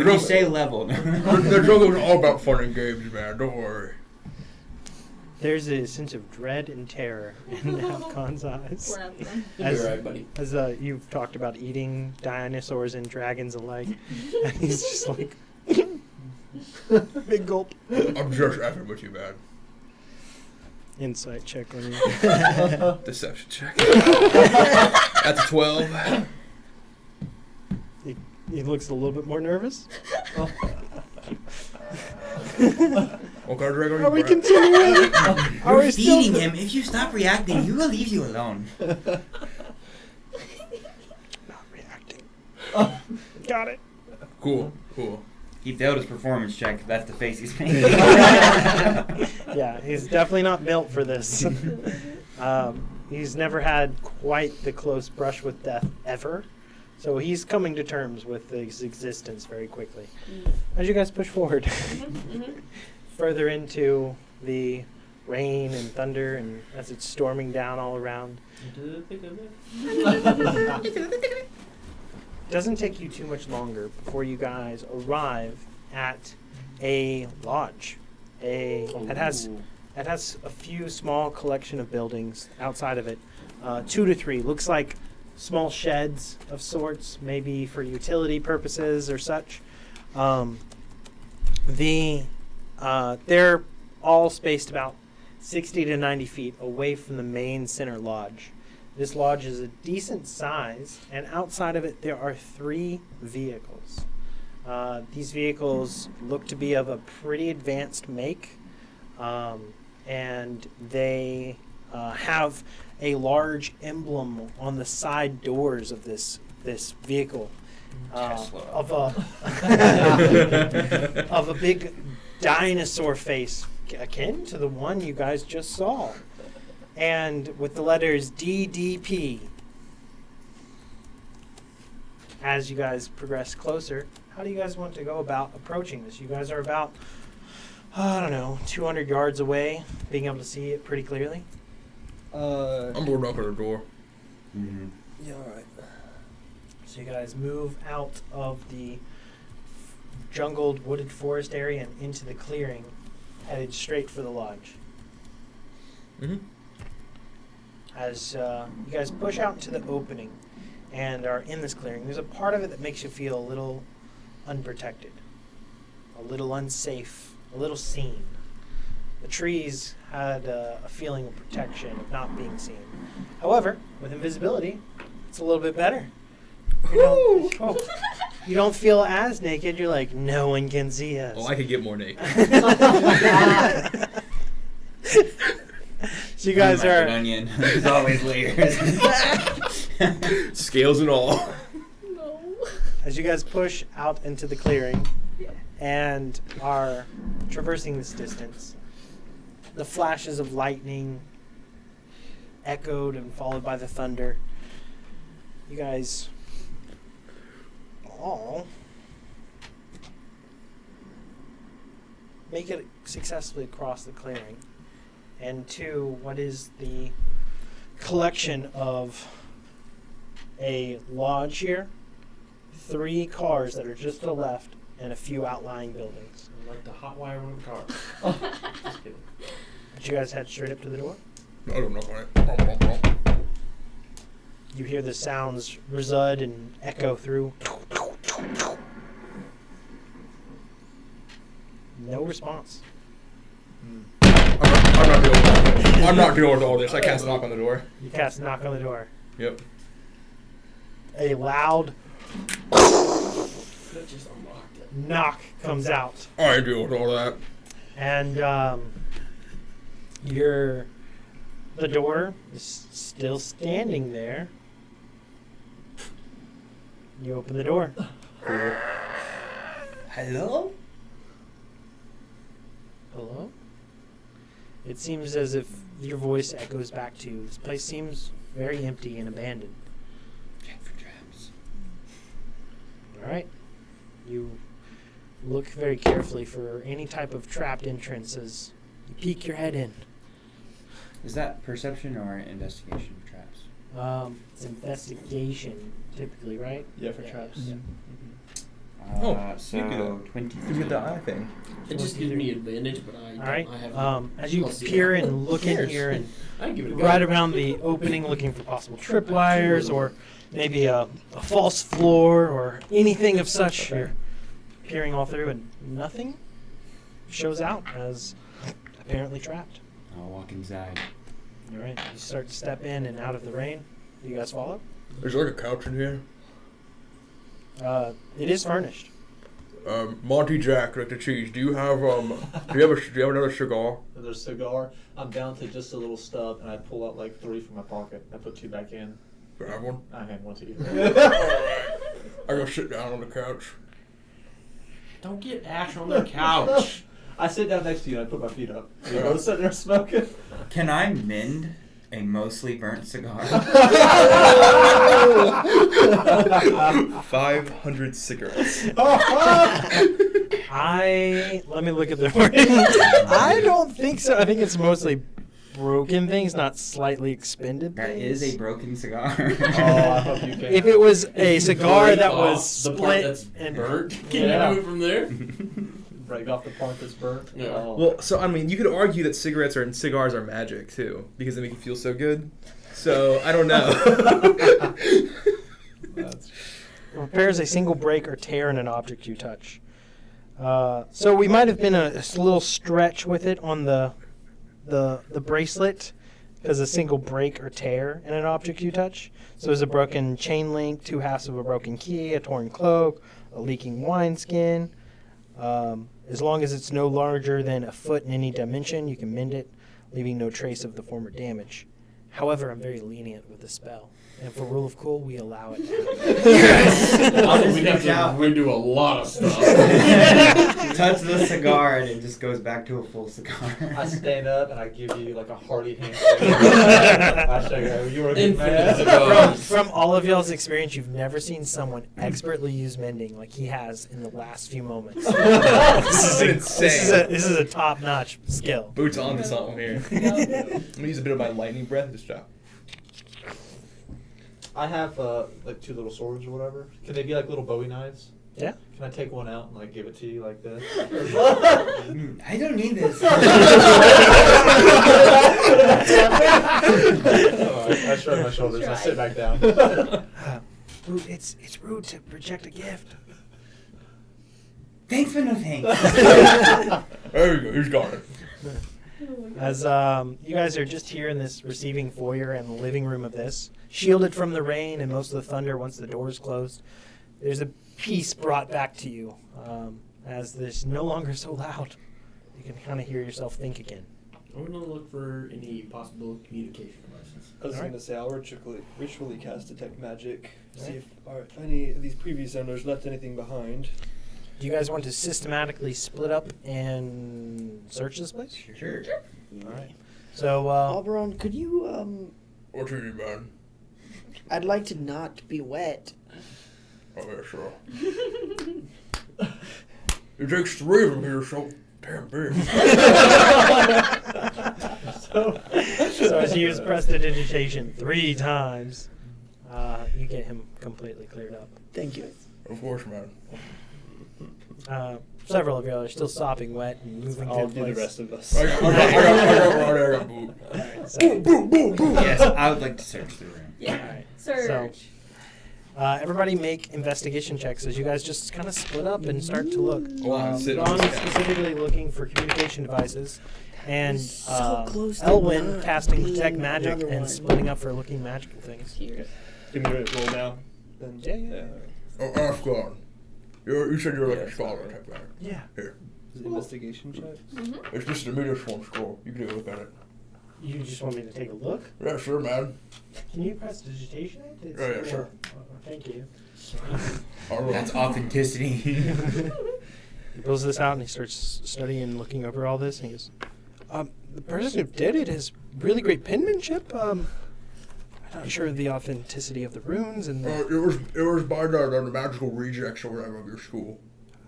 you say level, The jungle's all about fun and games, man. Don't worry. There's a sense of dread and terror in Afcon's eyes. We're at them. You'll be alright, buddy. As you've talked about eating dinosaurs and dragons alike, and he's just like, big gulp. I'm just effing with you, man. Insight check on you. Deception check. That's a 12. He looks a little bit more nervous. What kind of dragon Are we you, Brad? continuing? Are you're we still? feeding him. If you stop reacting, he will leave you alone. Not reacting. Got it. Cool. He failed his performance check. That's the face he's making. Yeah, he's definitely not built for this. He's never had quite the close brush with death ever. So he's coming to terms with his existence very quickly. As you guys push forward, further into the rain and thunder, and as it's storming down all around, it doesn't take you too much longer before you guys arrive at a lodge. It has a few small collection of buildings outside of it, 2 to 3. Looks like small sheds of sorts, maybe for utility purposes or such. They're all spaced about 60 to 90 feet away from the main center lodge. This lodge is a decent size, and outside of it there are 3 vehicles. These vehicles look to be of a pretty advanced make, and they have a large emblem on the side doors of this vehicle. Tesla. of a of a big dinosaur face akin to the one you guys just saw, and with the letters DDP. As you guys progress closer, how do you guys want to go about approaching this? You guys are about, I don't know, 200 yards away, being able to see it pretty clearly. I'm bored knocking on the door. Mm-hmm. Yeah, alright. So you guys move out of the jungled, wooded forest area and into the clearing, headed straight for the lodge. Mm-hmm. As you guys push out into the opening and are in this clearing, there's a part of it that makes you feel a little unprotected, a little unsafe, a little seen. The trees had a feeling of protection, of not being seen. However, with invisibility, it's a little bit better. You don't feel as naked. You're like, no one can see us. Oh, I could get more naked. So you guys I'm like are... an onion. There's always layers. Scales and all. No. As you guys push out into the clearing and are traversing this distance, the flashes of lightning echoed and followed by the thunder. You guys all make it successfully across the clearing and to what is the collection of a lodge here, 3 cars that are just to the left, and a few outlying buildings. I like the hot wire on the car. Just kidding. But you guys head straight up to the door. I don't knock on it. You hear the sounds resud and echo through. No response. I'm not dealing with all this. I cast knock on the door. You cast knock on the door. Yep. A loud That just unlocked it. knock comes out. I ain't dealing with all that. And the door is still standing there. You open the door. Hello? Hello? It seems as if your voice echoes back to you. This place seems very empty and abandoned. Check for traps. All right. You look very carefully for any type of trapped entrance as you peek your head in. Is that perception or investigation for traps? It's investigation, typically, right? Yeah, for traps. Yeah. Oh, So you do that. 23. You get the eye thing. It just gives me advantage, but I All right. I have. As you I'll see peer that. and look in here and I give it a go. right around the opening, looking for possible tripwires or maybe a false floor or anything of such. You're peering all through, and nothing shows out as apparently trapped. I'll walk inside. All right. You start to step in and out of the rain. Do you guys follow? There's like a couch in here. It is furnished. Monty Jack, like the cheese. Do you have do you have another cigar? Another cigar. I'm down to just a little stub, and I pull out like 3 from my pocket. I put 2 back in. Do I have one? I hand 1 to you. I go sit down on the couch. Don't get Ash on the couch. I sit down next to you and I put my feet up. You're both sitting there smoking. Can I mend a mostly burnt cigar? 500 cigarettes. Let me look at the wording. I don't think so. I think it's mostly broken things, not slightly expended That things. is a broken cigar. Oh, I hope you can. If it was a cigar Break that off was the part split that's and burnt. Can Yeah. you do it from there? break off the part that's burnt. Yeah. Oh. Well, so I mean, you could argue that cigarettes and cigars are magic too, because they make you feel so good. So I don't know. That's repairs a single break or tear in an object you touch. So we might have been a little stretch with it on the bracelet, because a single break or tear in an object you touch. So there's a broken chain link, 2 halves of a broken key, a torn cloak, a leaking wineskin. As long as it's no larger than a foot in any dimension, you can mend it, leaving no trace of the former damage. However, I'm very lenient with the spell. And for Rule of Cool, we allow it. I'll just We'd have reach to out, redo a lot of stuff. touch the cigar, and it just goes back to a full cigar. I stand up and I give you like a hearty handshake. I say, you were a good Infinite man. From all of y'all's experience, you've never seen someone expertly use mending like he has in the last few moments. This is insane. This is a top-notch skill. Boots onto something here. Yep. I'm gonna use a bit of my lightning breath to stop. I have like 2 little swords or whatever. Can they be like little Bowie knives? Yeah. Can I take one out and like give it to you like this? I don't need this. I shrug my shoulders. I sit back down. Ooh, it's rude to project a gift. Thanks for no thanks. There you go. He's got it. As you guys are just here in this receiving foyer and the living room of this, shielded from the rain and most of the thunder once the doors closed, there's a peace brought back to you as this no longer so loud. You can kind of hear yourself think again. I'm gonna look for any possible communication devices. I was Alright. going to say, I'll ritually cast Detect Magic, see if any of these previous owners left anything behind. Do you guys want to systematically split up and search this place? Sure. All right. So, Oberon, could you, What you need, man? I'd like to not be wet. Oh, yeah, sure. It takes 3 of them here, so damn big. so as you use prestidigitation 3 times, you get him completely cleared up. Thank you. Of course, man. Several of you are still sopping wet and moving I'll through do the the place. rest of us. I got boot. Alright, so, Yes, I would like to search the room. Yeah. alright. Search. Everybody make investigation checks as you guys just kind of split up and start to look. Oh, I'm sitting on Ron this couch. specifically looking for communication devices, and So close to Elwyn not casting being Detect Magic another and one. splitting up for looking magical things. Cheers. Give me a roll now. Then. Yeah. Oh, Ascalon. You said you're like Yeah, a scholar sorry. type guy. Yeah. Here. Is it investigation checks? Mm-hmm. It's just a medium form scroll. You can take a look at it. You just want me to take a look? Yeah, sure, man. Can you press digitation it? It's- Yeah, sure. Thank you. All right. That's authenticity. He pulls this out and he starts studying and looking over all this, and he goes, the person who did it has really great penmanship. I'm not sure of the authenticity of the runes and the, It was by the magical rejects or whatever of your school.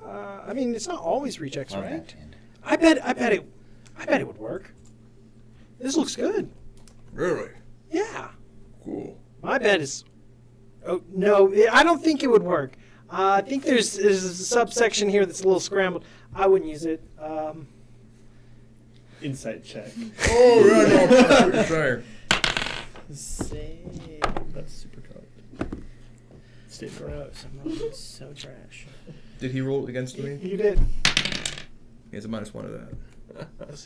I mean, it's not always rejects, Love right? that hand. I bet it would work. This looks good. Really? Yeah. Cool. My bet is. Oh no, I don't think it would work. I think there's a subsection here that's a little scrambled. I wouldn't use it. Insight check. Oh, yeah, no, that's what you're saying. Say, That's super cocked. Stay gross. I'm so trash. Did he roll against me? You did. He has a -1 to that.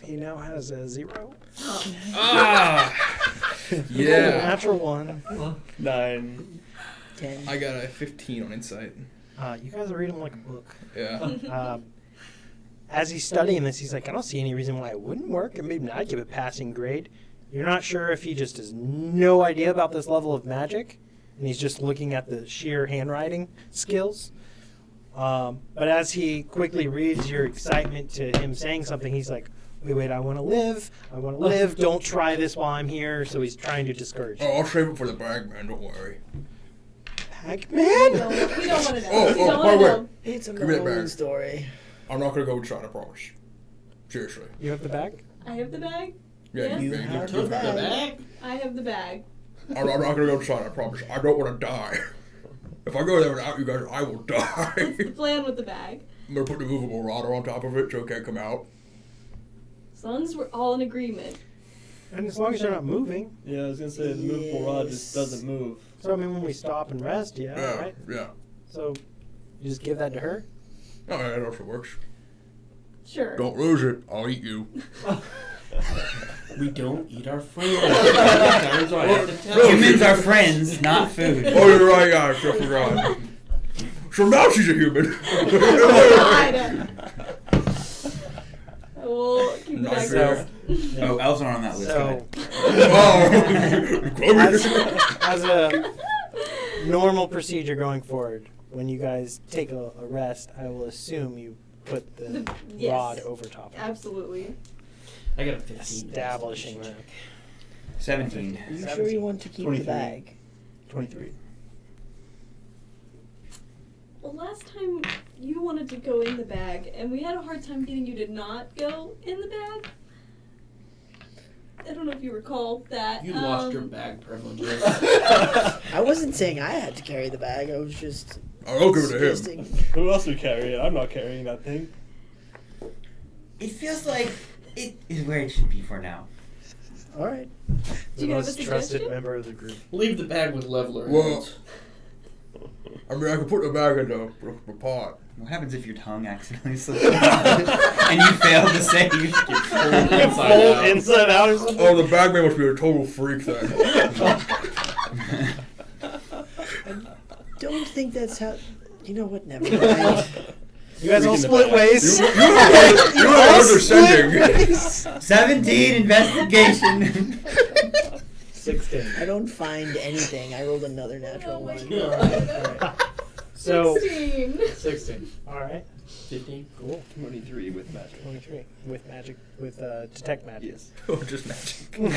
He now has a 0. Ah! Yeah. Natural 1. 9. 10. I got a 15 on insight. You guys are reading like a book. Yeah. As he's studying this, he's like, I don't see any reason why it wouldn't work, and maybe I'd give it passing grade. You're not sure if he just has no idea about this level of magic, and he's just looking at the sheer handwriting skills. But as he quickly reads your excitement to him saying something, he's like, wait, I want to live, don't try this while I'm here, so he's trying to discourage you. Oh, I'll save it for the bag, man. Don't worry. Heck, We man! don't want to know. Oh, we oh, don't by wanna the way. know. It's a Give me that Malone bag. story. I'm not gonna go inside. I promise. Seriously. You have the bag? I have the bag. Yeah, Yes. you You can have took the that. bag. I have the bag. I'm not gonna go inside. I promise. I don't want to die. If I go there without you guys, I will die. What's the plan with the bag? I'm gonna put the movable rod on top of it so it can't come out. As long as we're all in agreement. And as long as you're not moving. Yeah, I was gonna say the movable rod just Yes. doesn't move. So, I mean, when we stop and rest, Yeah, right? yeah. So, you just give that to her? Oh, yeah, that also works. Sure. Don't lose it. I'll eat you. We don't eat our friends. Sometimes I have to tell you. Humans are friends, not food. Oh, you're right, guys. I forgot. So now she's a human. God. We'll keep the Nice bag. there. Oh, elves aren't on that list. Go So, ahead. As a normal procedure going forward, when you guys take a rest, I will assume you put the Yes. rod over top of it. Absolutely. I got a 15. Establishing that. 17. Are you sure you want to keep 23. the bag? 23. Well, last time you wanted to go in the bag, and we had a hard time getting you to not go in the bag. I don't know if you recall that. You lost your bag privileges. I wasn't saying I had to carry the bag. I was just I'll give it to him. suggesting. Who else would carry it? I'm not carrying that thing. It feels like it is where it should be for now. All right. Do The you have a most trusted suggestion? member of the group. Leave the bag with Leveler. Well, I mean, I could put the bag in the pot. What happens if your tongue accidentally slips out and you fail to save? Inside out or something? Oh, the bagman must be a total freak then. Don't think that's how. You know what? Never mind. You guys all Freaking the split bag. ways. You all are split understanding. ways. 17 investigation. 16. I don't find anything. I rolled another natural Oh my one. god. So, 16. 16. all right. 15. Cool. 23 with magic. 23 with magic, with detect magic. Yes. Oh, just magic. What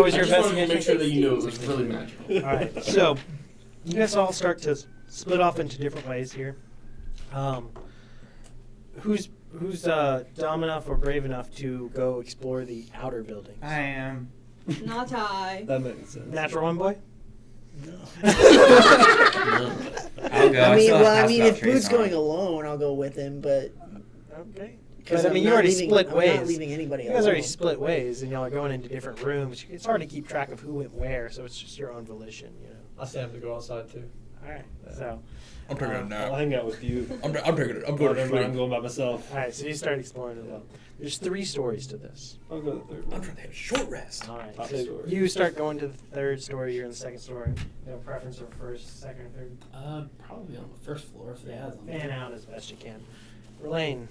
was your I just wanted to investigation? make sure that you knew it was really magical. All right. So, you guys all start to split off into different ways here. Who's dumb enough or brave enough to go explore the outer buildings? I am. Not I. That makes sense. Natural one, boy. No. I'll go. I mean, still have well, I Pass mean, Without if Trace Boo's on. going alone, I'll go with him. But Okay. because But I mean, you already split I'm ways. not leaving anybody You guys alone. already split ways, and y'all are going into different rooms. It's hard to keep track of who went where, so it's just your own volition, you know. I say I have to go outside too. All right. So, I'm taking a I'll nap. hang out with you. I'm taking it. I'm Oh, going to never mind, I'm sleep. going by myself. all right. So you start exploring as well. There's 3 stories to this. I'll go to the third I'm one. trying to have a short rest. All right. Top So story. you start going to the 3rd story. You're in the 2nd story. You have a preference for first, second, or third? Probably on the first floor if they have them. Fan out as best you can. Relaine,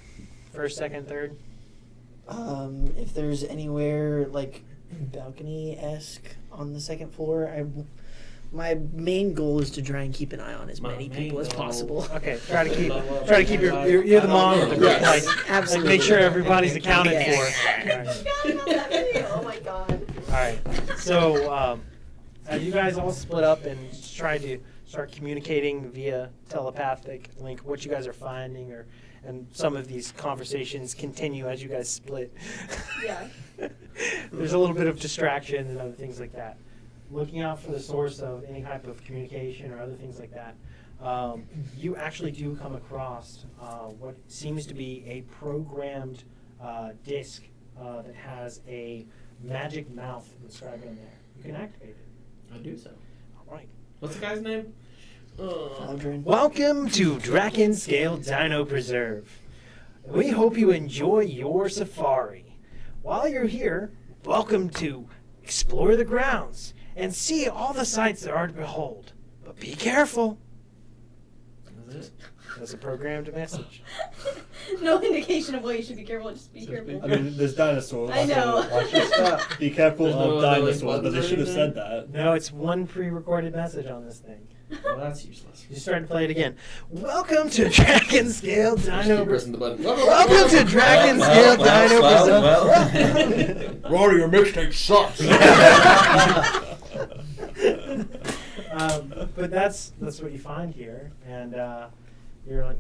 first, second, third. If there's anywhere like balcony-esque on the 2nd floor, my main goal is to try and keep an eye on as My many main people as goal- possible. Okay. Try to keep you're the mom of the group. Yes. Like, Absolutely. make sure everybody's accounted Yes. for. All right. Forgot about that video. Oh my god. All right. So, you guys all split up and try to start communicating via telepathic link what you guys are finding, and some of these conversations continue as you guys split. Yeah. There's a little bit of distraction and other things like that. Looking out for the source of any type of communication or other things like that. You actually do come across what seems to be a programmed disc that has a magic mouth inscribed on there. You can activate it. I do so. All right. What's the guy's name? Aldrin. Welcome to Drakenscale Dino Preserve. We hope you enjoy your safari. While you're here, welcome to explore the grounds and see all the sights there are to behold. But be careful. Is it? That's a programmed message. No indication of why you should be careful. Just be careful. I mean, there's dinosaurs. I know. Watch your step. Be careful There's no of other, like, dinosaurs, but buttons they or should have anything? said that. No, it's one pre-recorded message on this thing. Well, that's useless. You start to play it again. Welcome to Drakenscale Just Dino keep pressing the button. Welcome to Drakenscale Dino Preserve. Ronnie, your mixtape sucks. But that's what you find here, and you're like,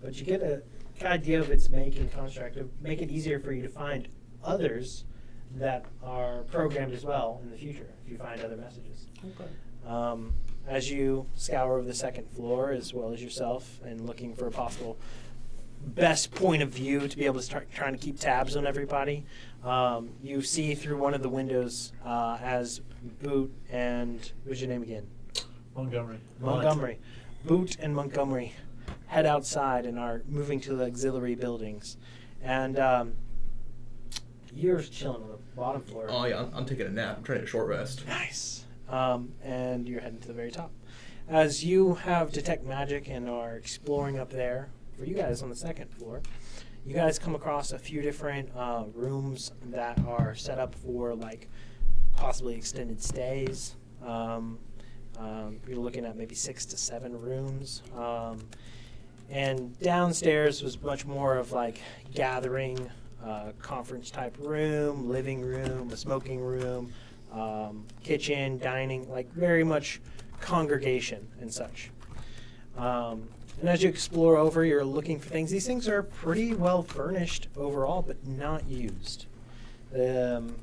But you get an idea of its make and construct to make it easier for you to find others that are programmed as well in the future if you find other messages. Okay. As you scour over the 2nd floor as well as yourself and looking for a possible best point of view to be able to start trying to keep tabs on everybody, you see through one of the windows as Boot and, what's your name again? Montgomery. Montgomery. Boot and Montgomery head outside and are moving to the auxiliary buildings. And you're chilling on the bottom floor. Oh yeah, I'm taking a nap. I'm trying to get a short rest. Nice. And you're heading to the very top. As you have detect magic and are exploring up there, for you guys on the second floor, you guys come across a few different rooms that are set up for like possibly extended stays. You're looking at maybe 6 to 7 rooms. And downstairs was much more of like gathering, conference type room, living room, a smoking room, kitchen, dining, like very much congregation and such. And as you explore over, you're looking for things. These things are pretty well furnished overall, but not used. And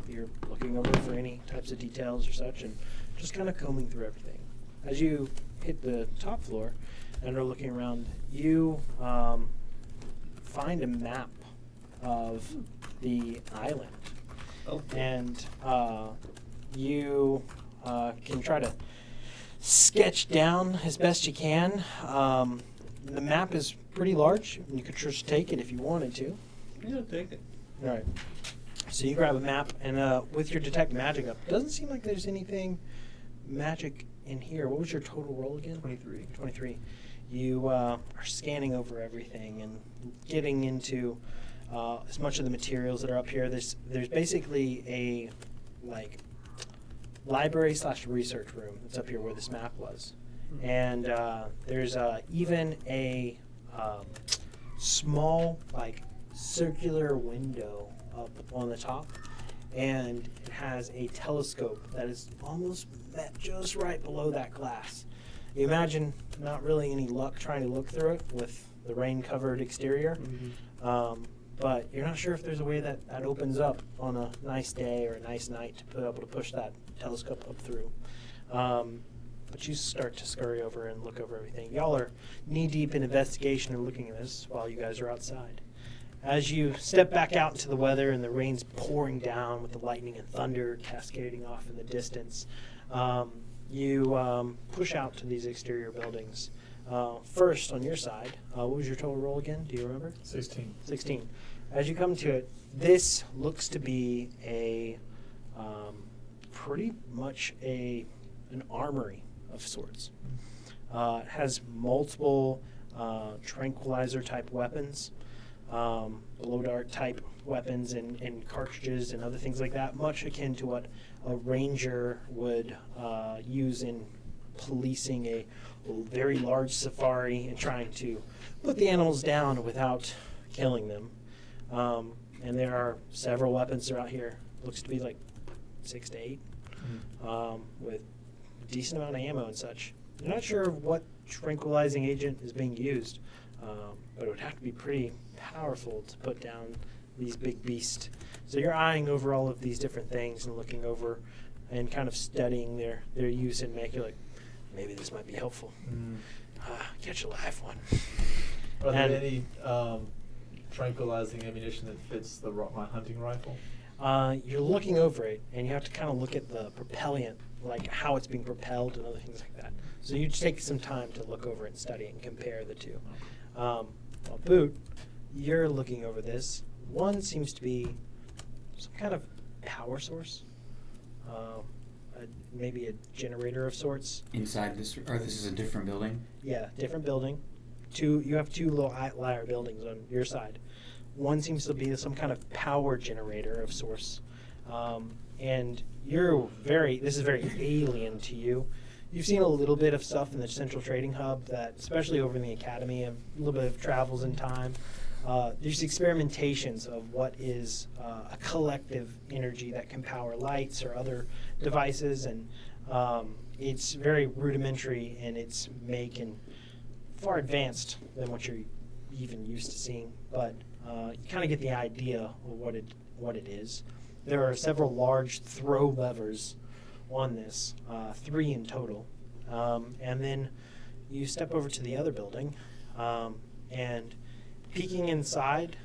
you're looking over for any types of details or such, and just kind of combing through everything. As you hit the top floor and are looking around, you find a map of the island. Oh. And you can try to sketch down as best you can. The map is pretty large. You could just take it if you wanted to. Yeah, take it. All right. So you grab a map, and with your detect magic up, doesn't seem like there's anything magic in here. What was your total roll again? 23. 23. You are scanning over everything and getting into as much of the materials that are up here. There's basically a like library / research room that's up here where this map was, and there's even a small like circular window up on the top, and it has a telescope that is almost met just right below that glass. You imagine not really any luck trying to look through it with the rain-covered exterior, but you're not sure if there's a way that opens up on a nice day or a nice night to be able to push that telescope up through. But you start to scurry over and look over everything. Y'all are knee-deep in investigation and looking at this while you guys are outside. As you step back out into the weather and the rain's pouring down with the lightning and thunder cascading off in the distance, you push out to these exterior buildings. First, on your side, what was your total roll again? Do you remember? 16. 16. As you come to it, this looks to be a pretty much an armory of sorts. It has multiple tranquilizer type weapons, blow dart type weapons and cartridges and other things like that, much akin to what a ranger would use in policing a very large safari and trying to put the animals down without killing them. And there are several weapons throughout here. Looks to be like 6 to 8, with a decent amount of ammo and such. You're not sure of what tranquilizing agent is being used, but it would have to be pretty powerful to put down these big beasts. So you're eyeing over all of these different things and looking over and kind of studying their use and making like, maybe this might be helpful. Catch a live one. Are there And- any tranquilizing ammunition that fits my hunting rifle? You're looking over it, and you have to kind of look at the propellant, like how it's being propelled and other things like that. So you take some time to look over it and study it and compare the two. While Boot, you're looking over this. One seems to be some kind of power source, maybe a generator of sorts. Inside this, or this is a different building? Yeah, different building. You have two little outlier buildings on your side. One seems to be some kind of power generator of sorts. And this is very alien to you. You've seen a little bit of stuff in the Central Trading Hub that, especially over in the Academy, a little bit of travels in time. There's experimentations of what is a collective energy that can power lights or other devices, and it's very rudimentary in its make and far advanced than what you're even used to seeing. But you kind of get the idea of what it is. There are several large throw levers on this, 3 in total. And then you step over to the other building, and peeking inside,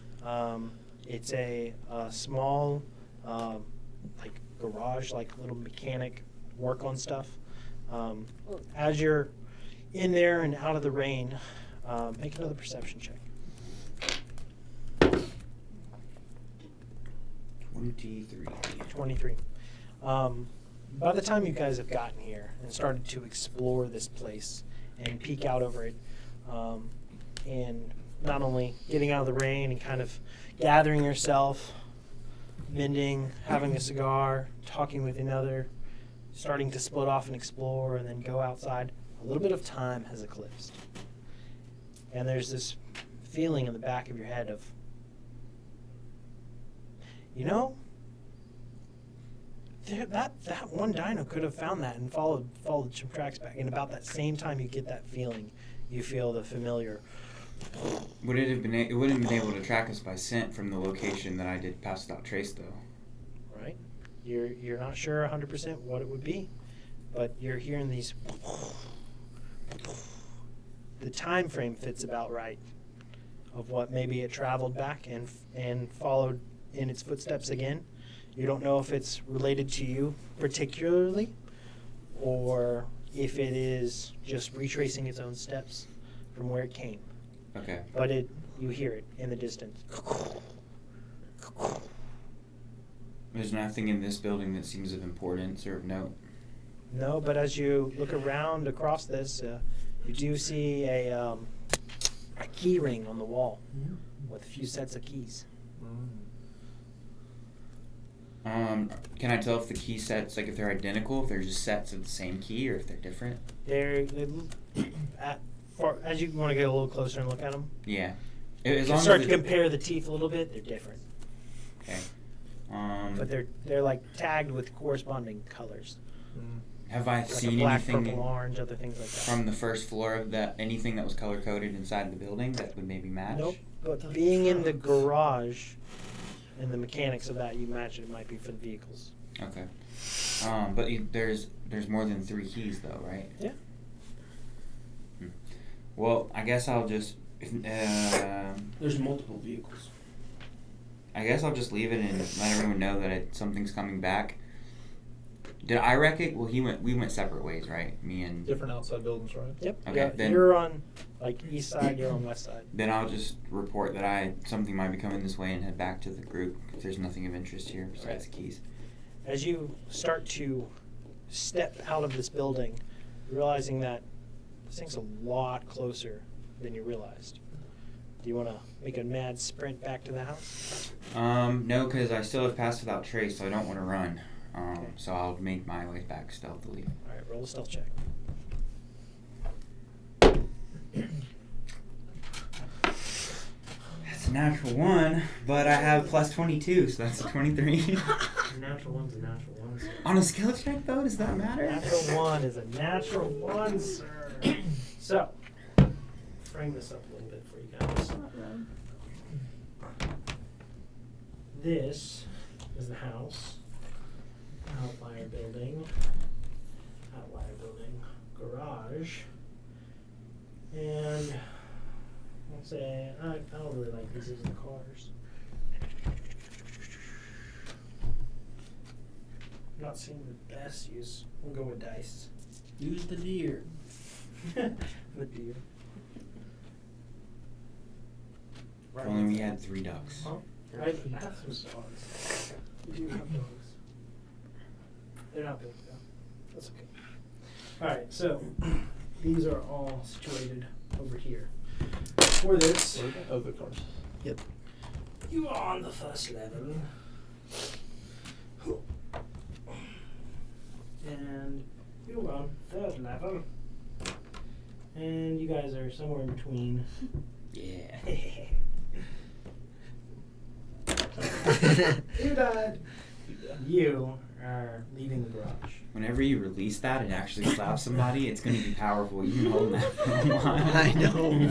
it's a small, like garage, like little mechanic work on stuff. As you're in there and out of the rain, make another perception check. 23. By the time you guys have gotten here and started to explore this place and peek out over it, And not only getting out of the rain and kind of gathering yourself, mending, having a cigar, talking with another, starting to split off and explore and then go outside, a little bit of time has eclipsed. And there's this feeling in the back of your head of, you know, that one dino could have found that and followed some tracks back. And about that same time you get that feeling, you feel the familiar. Would it have been? It wouldn't have been able to track us by scent from the location that I did pass without trace, though. Right? You're not sure 100% what it would be, but you're hearing these. The time frame fits about right of what maybe it traveled back and followed in its footsteps again. You don't know if it's related to you particularly, or if it is just retracing its own steps from where it came. Okay. But you hear it in the distance. There's nothing in this building that seems of importance or of note. No, but as you look around across this, you do see a key ring on the wall with a few sets of keys. Can I tell if the key sets, like if they're identical, if they're just sets of the same key, or if they're different? As you want to get a little closer and look at them, Yeah. you As can long start as to compare the teeth a little bit. They're different, Okay. but they're like tagged with corresponding colors, Have I like seen a black, anything purple, orange, other things like that. from the first floor of that? Anything that was color coded inside the building that would maybe match? Nope. But being in the garage and the mechanics of that, you imagine it might be for the vehicles. Okay. But there's more than 3 keys though, right? Yeah. Well, I guess I'll just. There's multiple vehicles. I guess I'll just leave it and let everyone know that something's coming back. Did I wreck it? Well, we went separate ways, right? Me and. Different outside buildings, right? Yep. Okay, Yeah, then- you're on like east side. You're on west side. Then I'll just report that something might be coming this way and head back to the group if there's nothing of interest here besides the keys. As you start to step out of this building, realizing that this thing's a lot closer than you realized. Do you want to make a mad sprint back to the house? No, because I still have passed without trace, so I don't want to run. So I'll make my way back stealthily. All right, roll a stealth check. That's a natural 1, but I have plus 22, so that's a 23. Natural one's a natural one, sir. On a skill check, though, does that matter? Natural one is a natural one, sir. So, frame this up a little bit for you guys. This is the house. Outlier building, garage, and I'll say I don't really like these as the cars. Not seeing the best use. We'll go with dice. Use the deer. The deer. If only we had 3 ducks. Huh? I have some dogs. We do have dogs. They're not big though. That's okay. Alright, so these are all situated over here. For this, Oh, the cars. you are on the first level. And you are on third level. And you guys are somewhere in between. Yeah. You died. You are leaving the garage. Whenever you release that and actually slap somebody, it's going to be powerful. You've been holding that for a while. I know.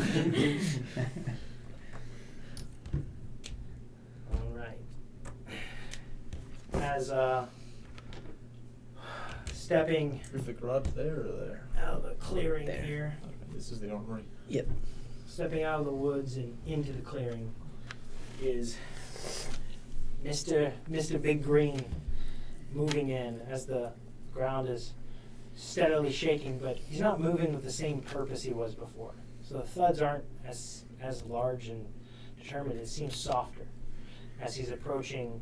Alright. As stepping Is the garage there or there? out of the clearing There. here, Okay, this is the armory. Yep. stepping out of the woods and into the clearing is Mr. Big Green moving in as the ground is steadily shaking, but he's not moving with the same purpose he was before. So the thuds aren't as large and determined. It seems softer as he's approaching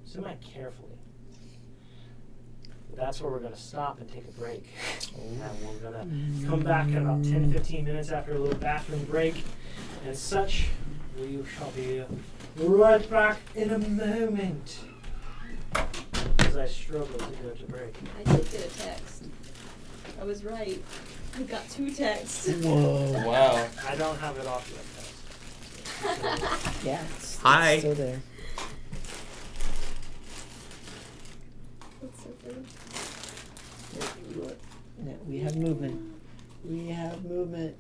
semi-carefully. That's where we're going to stop and take a break. And we're going to come back in about 10-15 minutes after a little bathroom break and such. We shall be right back in a moment. As I struggle to go to break. I did get a text. I was right. I got 2 texts. Whoa. Wow. I don't have it off yet. Yeah, it's Hi. still there. That's so funny. Yeah, we have movement. We have movement.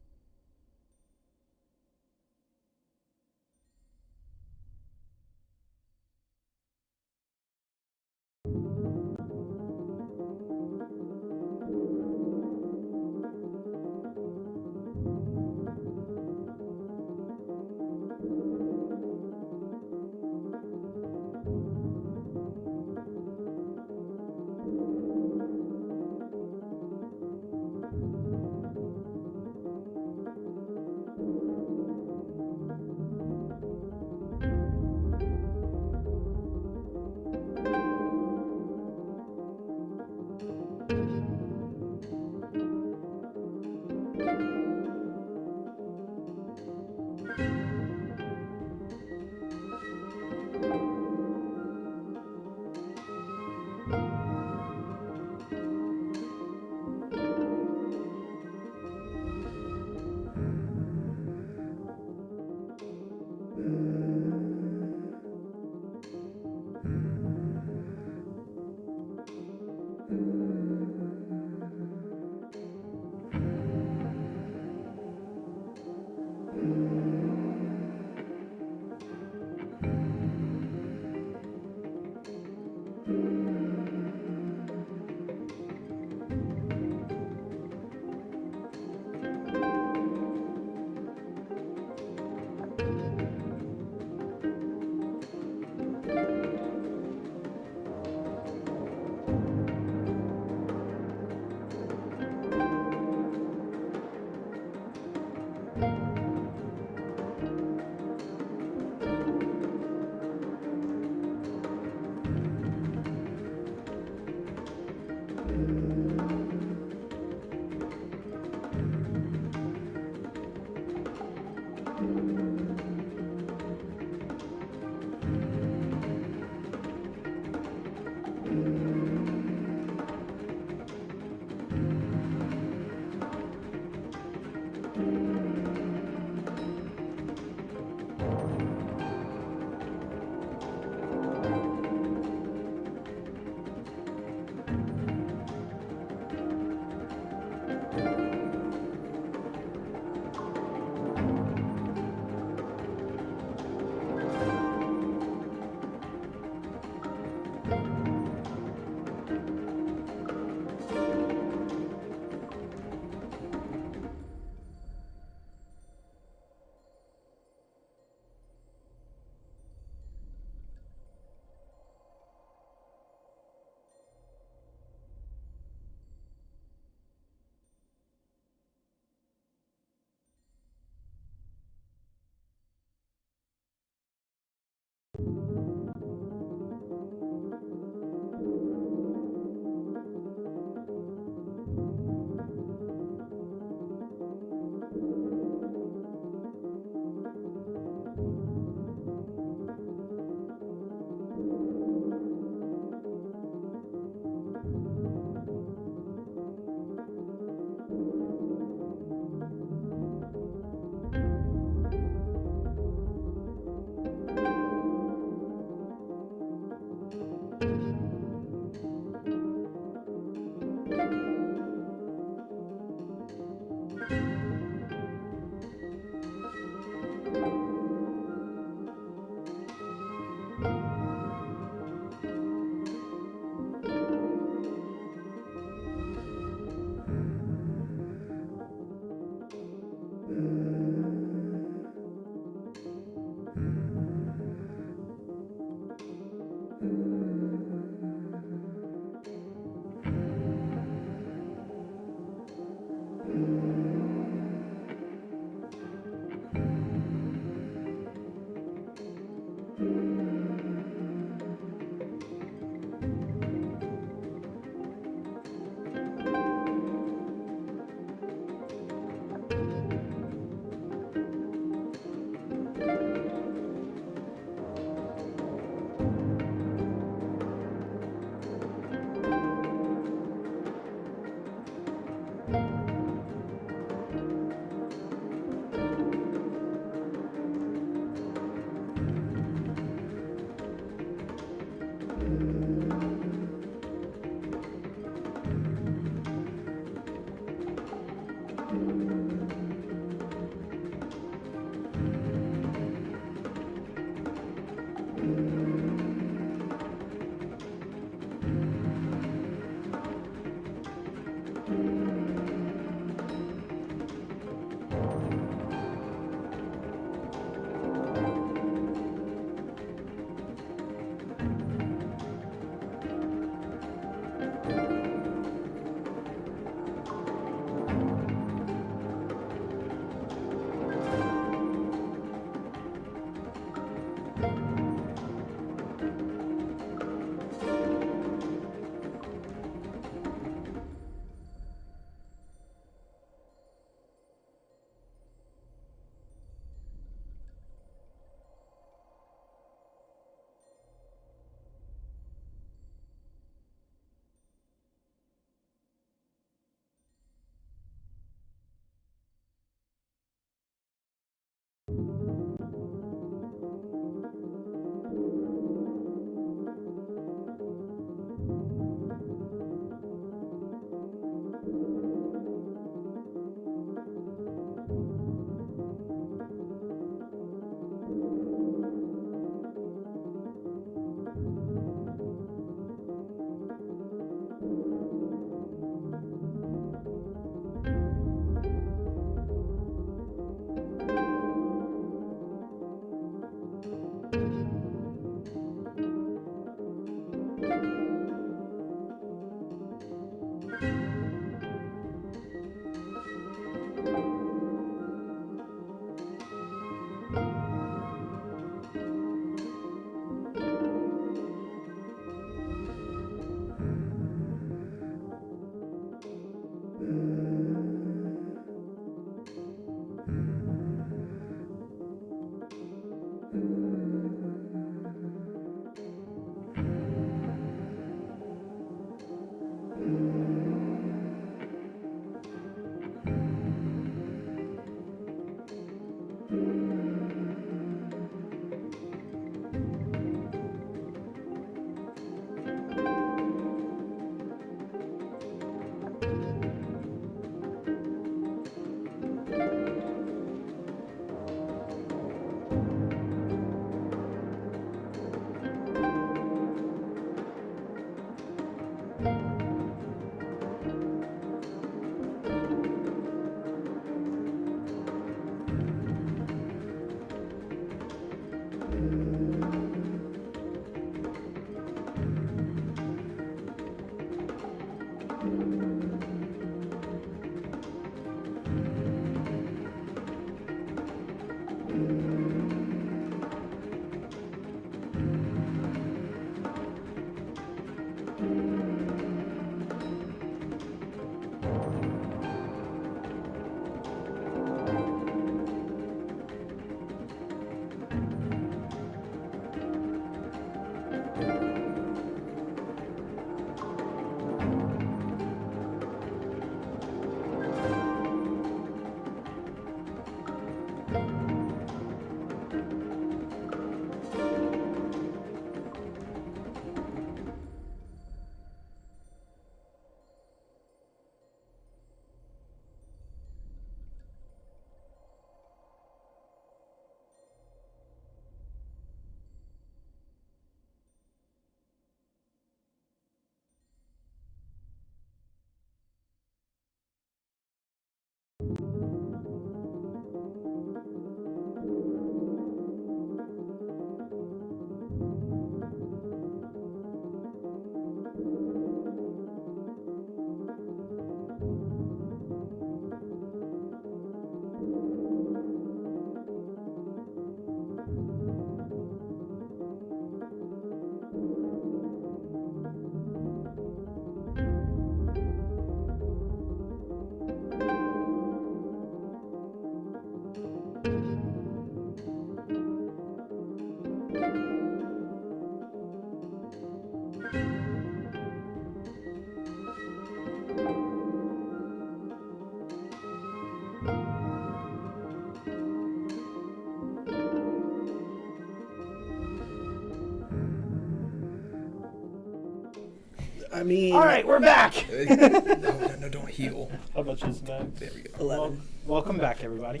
I mean, All right, we're back. No, don't heal. How much is max? There we go. 11. Welcome back, everybody.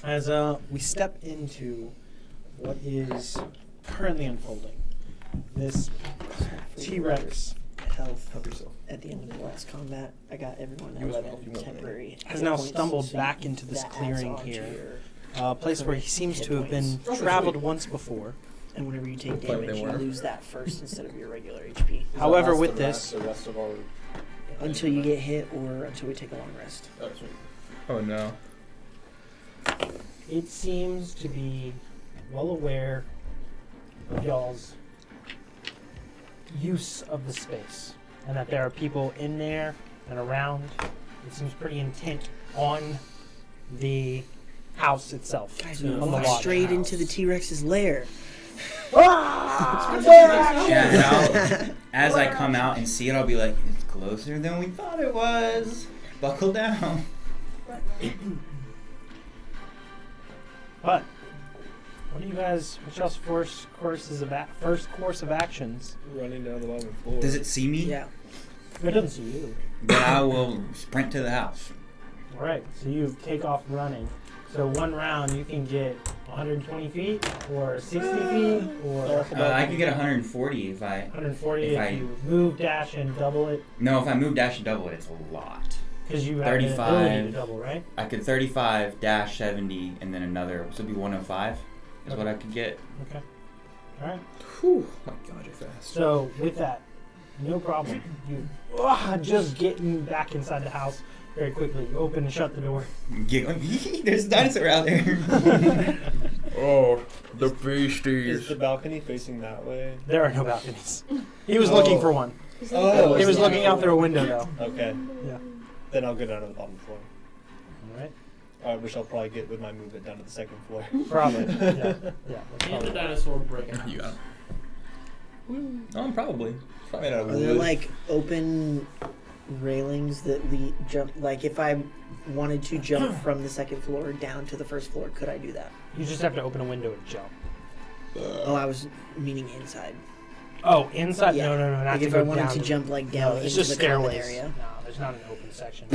As we step into what is currently unfolding, this T-Rex Health Help yourself. at the end of the last combat. I got everyone at You as well, if you 11 want temporary. has hit now points, stumbled so back into this that adds clearing on to here. your- Place where he seems to have been traveled once before. And whenever you take Like they damage, you were. lose that first instead of your regular HP. However, with this, the rest of our Until you get hit or until we take a long rest. Oh no. it seems to be well aware of y'all's use of the space, and that there are people in there and around. It seems pretty intent on the house itself. Guys, on we the walk lodge. straight into the T-Rex's lair. Ah! Yeah, and as I come out and see it, I'll be like, it's closer than we thought it was. Buckle down. But what do you guys? What's y'all's first course of actions? Running down the bottom floor. Does it see me? Yeah. It doesn't see you. Then I will sprint to the house. All right, so you take off running. So one round you can get 120 feet, or 60 feet, or I can get 140 if I. 140 if if I- you move, dash, and double it, No, if I move dash and double it, it's a lot. because you have the 35. ability to double, right? I could 35 dash 70 and then another, so it'd be 105 is what I could get. Okay. All right. Whew. My God, you're fast. So with that, no problem. You just getting back inside the house very quickly. You open and shut the door. Giggling. There's a dinosaur out there. Oh, the Is beasties. the balcony facing that way? There are no balconies. He was looking for one. Oh, He was it's looking not- out through a window, though. Okay. Yeah. Then I'll go down to the bottom floor. All right. Which I'll probably get with my movement down to the second floor. Probably. Yeah. Yeah. That's And the probably. dinosaur break out. You got it. Probably. Probably not a Are there wood. like open railings that lead jump? Like if I wanted to jump from the second floor down to the first floor, could I do that? You just have to open a window and jump. Oh, I was meaning inside. Oh, inside? Yeah. No, not Like to if go I wanted down. to jump like No, down it's into just the common stairways. area. No, there's not an open section.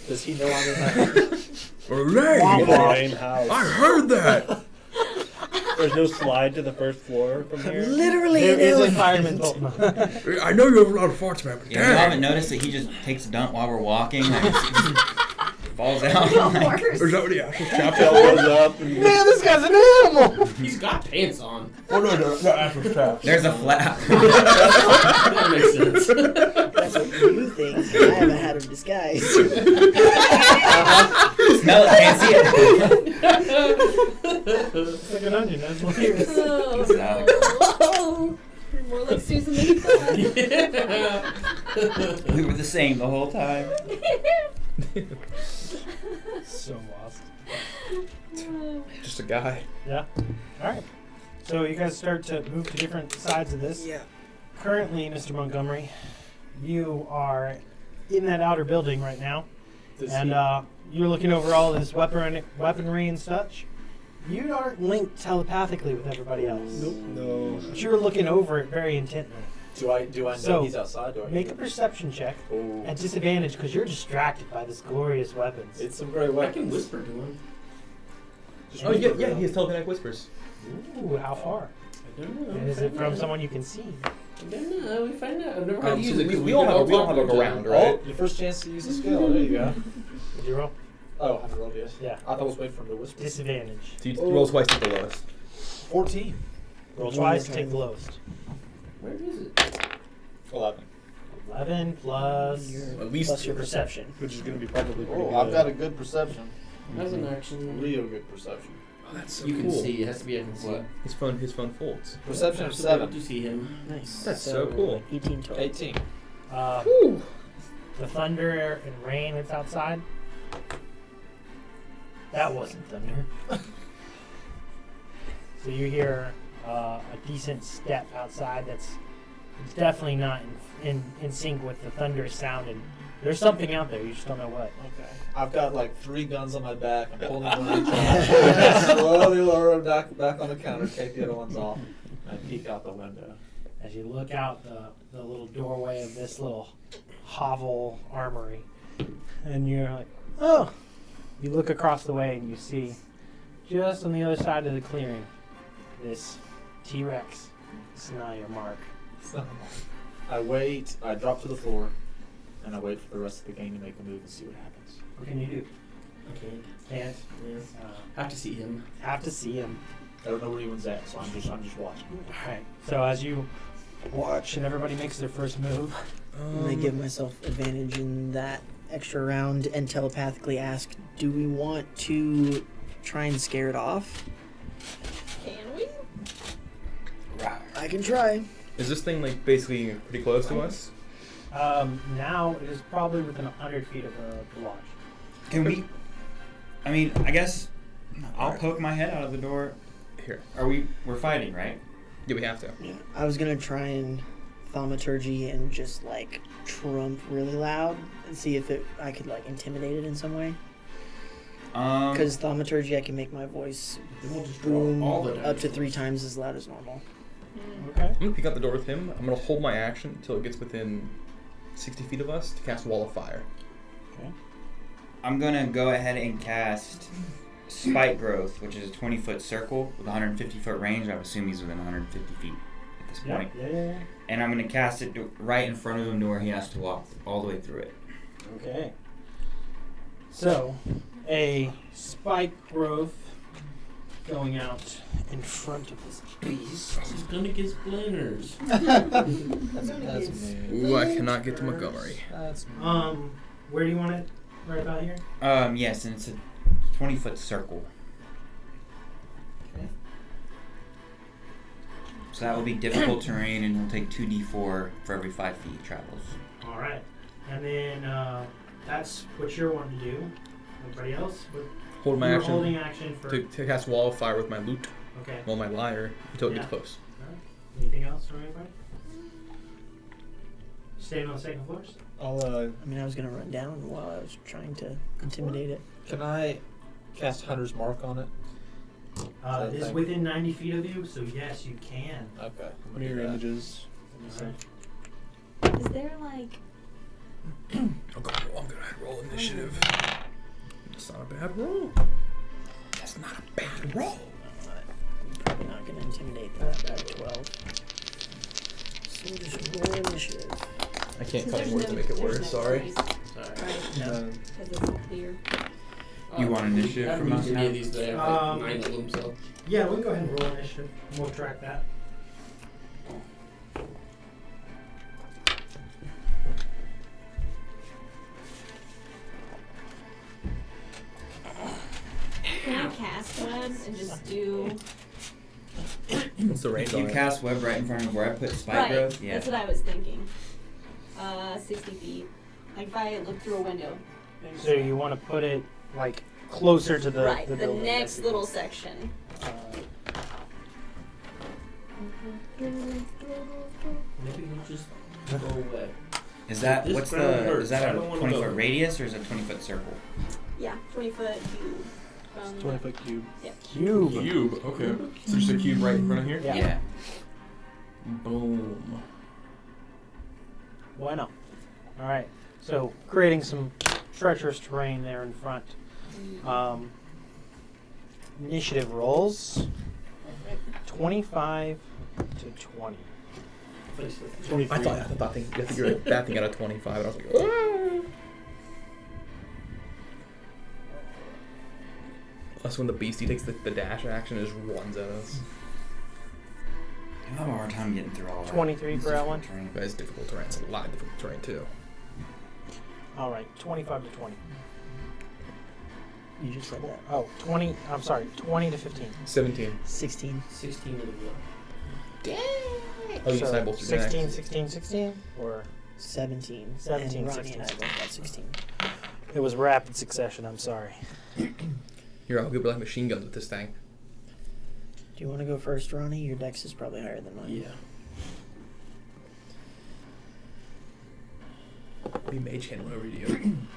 Does he know I'm in that? Hooray! In the same house. I heard that. There's no slide to the first floor from I'm here. literally There an is a elephant. fireman. I know you have a lot of farts, man. But Yeah, you haven't noticed that he just takes a dump while we're walking? Like, he just falls out. Like, Is that what he actually trapped Elbows up and Man, this guy's an animal! He's got pants on. Oh no, the ass was trapped. there's a flap. That makes sense. That's what you think. I haven't had a disguise. smell it, can't see it. It's like an onion. That's hilarious. Oh. You're more like Susan than you thought. We were the same the whole time. So lost. Just a guy. Yeah. All right. So you guys start to move to different sides of this. Yeah. Currently, Mr. Montgomery, you are in that outer building right now, and you're looking over all this weaponry and such. You aren't linked telepathically with everybody else. No. But you're looking over it very intently. Do I know So, he's outside? Do I Make hear a him? perception check Oh. at disadvantage because you're distracted by this glorious weapons. It's some great I weapons. can whisper to him. Just Oh, whisper yeah, around. he has telekinetic whispers. Ooh, how far? I don't know. And is it from someone you can see? I don't know. We find out. I've never had to use So it. 'cause we all can have a talk to each round, other. right? Oh, your first chance to use the skill. There you go. Did you roll? Oh, I have to roll this. Yeah. I thought I was waiting for him to whisper. Disadvantage. So you roll twice at the lowest. 14. Roll twice, take the lowest. Where is it? 11. 11 plus At least Plus your perception. Which is going to be probably pretty Oh, good. I've got a good perception. That's an action. Real good perception. Oh, that's so You can cool. see. It has to be. I can see. What? His phone folds. Perception of To 7. see him. Nice. That's so cool. 18 total. 18. The thunder and rain that's outside. That wasn't thunder. So you hear a decent step outside that's definitely not in sync with the thunderous sound, and there's something out there, you just don't know what. Okay. I've got like 3 guns on my back. I'm holding one in each arm. Slowly lower them back on the counter, take the other ones off, and I peek out the window. As you look out the little doorway of this little hovel armory, and you're like, oh! You look across the way and you see, just on the other side of the clearing, this T-Rex. It's not your mark. So, I wait, I drop to the floor, and I wait for the rest of the gang to make a move and see what happens. What can you do? I can't. Can't. Yeah. Have to see him. Have to see him. I don't know where anyone's at, so I'm just watching. Alright, so as you watch and everybody makes their first move, I'm going to give myself advantage in that extra round and telepathically ask, do we want to try and scare it off? Can we? I can try. Is this thing like basically pretty close to us? now it is probably within 100 feet of the lodge. Can we? I mean, I guess I'll poke my head out of the door. Here. We're fighting, right? Yeah, we have to. Yeah. I was going to try and thaumaturgy and just like trump really loud and see if I could like intimidate it in some way. Because thaumaturgy, I can make my voice We'll just draw boom all the up to dice. 3 times as loud as normal. Okay. I'm gonna peek out the door with him. I'm gonna hold my action until it gets within 60 feet of us to cast Wall of Fire. Okay. I'm gonna go ahead and cast Spike Growth, which is a 20-foot circle with a 150-foot range. I would assume he's within 150 feet at this point. Yeah. And I'm gonna cast it right in front of him to where he has to walk all the way through it. Okay. So, a spike growth going out in front of this beast. He's gonna get splinters. That's me. Ooh, I cannot get to Montgomery. That's me. Where do you want it? Right about here? Yes, and it's a 20-foot circle. Okay. So that will be difficult terrain, and he'll take 2d4 for every 5 feet he travels. All right. And then that's what you're wanting to do. Everybody else? Hold my You're action holding action for. to cast Wall of Fire with my loot, Okay. well, my lyre, until it Yeah. gets close. All right. Anything else from anybody? Staying on the second floor? I'll, I mean, I was going to run down while I was trying to intimidate it. Can I cast Hunter's Mark on it? It is within 90 feet of you, so yes, you can. Okay. what are your images? All right. Is there like I'm gonna roll initiative. It's not a bad roll. That's not a bad roll. Probably not going to intimidate that by 12. So just roll initiative. I can't since cut there's words to make it there's worse, no sorry. choice, Sorry. right? No. Because it's clear. You want initiative I from don't us use now? any of these. They have like 9 of them, so. Yeah, we can go ahead and roll initiative. We'll track that. cast web and just do. What's the range If on you it? cast web right in front of where I put spike Right. growth, yeah. That's what I was thinking. 60 feet. Like if I look through a window. So you want to put it like closer to the right. the The building. next little section. Maybe we'll just go away. Is that This what's ground the hurts. is that I a don't wanna 20 go. foot radius or is it a 20-foot circle? Yeah, 20-foot cube. 20-foot cube. Cube. Cube. Okay. So just a cube right in front of here. Yeah. Boom. Bueno. All right. So creating some treacherous terrain there in front. Initiative rolls. 25 to 20. I thought you were that thing out of 25, and I was like, oh. That's when the beastie takes the dash action and just runs at us. I have a hard time getting through all that. 23 It's for difficult Ellen. terrain. That is difficult terrain. It's a lot of difficult terrain too. All right. 25 to 20. You just said that. Oh, 20. I'm sorry. 20 to 15. 17. 16. 16 to the blow. Oh, you So side bolster your 16, axe. 16, 16, or 17. 17, And Ronnie 16. and I both got 16. it was rapid succession. I'm sorry. Here, I'll go like machine guns with this thing. Do you want to go first, Ronnie? Your dex is probably higher than mine. Yeah. We mage hand whenever you. Can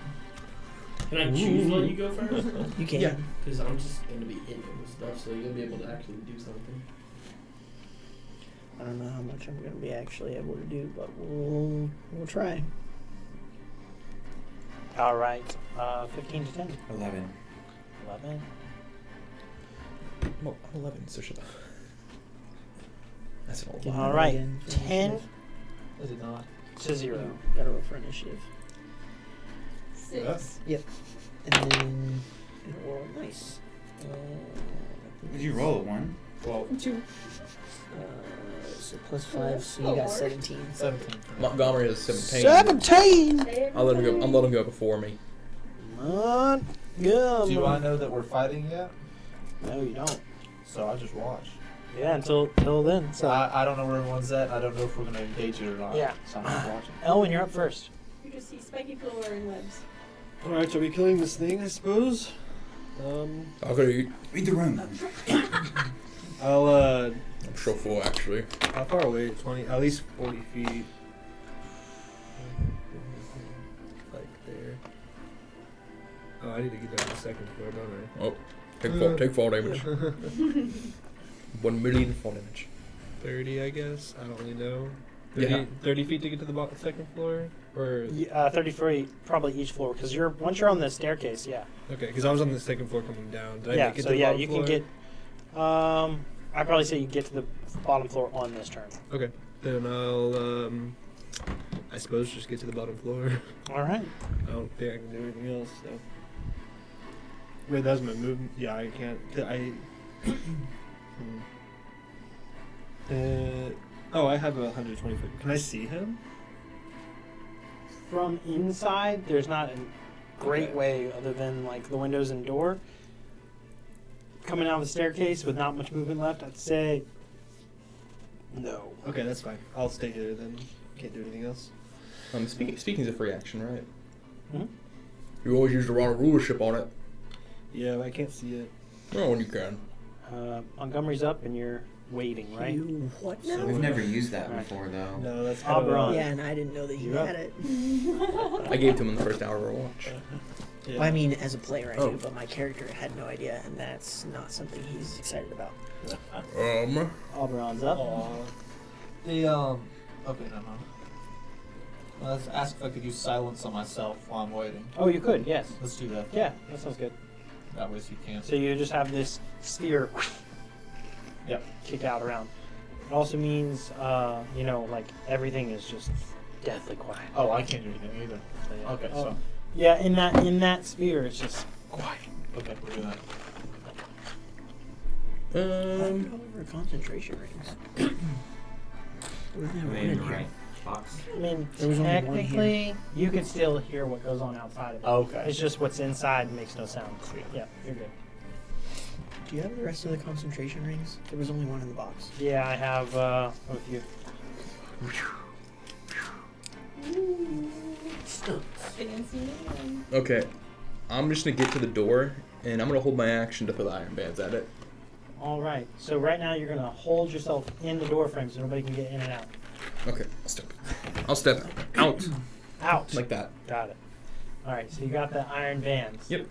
I choose to let you go first? You can. Yeah. Because I'm just going to be in it with stuff, so you'll be able to actually do something. I don't know how much I'm going to be actually able to do, but we'll try. All right. 15 to 10. 11. 11. Well, I'm 11, so should I? That's an old Give lot. me All that right. again for 10 initiative. Is it not? to 0. Got to roll for initiative. 6. And then roll nice. Did you roll a 1? Well, 2. So plus 5, so you got 17. 17. Montgomery has 17. 17! I'll let him go. I'm letting him go before me. Montgomery. Do I know that we're fighting yet? No, you don't. So I just watch. Yeah, until then. So, I don't know where everyone's at. I don't know if we're going to engage it or not. Yeah. So I'm just watching. Elwin, you're up first. You just see spiky floor and webs. Alright, are we killing this thing, I suppose? I'll go eat. Read the room. I'm I'm so full, actually. how far away? 20, at least 40 feet. Like there. Oh, I need to get down to the second floor, don't Oh, take fall damage. 1 million fall damage. I? 30, I guess. I don't really know. Yeah. 30 feet to get to the second floor? Or 30 feet, probably each floor, because once you're on the staircase, yeah. okay, because I was on the second floor coming down. Did I Yeah, make it so to the yeah, bottom you floor? can get, I'd probably say you get to the bottom floor on this turn. Okay, then I'll I suppose just get to the bottom floor. All right. I don't think I can do anything else. So. Wait, that's my movement. Yeah, I can't. Oh, I have 120 foot. Can I see him? From inside, there's not a great Okay. way other than like the windows and door. Coming down the staircase with not much movement left, I'd say no. Okay, that's fine. I'll stay here then. Can't do anything else. Speaking's a free action, right? Hmm? You always use the wrong rulership on it. Yeah, but I can't see it. Oh, when you can. Montgomery's up and you're waiting, right? You what So now? We've never used that Alright. before, though. No, that's Oberon. Yeah, and I didn't know that he You're up. had it. I gave it to him in the first hour of our watch. Yeah. Well, I mean, as a player, I Oh. do, but my character had no idea, and that's not something he's excited about. Oberon's up. Aw. Okay, never mind. Let's ask if I could use silence on myself while I'm waiting. Oh, you could, yes. Let's do that. Yeah, that sounds good. That way so you can. So you just have this sphere Yep. kick out around. It also means, like everything is just deathly quiet. Oh, I can't do anything either. So, yeah. Okay, Oh, so. yeah, in that sphere, it's just quiet. Okay, we're doing that. Over concentration rings. Wasn't there one Maybe in you're here? right. Box. I mean, There was only one technically, you can still hear what goes on outside of it. Okay. It's just what's inside makes no sound. Yeah, you're good. Do you have the rest of the concentration rings? There was only one in the box. Yeah, I have with you. Fancy man. Okay, I'm just gonna get to the door, and I'm gonna hold my action to throw the iron bands at it. All right. So right now you're gonna hold yourself in the door frame so nobody can get in and out. Okay, I'll step out Out. like that. Got it. All right. So you got the iron bands. Yep.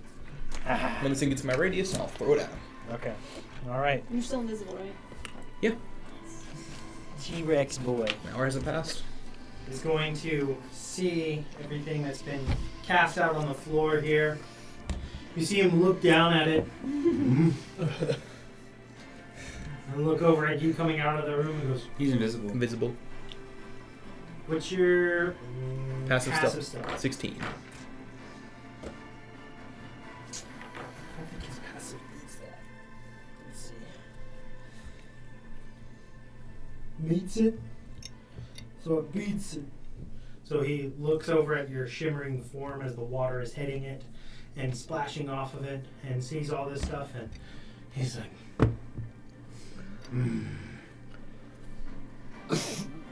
Ah, When this thing gets to my radius, I'll throw it at him. okay. All right. You're still invisible, right? Yeah. T-Rex boy An hour hasn't passed. is going to see everything that's been cast out on the floor here. You see him look down at it. And look over at you coming out of the room and goes, He's invisible. Invisible. what's your Passive passive stuff. stuff? 16. I think his passive beats that. Let's see. Meets it? So it beats it. So he looks over at your shimmering form as the water is hitting it and splashing off of it and sees all this stuff and he's like,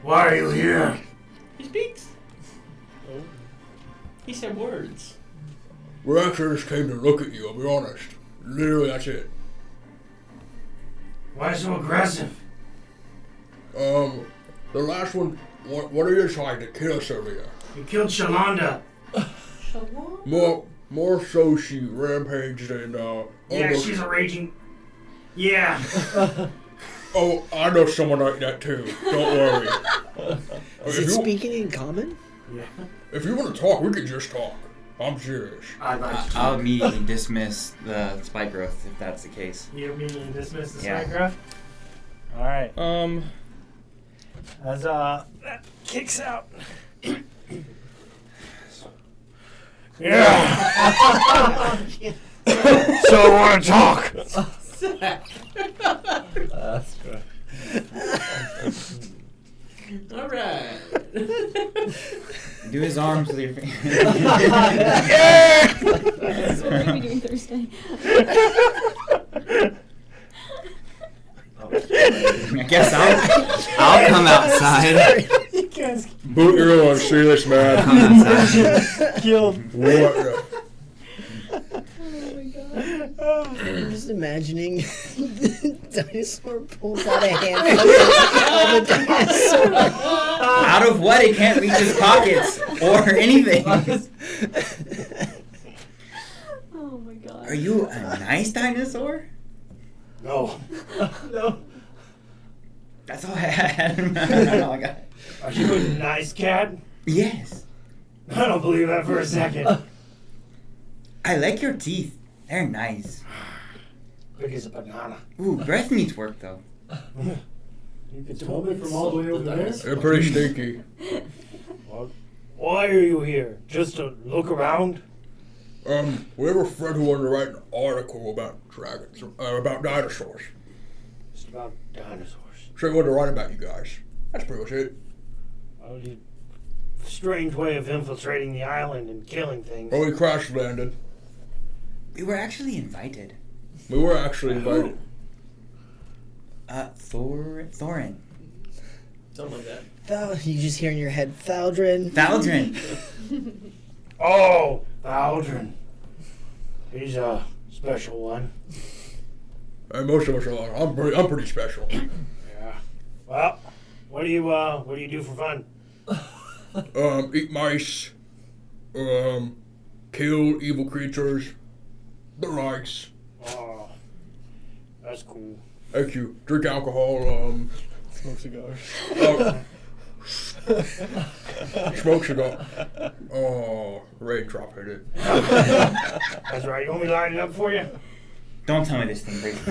why are you here? He speaks. He said words. We actually just came to look at you, I'll be honest. Literally, that's it. Why so aggressive? The last one, what are you trying to kill us earlier? You killed Shalonda. More so she rampaged and, Yeah, almost- she's a raging. Yeah. Oh, I know someone like that too. Don't worry. Is it speaking in common? Yeah. If you want to talk, we can just talk. I'm serious. I'd like to I'll immediately dismiss the spike growth if that's the case. You immediately dismiss the Yeah. spike graph? Alright. As that kicks out. Yeah. So I want to talk. That's right. All right. Do his arms with your fingers. That's what we're gonna be doing Thursday. I guess I'll come outside. Boot, you're on serious, man. Come outside. Killed. What? Oh my god. I'm just imagining the dinosaur pulls out a hand of a dinosaur. Out of what? It can't reach his pockets or anything. Oh my god. Are you a nice dinosaur? No. No. That's all I had. That's all I got. Are you a nice cat? Yes. I don't believe that for a second. I like your teeth. They're nice. Big as a banana. Ooh, breath needs work though. You can smell me from all the way over there? They're pretty stinky. Why are you here? Just to look around? We have a friend who wanted to write an article about dragons, about dinosaurs. Just about dinosaurs. So he wanted to write about you guys. That's pretty much it. Well, you strange way of infiltrating the island and killing things. Oh, we crash landed. We were actually invited. We were actually invited. Thorin. Something like that. You just hear in your head, Thaldrin. Thaldrin. Oh, Aldrin. He's a special one. And most of us are. I'm pretty special. Yeah. Well, what do you do for fun? Eat mice. Kill evil creatures. The likes. Oh, that's cool. Thank you. Drink alcohol. Smoke cigars. Smoke cigar. Oh, raindrop hit it. That's right. You want me to line it up for you? Don't tell me this thing breaks.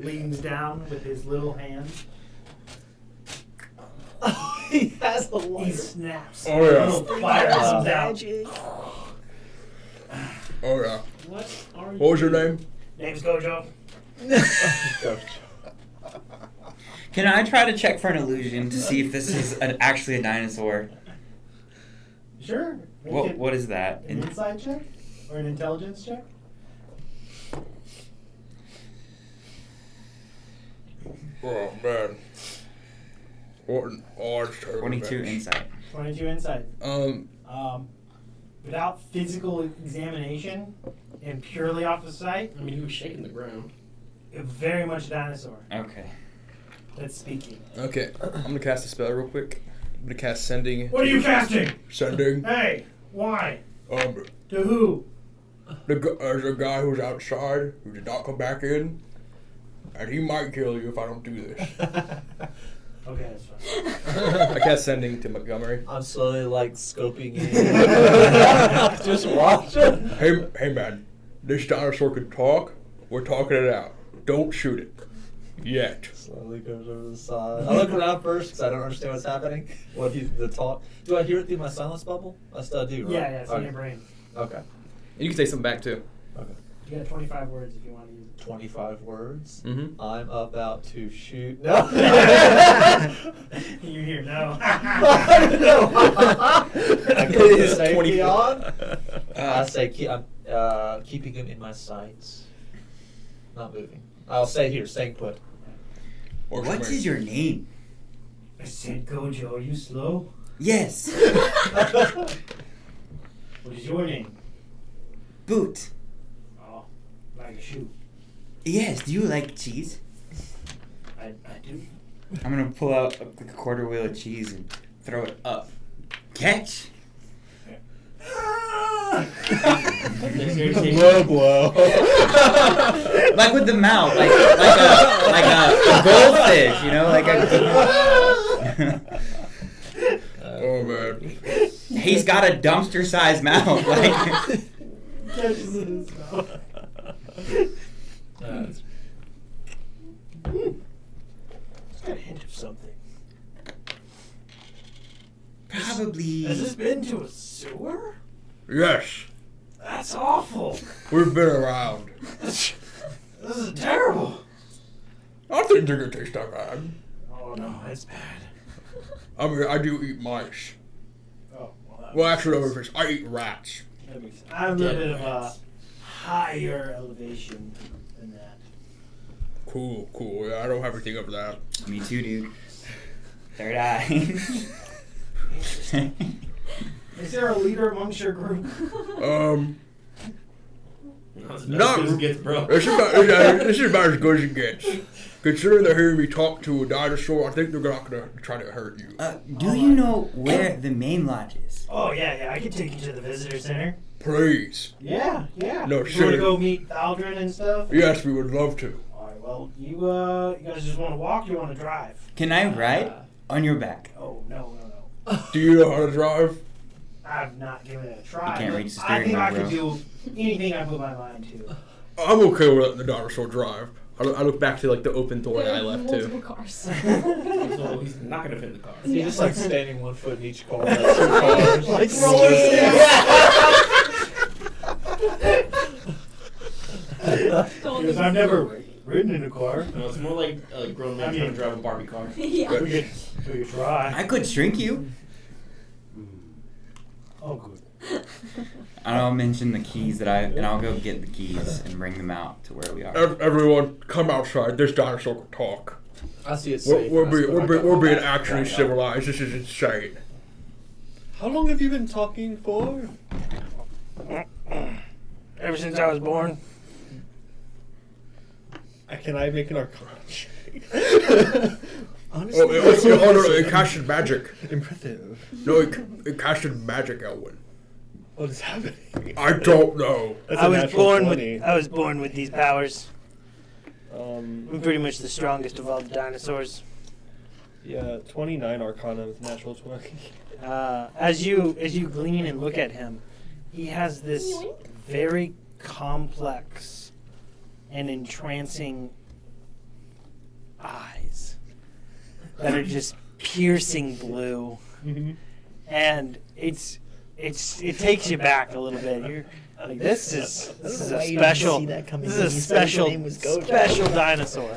Leans down with his little hand. He has a He lighter. snaps. Oh, yeah. Little fire comes out. Magic. Oh yeah. What are you? What was your name? Name's Gojo. Can I try to check for an illusion to see if this is actually a dinosaur? Sure. What is that? An inside check? Or an intelligence check? Oh man. What an odd turn. 22 insight. 22 insight. Um, Without physical examination and purely off of sight, I mean, he was shaking the ground. very much a dinosaur. Okay. That's speaking. okay. I'm gonna cast a spell real quick. I'm gonna cast sending. What are you casting? Sending. Hey, why? To who? there's a guy who's outside who did not come back in, and he might kill you if I don't do this. Okay, that's fine. I cast sending to Montgomery. I'm slowly like scoping in. Just watching. Hey man, this dinosaur can talk. We're talking it out. Don't shoot it. Yet. Slowly goes over the side. I look around first because I don't understand what's happening. The talk. Do I hear it through my silence bubble? I still do, right? Yeah, it's in Okay. your brain. Okay. You can say something back too. Okay. You got 25 words if you want to use it. 25 words. Mm-hmm. I'm about to shoot. No. You hear no. I put his safety 24. on. I say I'm keeping him in my sights. Not moving. I'll stay here, staying put. What is your name? I said Gojo, are you slow? Yes. What is your name? Boot. Oh, like a shoe. Yes. Do you like cheese? I do. I'm gonna pull out a quarter wheel of cheese and throw it up. Catch. Low blow. Like with the mouth, like a goldfish, you know, like a. Oh man. He's got a dumpster-sized mouth, like. Catches in his mouth. It's got a hint of something. Probably. Has this been to a sewer? Yes. That's awful. We've been around. This is terrible. I think they're gonna taste that bad. Oh no, it's bad. I mean, I do eat mice. Oh, well, Well, actually, no, I eat rats. I'm a little bit of a higher elevation than that. Cool. Yeah, I don't have anything over that. Me too, dude. Third eye. Is there a leader amongst your group? No. This gets, bro. This is about as good as it gets. Considering they're hearing me talk to a dinosaur, I think they're not gonna try to hurt you. Do you know where the main lodge is? Oh yeah, I can take you to the visitor center. Please. Yeah. No, You want to sure. go meet Aldrin and stuff? Yes, we would love to. All right. Well, you guys just want to walk? Or you want to drive? Can I ride on your back? Oh no. Do you know how to drive? I've not given it a try. You can't but reach the I steering think wheel, I can bro. do anything I put my mind to. I'm okay with letting the dinosaur drive. I look back to like the open door that I left multiple too. cars. So he's not gonna fit in the car. He's just like standing one foot in each car. Like 2 cars. Like roller Because I've never ridden in a car. No, it's more like a grown man trying to drive a Barbie car. Yeah. We could try. I could shrink you. Oh, good. I'll mention the keys and I'll go get the keys and bring them out to where we are. Everyone, come outside. This dinosaur can talk. I see it safe. We're being actually civilized. This is insane. How long have you been talking for? Ever since I was born. Can I make an arcana check? Honestly, No, it casted magic. impressive. No, it casted magic, Elwin. What is happening? I don't know. That's I a was natural born 20. with. I was born with these powers. Um, I'm pretty much the strongest of all the dinosaurs. yeah, 29 arcana with natural 20. As you glean and look at him, he has this very complex and entrancing eyes that are just piercing blue, and it takes you back a little bit. You're like, this is a special special dinosaur.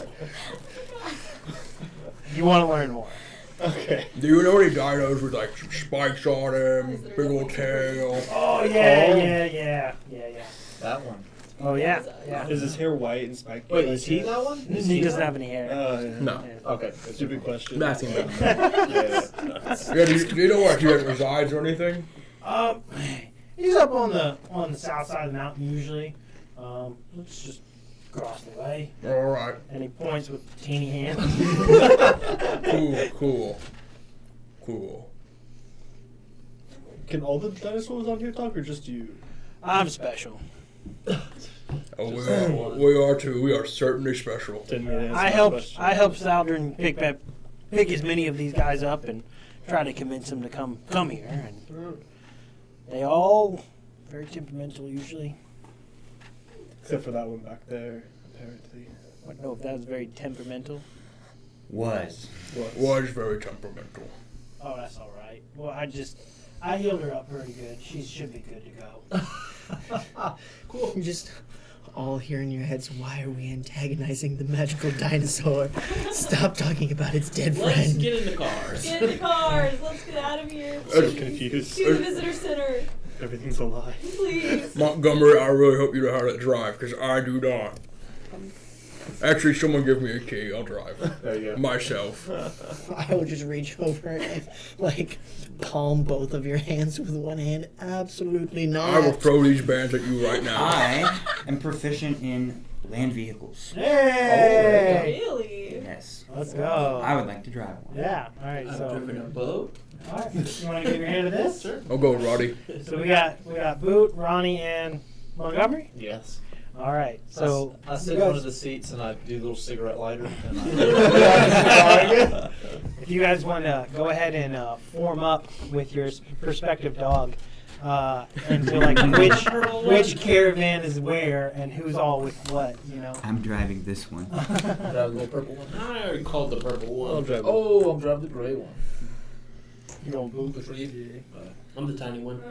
You want to learn more? Okay. Do you know any dinos with like some spikes on them, big old tail? Oh yeah. That one. Oh yeah, yeah. Is his hair white and spiky? Wait, is he that one? He doesn't have any hair. Yeah. No. Yeah. Okay. Stupid question. I'm asking about. Yeah. Yeah, do you know where he resides or anything? He's up on the south side of the mountain usually. Let's just cross the way. All right. And he points with teeny hands. Cool. Can all the dinosaurs on here talk, or just you? I'm special. Oh, we are too. We are certainly special. Didn't really answer I my helped question. Soudern pick as many of these guys up and try to convince them to come here. And they all very temperamental usually. Except for that one back there, apparently. I don't know if that was very temperamental. Was. Was very temperamental. Oh, that's all right. Well, I healed her up pretty good. She should be good to go. Cool. You just all hear in your heads, why are we antagonizing the magical dinosaur? Stop talking about its dead Let's friend. get in the cars. Get in the cars. Let's get out of here. I'm To confused. the visitor center, Everything's a lie. please. Montgomery, I really hope you know how to drive, because I do not. Actually, someone give me a key. I'll drive. There you go. Myself. I will just reach over and palm both of your hands with one hand. Absolutely not. I will throw these bands at you right now. I am proficient in land vehicles. Hey! Really? Yes. Let's go. I would like to drive one. Yeah. All right. I've So, driven a boat. all right. You want to give your hand to this? Sure. I'll go, Roddy. So we got Boot, Ronnie, and Montgomery. Yes. All right. So I sit you in one guys- of the seats and I do a little cigarette lighter. And I if you guys want to go ahead and form up with your prospective dog, and feel like which caravan is where and who's all with what, you know. I'm driving this one. drive the little purple one. I already called the purple one. I'll drive. Oh, I'm driving the gray one. You don't boot. Which one you? I'm the tiny one.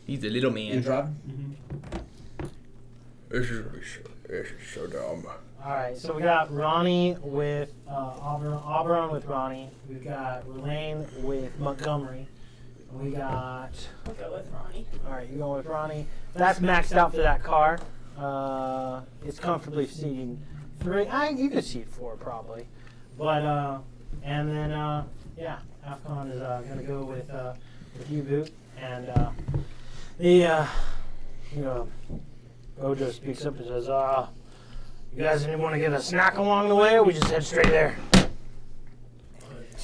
He's a little You man. driving? This is so dumb. All right, so we got Ronnie with Auburn with Ronnie. We've got Relaine with Montgomery. We got. I'll go with Ronnie. All right, you going with Ronnie? That's maxed out for that car. It's comfortably seating 3. You could seat 4 probably, but and then yeah, Afcon is gonna go with you, Boot, and Gojo speaks up and says, you guys want to get a snack along the way, or we just head straight there?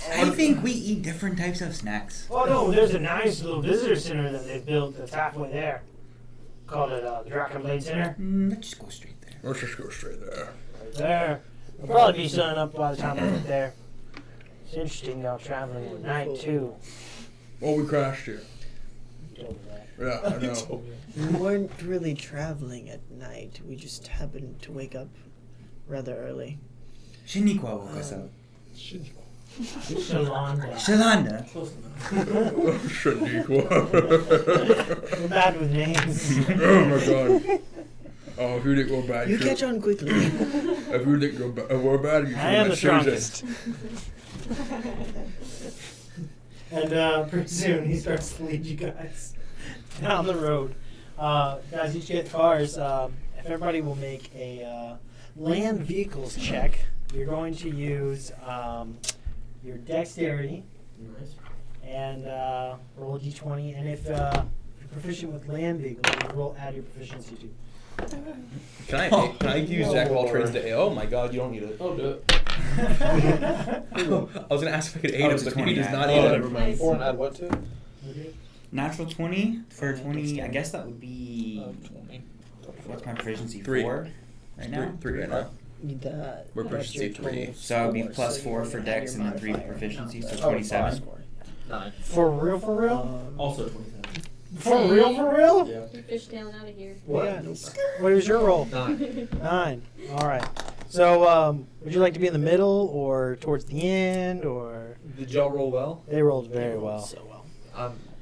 I think we eat different types of snacks. Oh no, there's a nice little visitor center that they've built that's halfway there. Called it the Draken Blade Center. Let's just go straight there. Let's just go straight there. Right there. It'll probably be sun up by the time we get there. It's interesting y'all traveling at night too. Well, we crashed here. You told me that. Yeah, I know. We weren't really traveling at night. We just happened to wake up rather early. Shaniqua woke us up. Shalanda. Shalanda. Close enough. Shaniqua. We're bad with names. Oh my god. Oh, if you think we're bad, You should- catch on quickly. If you think we're bad, you should I am the let Susan. strongest. And pretty soon he starts to lead you guys down the road. Guys, each get cars. If everybody will make a land vehicles check, you're going to use your dexterity Nice. and roll a d20. And if you're proficient with land vehicles, you add your proficiency to. Can I use Jack of all trades to aid? Oh my god, you don't need it. I'll do it. I was gonna ask if I could aid him, it's but 20 he does now. not Oh, aid never him. mind. 4 and add what to it? Natural 20 for 20. I guess that would be. 20. What's my proficiency? 3. 4 right now? 3 right now. We're We're proficiency 3. So it would be plus 4 for dex and then 3 for proficiency, so 27. 9. For real? Also 27. For real? Yeah. You fish down out of here. What? What was your roll? 9. 9. All right. So, would you like to be in the middle or towards the end, or Did y'all roll well? they rolled very well? So well.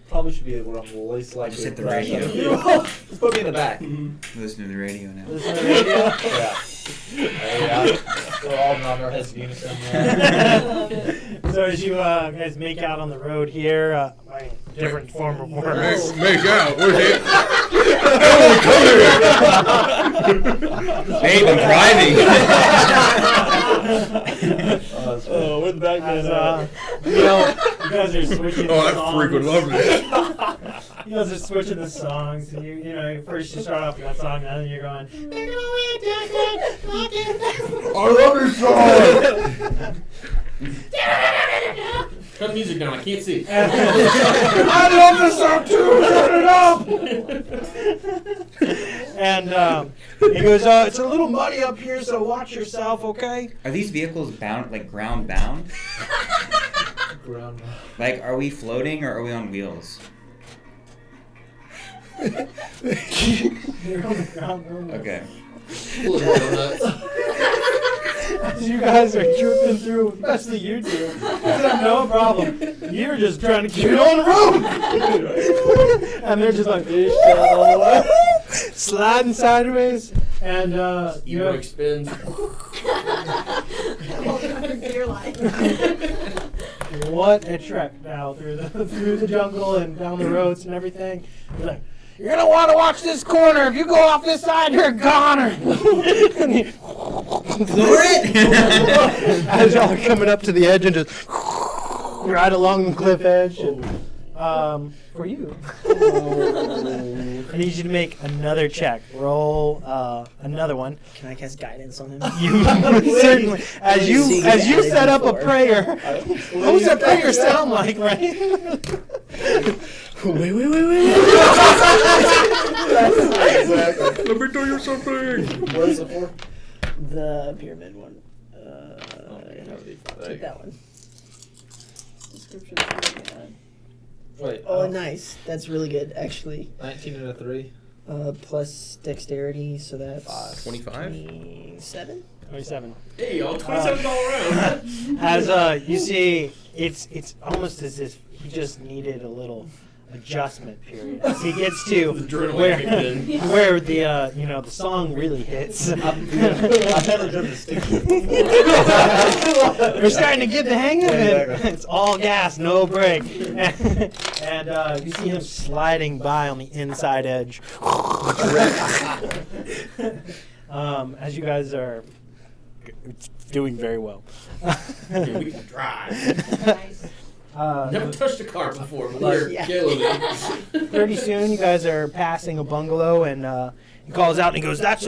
Probably should be where I'm the least likely Just hit to the crash radio. out of the vehicle. Just put me in the back. Listen to the radio now. Listen to the radio. Yeah. We're all in our heads in unison. I love it. So as you guys make out on the road here, different form of words. Make out. Where's it? Babe, I'm driving. Oh, we're the back As, you guys are switching. Oh, I songs. freaking love this. You guys are switching the songs, and you know, first you start off with that song, and then you're going. I love this song. Turn the music down. I can't see. I love this song too. Turn it up. And he goes, "It's a little muddy up here, so watch yourself, okay?" Are these vehicles bound, like ground bound? Ground. Like, are we floating or are we on wheels? You're on the ground. Okay. Full of donuts. As you guys are tripping through, especially you two, no problem. You're just trying to keep it on the road. And they're just like, sliding sideways. And you E-brake spins. what a trek now through the jungle and down the roads and everything. You're like, you're gonna want to watch this corner. If you go off this side, you're a goner. And he, Lower it! as y'all are coming up to the edge and just right along the cliff edge. And, for you, I need you to make another check. Roll another one. Can I cast guidance on him? You certainly, as you set up a prayer. What does that prayer sound like, right? Wait. Exactly. Let me tell you something. What is it for? The pyramid one. Take that one. Description's really bad. Wait. Oh, nice. That's really good, actually. 19 and a 3. Plus dexterity, so that's 25? 27. 27. Hey, y'all, 27 all around. As you see, it's almost as if he just needed a little adjustment period. As he gets to Adrenaline kicked in. where the the song really hits. I've never driven a stick before. We're starting to get the hang of it. Exactly. It's all gas, no brake. And you see him sliding by on the inside edge. As you guys are doing very well. Yeah, we can drive. Nice. Never touched a car before, but we're Yeah. killing it. Pretty soon, you guys are passing a bungalow, and he calls out and he goes, "That's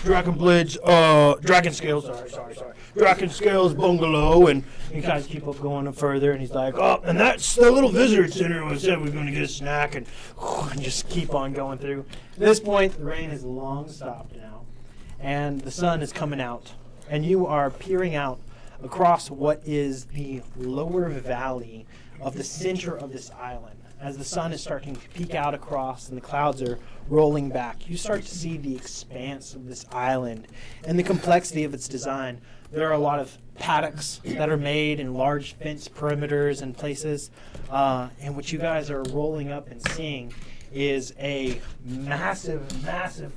Dragon Scales. Sorry, Dragon Scales bungalow." And you guys keep up going further, and he's like, "Oh, and that's the little visitor center. We said we are going to get a snack," and just keep on going through. At this point, the rain has long stopped now, and the sun is coming out, and you are peering out across what is the lower valley of the center of this island. As the sun is starting to peek out across and the clouds are rolling back, you start to see the expanse of this island and the complexity of its design. There are a lot of paddocks that are made in large fence perimeters and places, and what you guys are rolling up and seeing is a massive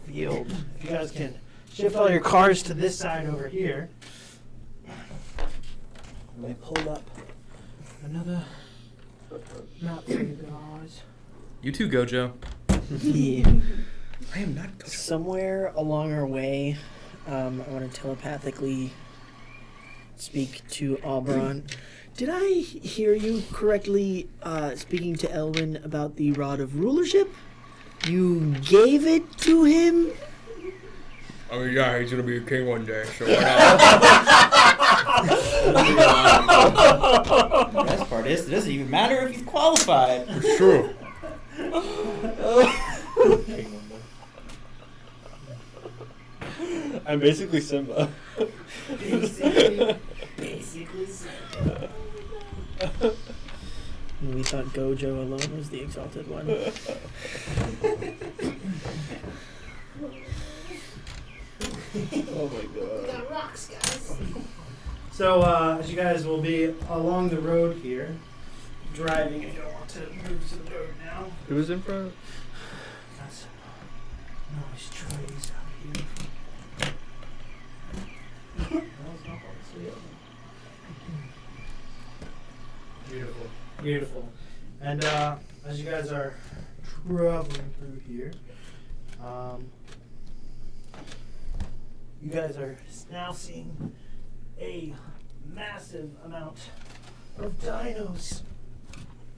field. If you guys can shift all your cars to this side over here. Let me pull up another map for you guys. You too, Gojo. Yeah. I am not Gojo. Somewhere along our way, I want to telepathically speak to Auberon. Did I hear you correctly speaking to Elwin about the Rod of Rulership? You gave it to him? I mean, yeah, he's gonna be a king one day, so why not? The best part is, it doesn't even matter if he's qualified. It's true. I'm basically Simba. Basically. We thought Gojo alone was the exalted one. Oh my god. Got rocks, guys. So, as you guys will be along the road here, driving, if you don't want to move to the road now. Who's in front? That's nice trees out here. Beautiful. And as you guys are traveling through here. You guys are now seeing a massive amount of dinos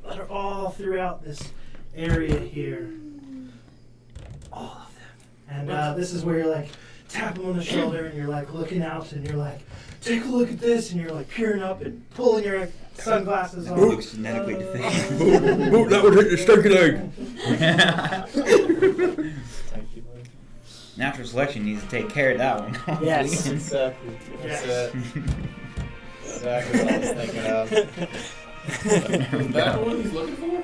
that are all throughout this area here. All of them. And this is where you're like, tap them on the shoulder and you're like looking out and you're like, take a look at this, and you're like peering up and pulling your sunglasses That off. looks genetically deficient. Ooh, that would hit your stinky leg. Thank you, buddy. Natural selection needs to take care of that one. Yes. Exactly. That's Yes. it. Exactly what I was thinking of. Is that what he's looking for?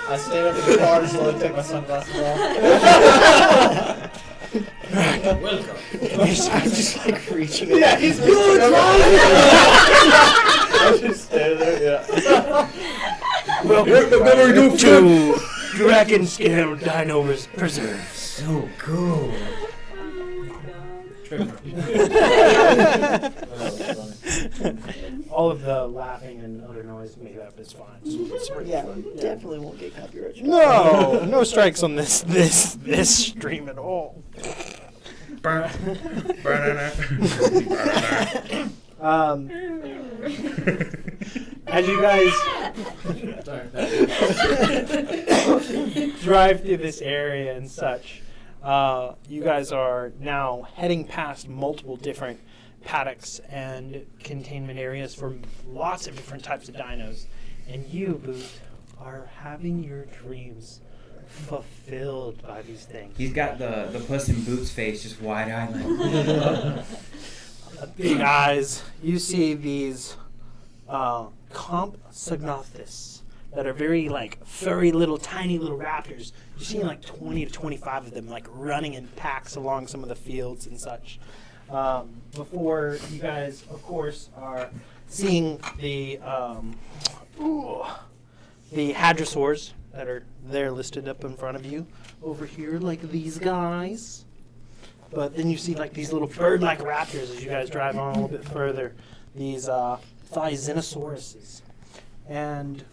I stayed up in the car to slowly take my sunglasses off. Welcome. I'm just like reaching. Yeah, he's good. I just stay there. Yeah. Welcome to Dragon Scale Dino Preserve. So cool. All of the laughing and other noise made up is fine. It's pretty Yeah, fun. definitely won't get copyright strike. No, no strikes on this stream at all. As you guys drive through this area and such, you guys are now heading past multiple different paddocks and containment areas for lots of different types of dinos. And you, Booth, are having your dreams fulfilled by these things. He's got the Puss in Boots face, just wide-eyed. Big eyes. You see these Compsognathus that are very like furry little tiny little raptors. You're seeing like 20 to 25 of them like running in packs along some of the fields and such. Before you guys, of course, are seeing the hadrosaurs that are there listed up in front of you over here, like these guys. But then you see like these little bird-like raptors as you guys drive on a little bit further. These Thizenosaurus. And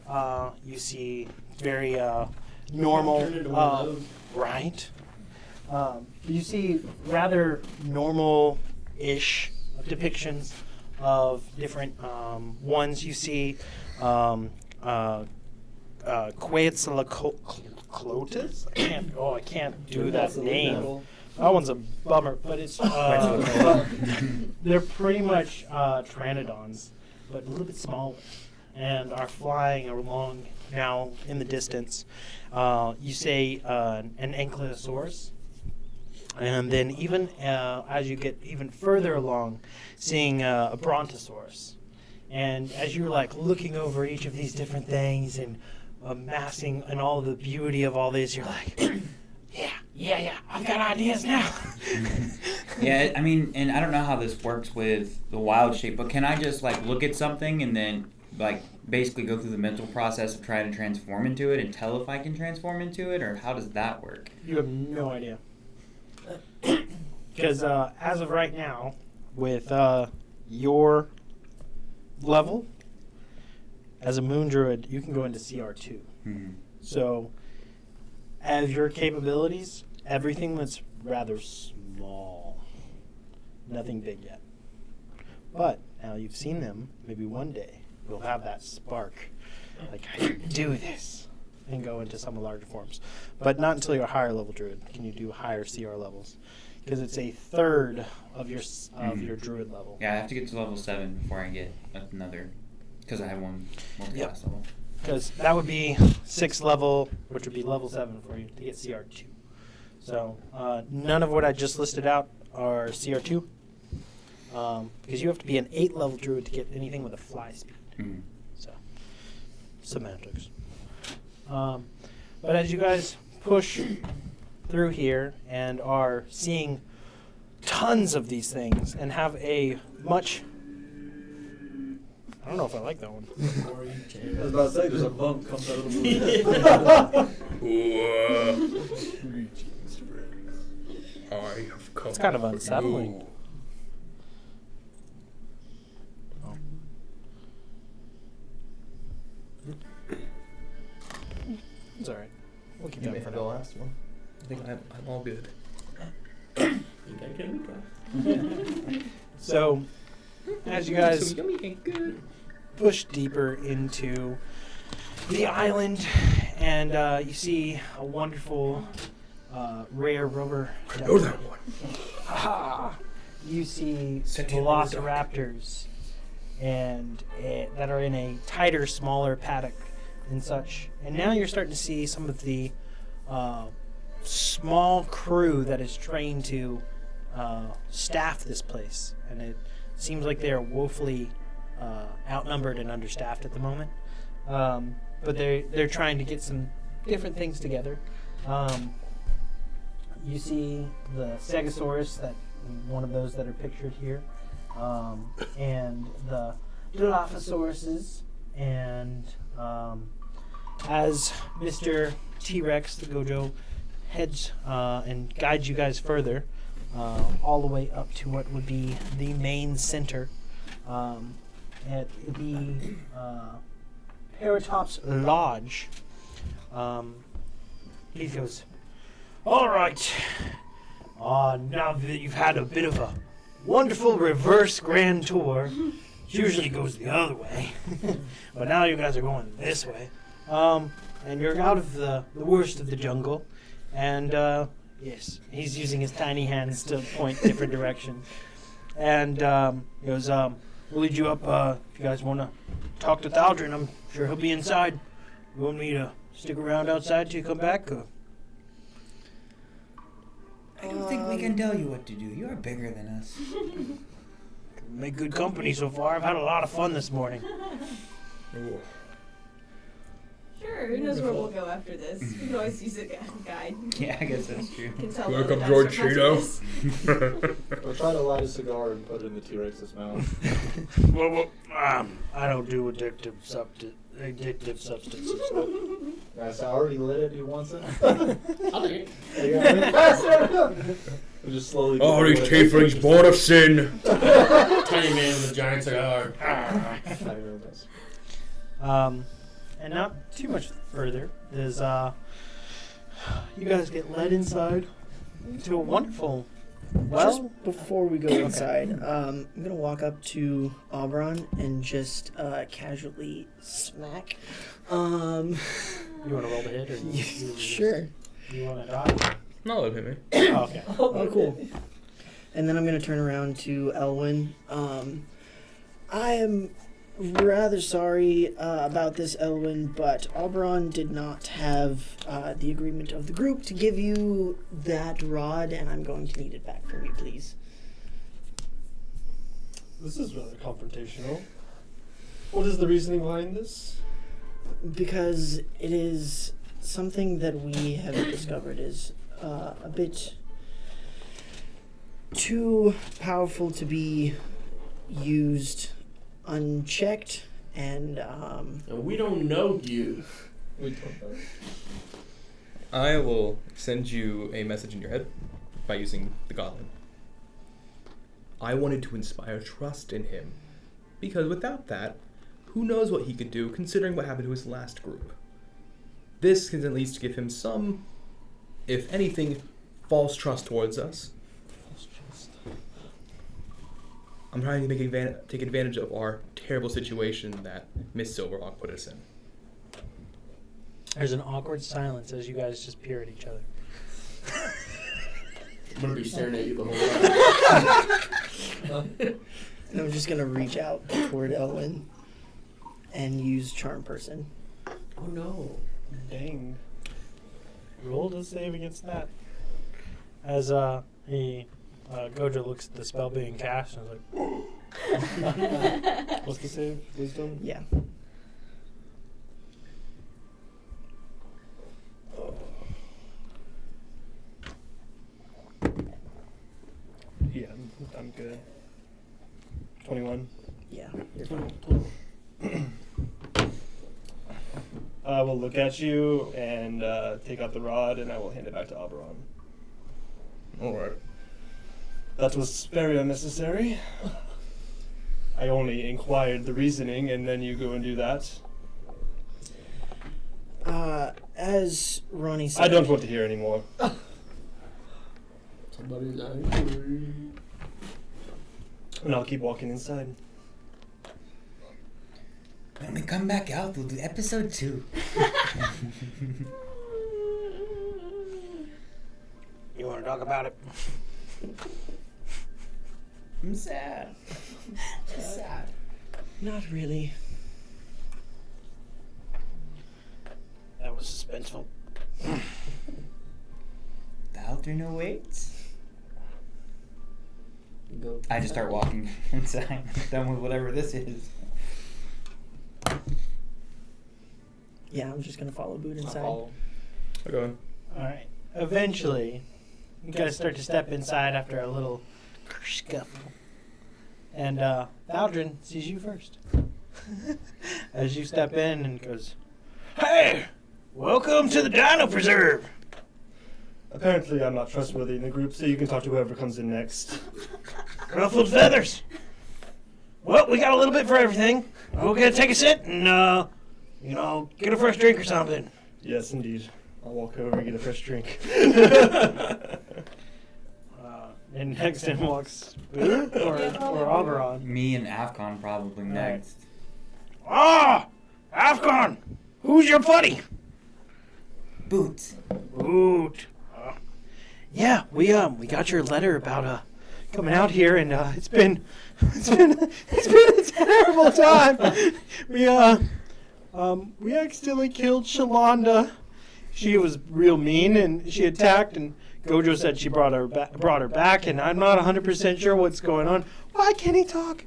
you see very normal, Turn into one of those. right? You see rather normal-ish depictions of different ones. You see Quetzalcoatlus. I can't do that name. That one's a bummer, but it's they're pretty much pteranodons, but a little bit smaller, and are flying along now in the distance. You say an Ankylosaurus, and then even as you get even further along, seeing a Brontosaurus. And as you're like looking over each of these different things and amassing and all the beauty of all this, you're like, yeah, I've got ideas now. Yeah, I mean, and I don't know how this works with the wild shape, but can I just like look at something and then like basically go through the mental process of trying to transform into it and tell if I can transform into it, or how does that work? You have no idea. Because as of right now, with your level, as a moon druid, you can go into CR2. Mm-hmm. So, as your capabilities, everything that's rather small. Nothing big yet. But now you've seen them, maybe one day you'll have that spark. Like, I can do this. And go into some larger forms. But not until you're a higher level druid can you do higher CR levels. Because it's a third of your druid level. Yeah, I have to get to level 7 before I get another, because I have one multi-class level. Because that would be 6th level, which would be level 7 for you to get CR2. So none of what I just listed out are CR2. Because you have to be an 8th level druid to get anything with a fly speed. Mm-hmm. So, semantics. But as you guys push through here and are seeing tons of these things and have a much... I don't know if I like that one. I was about to say, there's a bump comes out of the I have come. It's kind of unsettling. It's alright. last one. I think I'm all good. So, as you guys So yummy and good. push deeper into the island, and you see a wonderful, rare rubber. I know that one. You see Sentient velociraptors, and that are in a tighter, smaller paddock and such. And now you're starting to see some of the small crew that is trained to staff this place, and it seems like they are woefully outnumbered and understaffed at the moment. But they're trying to get some different things together. You see the Stegosaurus, that one of those that are pictured here, and the Dilophosauruses, and as Mr. T-Rex, the Gojo, heads and guides you guys further, all the way up to what would be the main center at the Paratops Lodge. He goes, "All right. Now that you've had a bit of a wonderful reverse grand tour, it usually goes the other way, but now you guys are going this way. And you're out of the worst of the jungle, and yes, he's using his tiny hands to point different directions. And he goes, we'll lead you up if you guys want to talk to Thaldrin. I'm sure he'll be inside. You want me to stick around outside till you come back? I don't think we can tell you what to do. You are bigger than us. Make good company so far. I've had a lot of fun this morning. Sure, who knows where we'll go after this? We can always use a guide. Yeah, I guess that's true. Can tell Welcome, other George dinosaur Cheeto. messages. Or try to light a cigar and put it in the T-Rex's mouth. I don't do addictive substances. Guys, I already lit it. Who wants it? I'll take it. We just slowly. Oh, these tieflings born of sin. Tiny man with a giant cigar. And not too much further is you guys get led inside to a wonderful. Just before we go inside, I'm gonna walk up to Auberon and just casually smack. You want to roll the hit, or Sure. You want to dodge? No, let him hit me. Oh, okay. Oh, cool. And then I'm gonna turn around to Elwyn. I am rather sorry about this, Elwyn, but Auberon did not have the agreement of the group to give you that rod, and I'm going to need it back from you, please. This is rather confrontational. What is the reasoning behind this? Because it is something that we have discovered is a bit too powerful to be used unchecked, and And we don't know you. We don't know. I will send you a message in your head by using the Goblin. I wanted to inspire trust in him, because without that, who knows what he could do, considering what happened to his last group. This can at least give him some, if anything, false trust towards us. I'm trying to take advantage of our terrible situation that Miss Silverhawk put us in. There's an awkward silence as you guys just peer at each other. I'm gonna be staring at you the whole time. and I'm just gonna reach out toward Elwyn and use Charm Person. Oh no. Dang. Roll to save against that. As Gojo looks at the spell being cast and is like, What's the save? Wisdom? Yeah. Yeah, I'm good. 21. Yeah. You're fine. I will look at you and take out the rod, and I will hand it back to Oberon. Alright. That was very unnecessary. I only inquired the reasoning, and then you go and do that. as Ronnie said, I don't want to hear anymore. Somebody's angry. And I'll keep walking inside. When we come back out, we'll do episode 2. You want to talk about it? I'm sad. sad. Not really. That was suspenseful. The Aldrin awaits. Go. I just start walking inside. Done with whatever this is. Yeah, I'm just gonna follow Boot inside. I'll I'll go in. All right. Eventually, you guys start to step inside after a little scuffle. And Valdrin sees you first. As you step in and goes, "Hey! Welcome to the Dino Preserve!" Apparently, I'm not trustworthy in the group, so you can talk to whoever comes in next. Ruffled feathers! Well, we got a little bit for everything. We're gonna take a sit and, get a fresh drink or something. Yes, indeed. I'll walk over and get a fresh drink. And next in walks Boo or Oberon. Me and Afcon probably next. Ah! Afghan! Who's your buddy? Boots. Boot. Yeah, we got your letter about coming out here, and it's been a terrible time. We accidentally killed Shalonda. She was real mean, and she attacked, and Gojo said she brought her back, and I'm not 100% sure what's going on. Why can't he talk?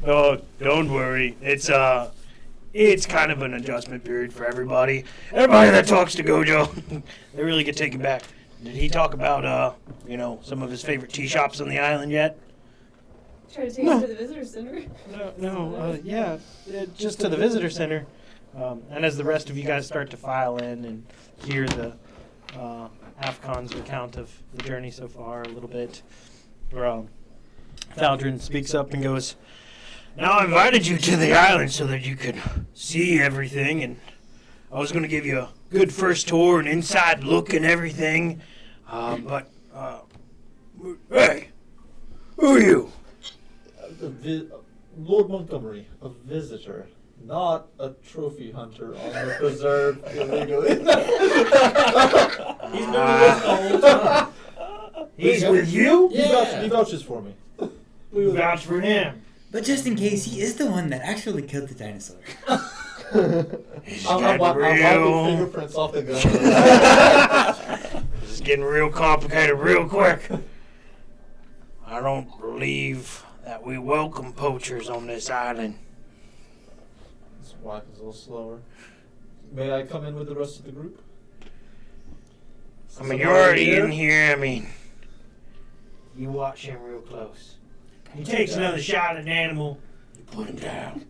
No, don't worry. It's kind of an adjustment period for everybody. Everybody that talks to Gojo, they really get taken back. Did he talk about, some of his favorite tea shops on the island yet? Try to take us to the visitor center. Just to the visitor center. And as the rest of you guys start to file in and hear the Afcon's account of the journey so far a little bit, Valdrin speaks up and goes, "Now I invited you to the island so that you could see everything, and I was going to give you a good first tour and inside look and everything, hey, who are you?" Lord Montgomery, a visitor, not a trophy hunter on the preserve illegally. He's been with us the whole time. He's with you? Yeah. He vouches for me. We vouch for him. But just in case, he is the one that actually killed the dinosaur. I'm wiping fingerprints off the gun. This is getting real complicated real quick. I don't believe that we welcome poachers on this island. This wipe is a little slower. May I come in with the rest of the group? I mean, you're already in here. I mean, you watch him real close. He takes another shot at an animal, you put him down.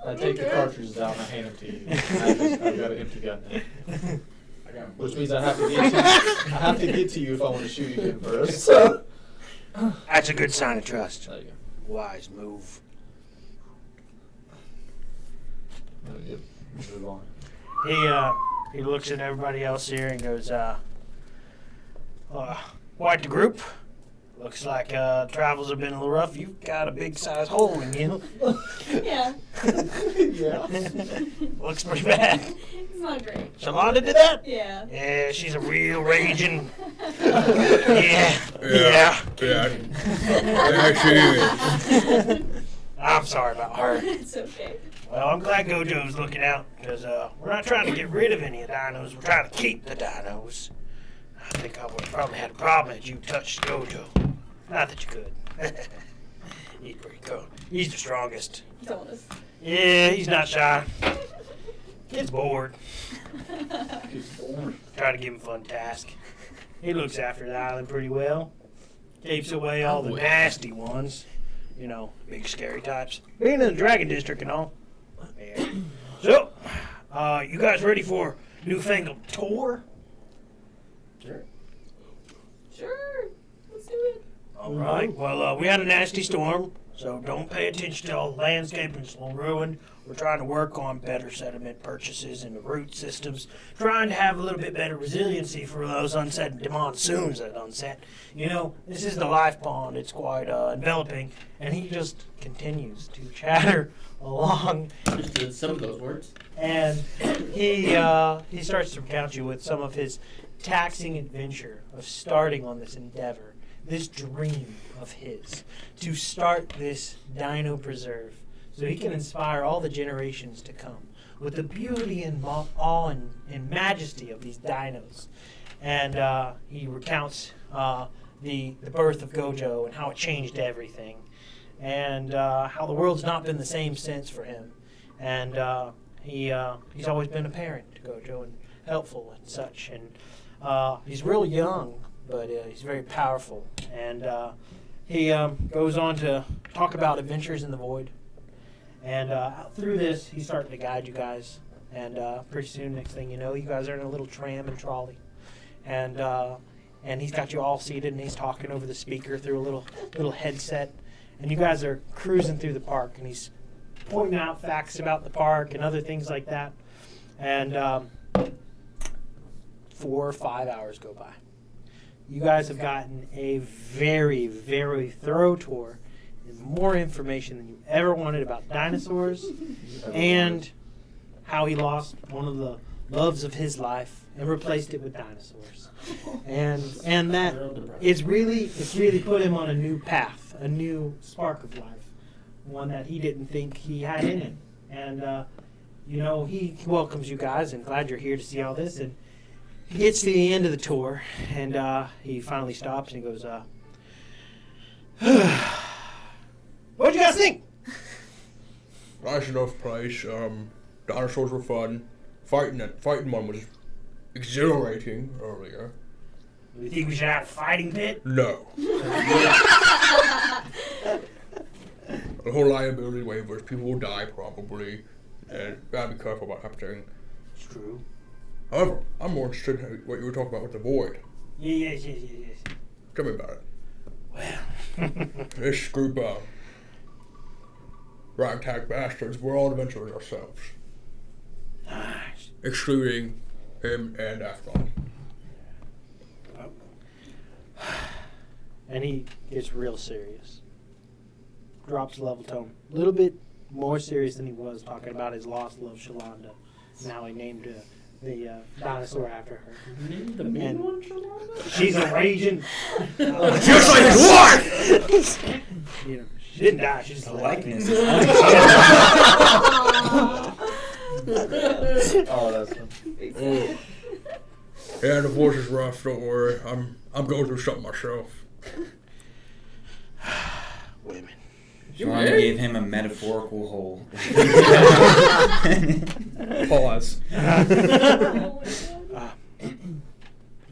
I take the cartridges down and I hand them to you. I've got an empty gun now. Which means I have to get to you if I want to shoot you again first. So. That's a good sign of trust. There you Wise move. go. Yep. Move on. He looks at everybody else here and goes, quite the group. Looks like travels have been a little rough. You've got a big size hole in you. Yeah. Yeah. Looks pretty bad. It's not great. Shalonda did that? Yeah. Yeah, she's a real raging. Yeah. I'm sorry about her. It's okay. Well, I'm glad Gojo's looking out, because we're not trying to get rid of any of the dinos. We're trying to keep the dinos. I think I would have probably had a problem had you touched Gojo. Not that you could. He's pretty cool. He's the strongest. He told us. Yeah, he's not shy. Kid's bored. Try to give him a fun task. He looks after the island pretty well. Keeps away all the nasty ones. You know, big scary types. Being in the Dragon District and all. Yeah. So, you guys ready for newfangled tour? Sure. Let's do it. All right. Well, we had a nasty storm, So don't pay attention to all the landscape and slow ruined. We're trying to work on better sediment purchases and the root systems, trying to have a little bit better resiliency for those unset monsoons that unset. You know, this is the life pond. It's quite enveloping. And he just continues to chatter along. Just some of those words. And he starts to recount you with some of his taxing adventure of starting on this endeavor, this dream of his, to start this dino preserve so he can inspire all the generations to come with the beauty and awe and majesty of these dinos. And he recounts the birth of Gojo and how it changed everything, and how the world's not been the same since for him. And he's always been a parent to Gojo and helpful and such. And he's real young, but he's very powerful. And he goes on to talk about adventures in the void. And through this, he's starting to guide you guys. And pretty soon, next thing you know, you guys are in a little tram and trolley. And he's got you all seated, and he's talking over the speaker through a little headset. And you guys are cruising through the park, and he's pointing out facts about the park and other things like that. And 4 or 5 hours go by. You guys have gotten a very, very thorough tour and more information than you ever wanted about dinosaurs and how he lost one of the loves of his life and replaced it with dinosaurs. And that it's really put him on a new path, a new spark of life, one that he didn't think he had in him. And he welcomes you guys and glad you're here to see all this. And he gets to the end of the tour, and he finally stops and he goes, what'd you guys think? Nice enough place. Dinosaurs were fun. Fighting one was exhilarating earlier. Do you think we should have a fighting pit? No. The whole liability waivers, people will die probably, and gotta be careful about happening. It's true. However, I'm more interested in what you were talking about with the void. Yes. Tell me about it. Well, This group of ragtag bastards, we're all adventurers ourselves. nice. Excluding him and Athlon. And he gets real serious. Drops level tone. A little bit more serious than he was, talking about his lost love, Shalonda. Now he named the dinosaur after her. The main one, Shalonda? She's a raging. Just like his wife! She didn't die. She just The left. likeness is Oh, that's fun. Yeah, the voice is rough, don't worry. I'm going through something myself. Women. Sean gave him a metaphorical hole. Pause. Oh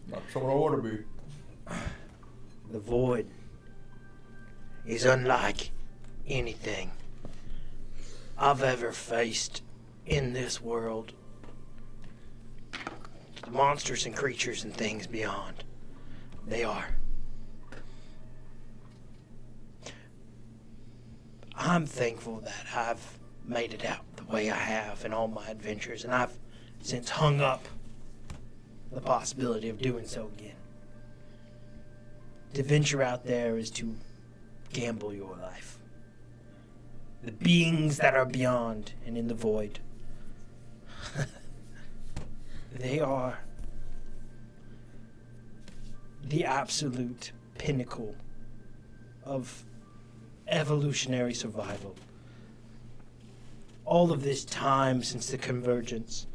Not someone I want to be. The void is unlike anything I've ever faced in this world. The monsters and creatures and things beyond, they are. I'm thankful that I've made it out the way I have in all my adventures, and I've since hung up the possibility of doing so again. To venture out there is to gamble your life. The beings that are beyond and in the void, they are the absolute pinnacle of evolutionary survival. All of this time since the convergence,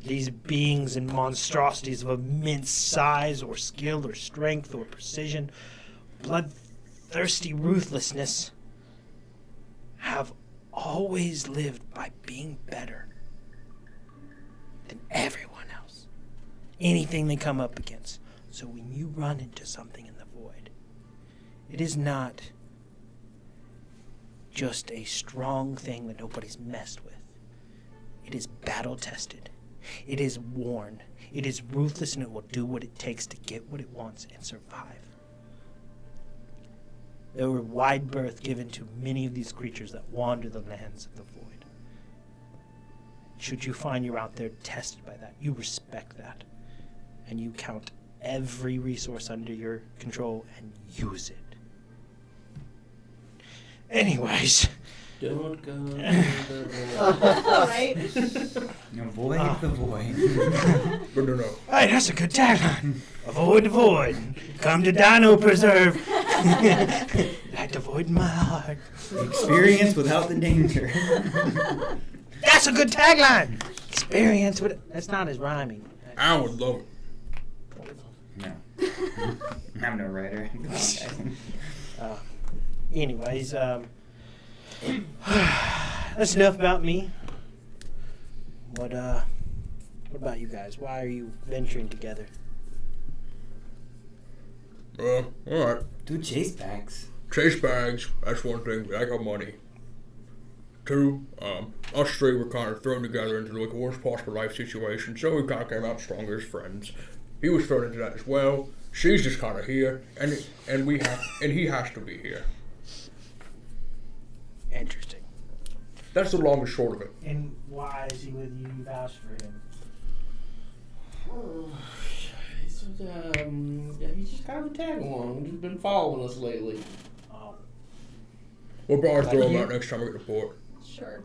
these beings and monstrosities of immense size or skill or strength or precision, bloodthirsty ruthlessness, have always lived by being better than everyone else. Anything they come up against. So when you run into something in the void, it is not just a strong thing that nobody's messed with. It is battle tested. It is worn. It is ruthless, and it will do what it takes to get what it wants and survive. There were wide berth given to many of these creatures that wander the lands of the void. Should you find you're out there tested by that, you respect that. And you count every resource under your control and use it. Anyways. Don't go. Right? Avoid the void. No. Hey, that's a good tagline. Avoid the void. Come to Dino Preserve. Like the void in my heart. Experience without the danger. That's a good tagline. Experience with. That's not as rhyming. I would love it. No. I'm no writer. Anyways, that's enough about me. What about you guys? Why are you venturing together? Alright. Do chase bags. Chase bags, that's one thing. I got money. Two, us three were kind of thrown together into like the worst possible life situation, so we kind of came out stronger as friends. He was thrown into that as well. She's just kind of here, and he has to be here. Interesting. That's the long and short of it. And why is he with you? You vouched for him. He's just kind of a tag along. He's been following us lately. Oh. We'll probably throw him out next time we get to port. Sure.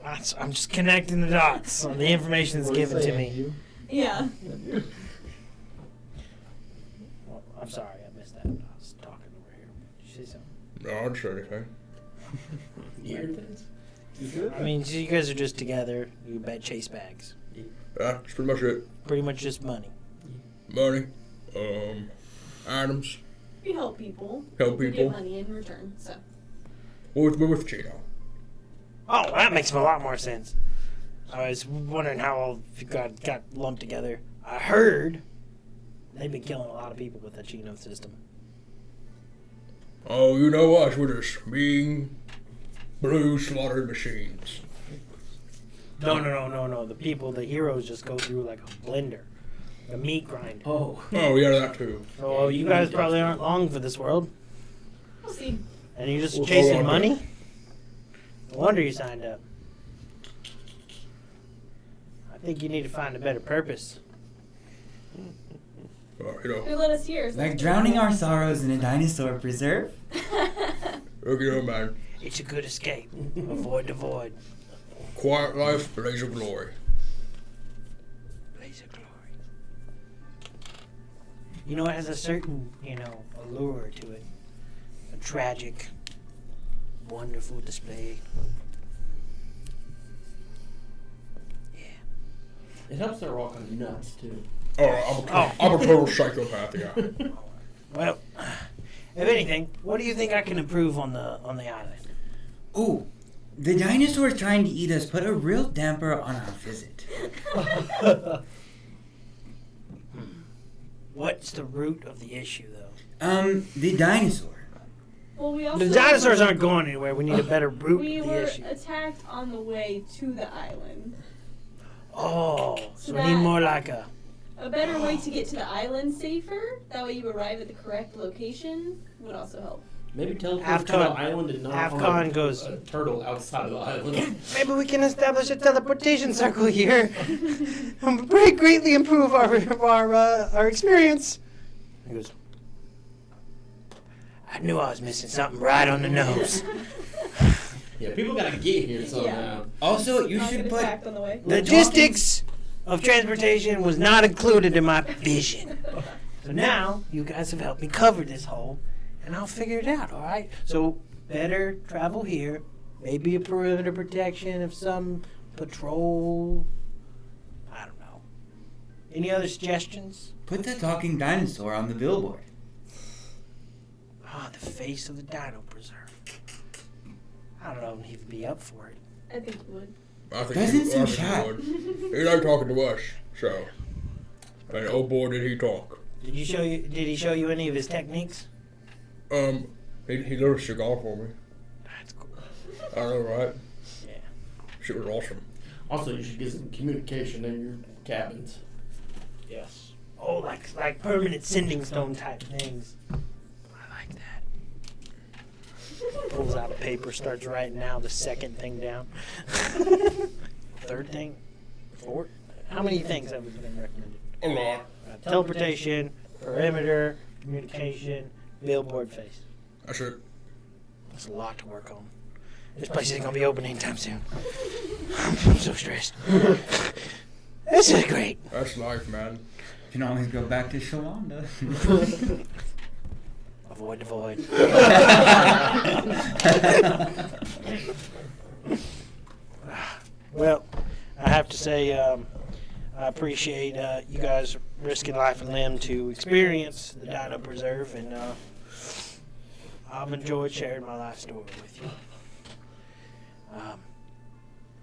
I'm just connecting the dots on the information that's given to me. Yeah. Well, I'm sorry, I missed that. I was talking over here. Did you say something? No, I didn't say anything. You hear things? I mean, so you guys are just together. You bet chase bags. Yeah, that's pretty much it. Pretty much just money. Money, items, We help people. help We people. get money in return, so. We're with Chino. Oh, that makes a lot more sense. I was wondering how all you got lumped together. I heard they've been killing a lot of people with the Chino system. Oh, you know us, we're just mean, blue slaughtered machines. No. The people, the heroes just go through like a blender. A meat grinder. Oh. Oh, yeah, that too. So you guys probably aren't long for this world. We'll see. And you're just Well, chasing hold on. money? No wonder you signed up. I think you need to find a better purpose. Who let us here? Like drowning our sorrows in a dinosaur preserve. Look at man. It's a good escape. Avoid the void. Quiet life, blaze of glory. Blaze of glory. You know, it has a certain, allure to it. A tragic, wonderful display. Yeah. It helps that we're all kind of nuts, too. Oh, I'm a total psychopath, yeah. Well, if anything, what do you think I can improve on the island? Ooh, the dinosaurs trying to eat us put a real damper on our visit. What's the root of the issue, though? The dinosaur. Well, we also The dinosaurs aren't going anywhere. We need a better root We of the were issue. attacked on the way to the island. Oh, so we that- need more like a... A better way to get to the island safer, that way you arrive at the correct location, would also help. Maybe teleport to the Half-con- island and not Half-con on goes... a turtle outside of the island. Maybe we can establish a teleportation circle here. Pretty greatly improve our experience. He goes, I knew I was missing something right on the nose. Yeah, people gotta get here somehow. Also, you Not should get put... attacked on the way. Logistics of transportation was not included in my vision. So now, you guys have helped me cover this hole, and I'll figure it out, all right? So, better travel here, maybe a perimeter protection of some patrol. I don't know. Any other suggestions? Put the talking dinosaur on the billboard. Ah, the face of the Dino Preserve. I don't know if he'd be up for it. I think you would. I think Doesn't he seem would. shy. He liked talking to us, so. And oh boy, did he talk. Did he show you any of his techniques? He lit a cigar for me. That's cool. I know, right? Yeah. Shit was awesome. Also, you should get some communication in your cabins. Yes. Oh, like permanent sending stone type things. I like that. pulls out a paper, starts writing now the second thing down. Third thing? Fourth? How many things have been recommended? Teleportation, perimeter, communication, billboard face. That's it. That's a lot to work on. This place isn't going to be open anytime soon. I'm so stressed. This is great. That's life, man. You can always go back to Shalonda. Avoid the void. Well, I have to say, I appreciate you guys risking life and limb to experience the Dino Preserve, and I've enjoyed sharing my life story with you.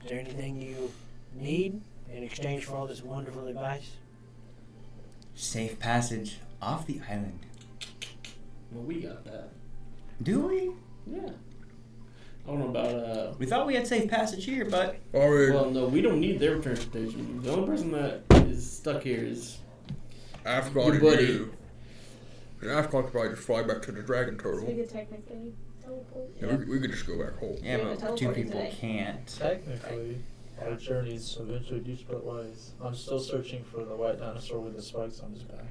Is there anything you need in exchange for all this wonderful advice? Safe passage off the island. Well, we got that. Do we? Yeah. I don't know about, We thought we had safe passage here, but well, no, we don't need their transportation. The only person that is stuck here is Afghan your buddy. do. Afghan could probably just fly back to the dragon So we turtle. could technically teleport. Yeah, we could just go back home. yeah, We're but gonna two teleport people today. can't. Technically, our journeys eventually do split ways. I'm still searching for the white dinosaur with the spikes on his back.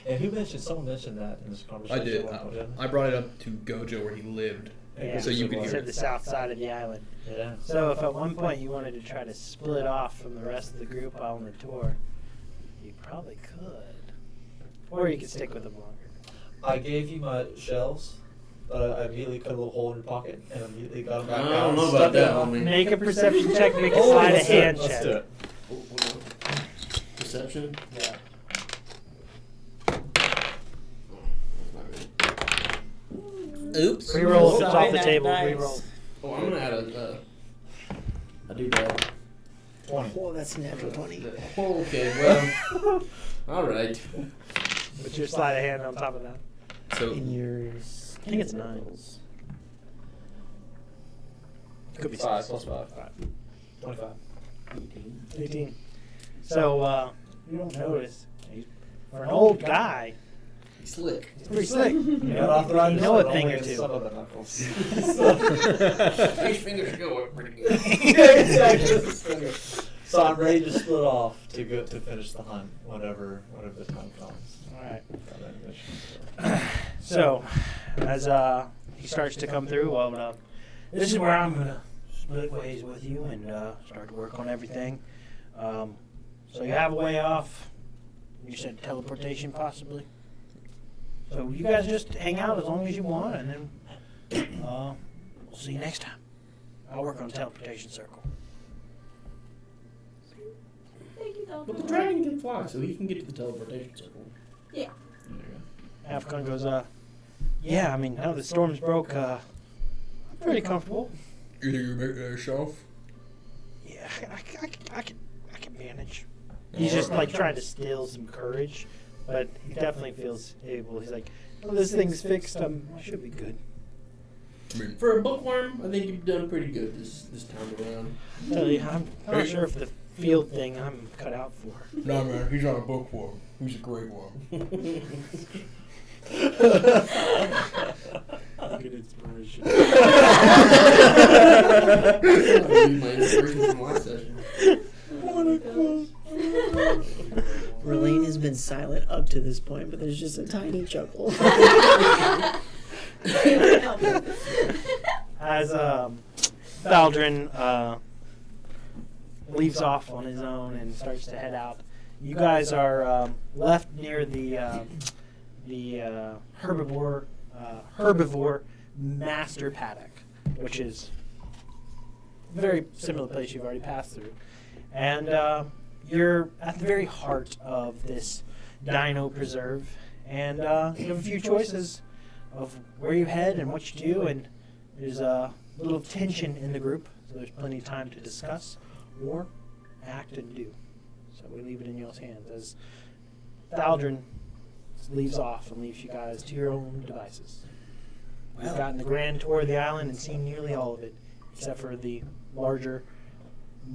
And someone mentioned that in this I conversation. did. at one point, didn't I brought it up to Gojo where he lived. Yeah, So you could to hear the it. south side of the island. they? Yeah. So if at one point you wanted to try to split off from the rest of the group on the tour, you probably could. Or you could stick with them longer. I gave you my shells, but I immediately cut a little hole in your pocket and immediately got them back I out. don't know Stuck about that, it on. homie. Make a perception check, make a Oh, sleight of let's do it, hand let's check. do it. Oh, hold on. Perception? Yeah. Oops. Reroll if it's off the Sorry, table. nice. Reroll. Oh, I'm gonna add I do that. 20. Oh, that's a natural 20. Oh, okay, well, alright. What's your sleight of hand on top of that? So In yours. I think it's 9. Could be 5 6. plus 5. 25. 18. So you don't notice. For an old guy, Slick. he's pretty slick. You got authorized know a but thing only or in two. Some of the knuckles. His fingers go up pretty good. Exactly. So I'm ready to split off to go to finish the hunt whenever the time comes. All right. Got that mission, So, as he starts to come through, well, this is where I'm gonna split ways with you and start to work on everything. So you have a way off. You said teleportation, possibly. So you guys just hang out as long as you want, and then we'll see you next time. I'll work on the teleportation circle. Thank you, But the Falcon. dragon can fly, so he can get to the teleportation circle. Yeah. Afghan goes, yeah, I mean, now the storms broke, I'm pretty comfortable. either you make that yourself. Yeah, I can manage. He's just like trying to steal some courage, but he definitely feels able. He's like, well, this thing's fixed. I should be good. I mean, For a bookworm, I think you've done pretty good this time around. I tell you, I'm not sure if the field thing I'm cut out for. nah, man, he's not a bookworm. He's a great one. Good inspiration. That'll be my inspiration from last session. Relaine has been silent up to this point, but there's just a tiny chuckle. As Baldrin leaves off on his own and starts to head out, you guys are left near the herbivore master paddock, which is a very similar place you've already passed through, and you're at the very heart of this dino preserve, and you have a few choices of where you head and what you do, and there's a little tension in the group, so there's plenty of time to discuss or act and do. So we leave it in y'all's hands as Thaldrin leaves off and leaves you guys to your own devices. You've gotten the grand tour of the island and seen nearly all of it, except for the larger,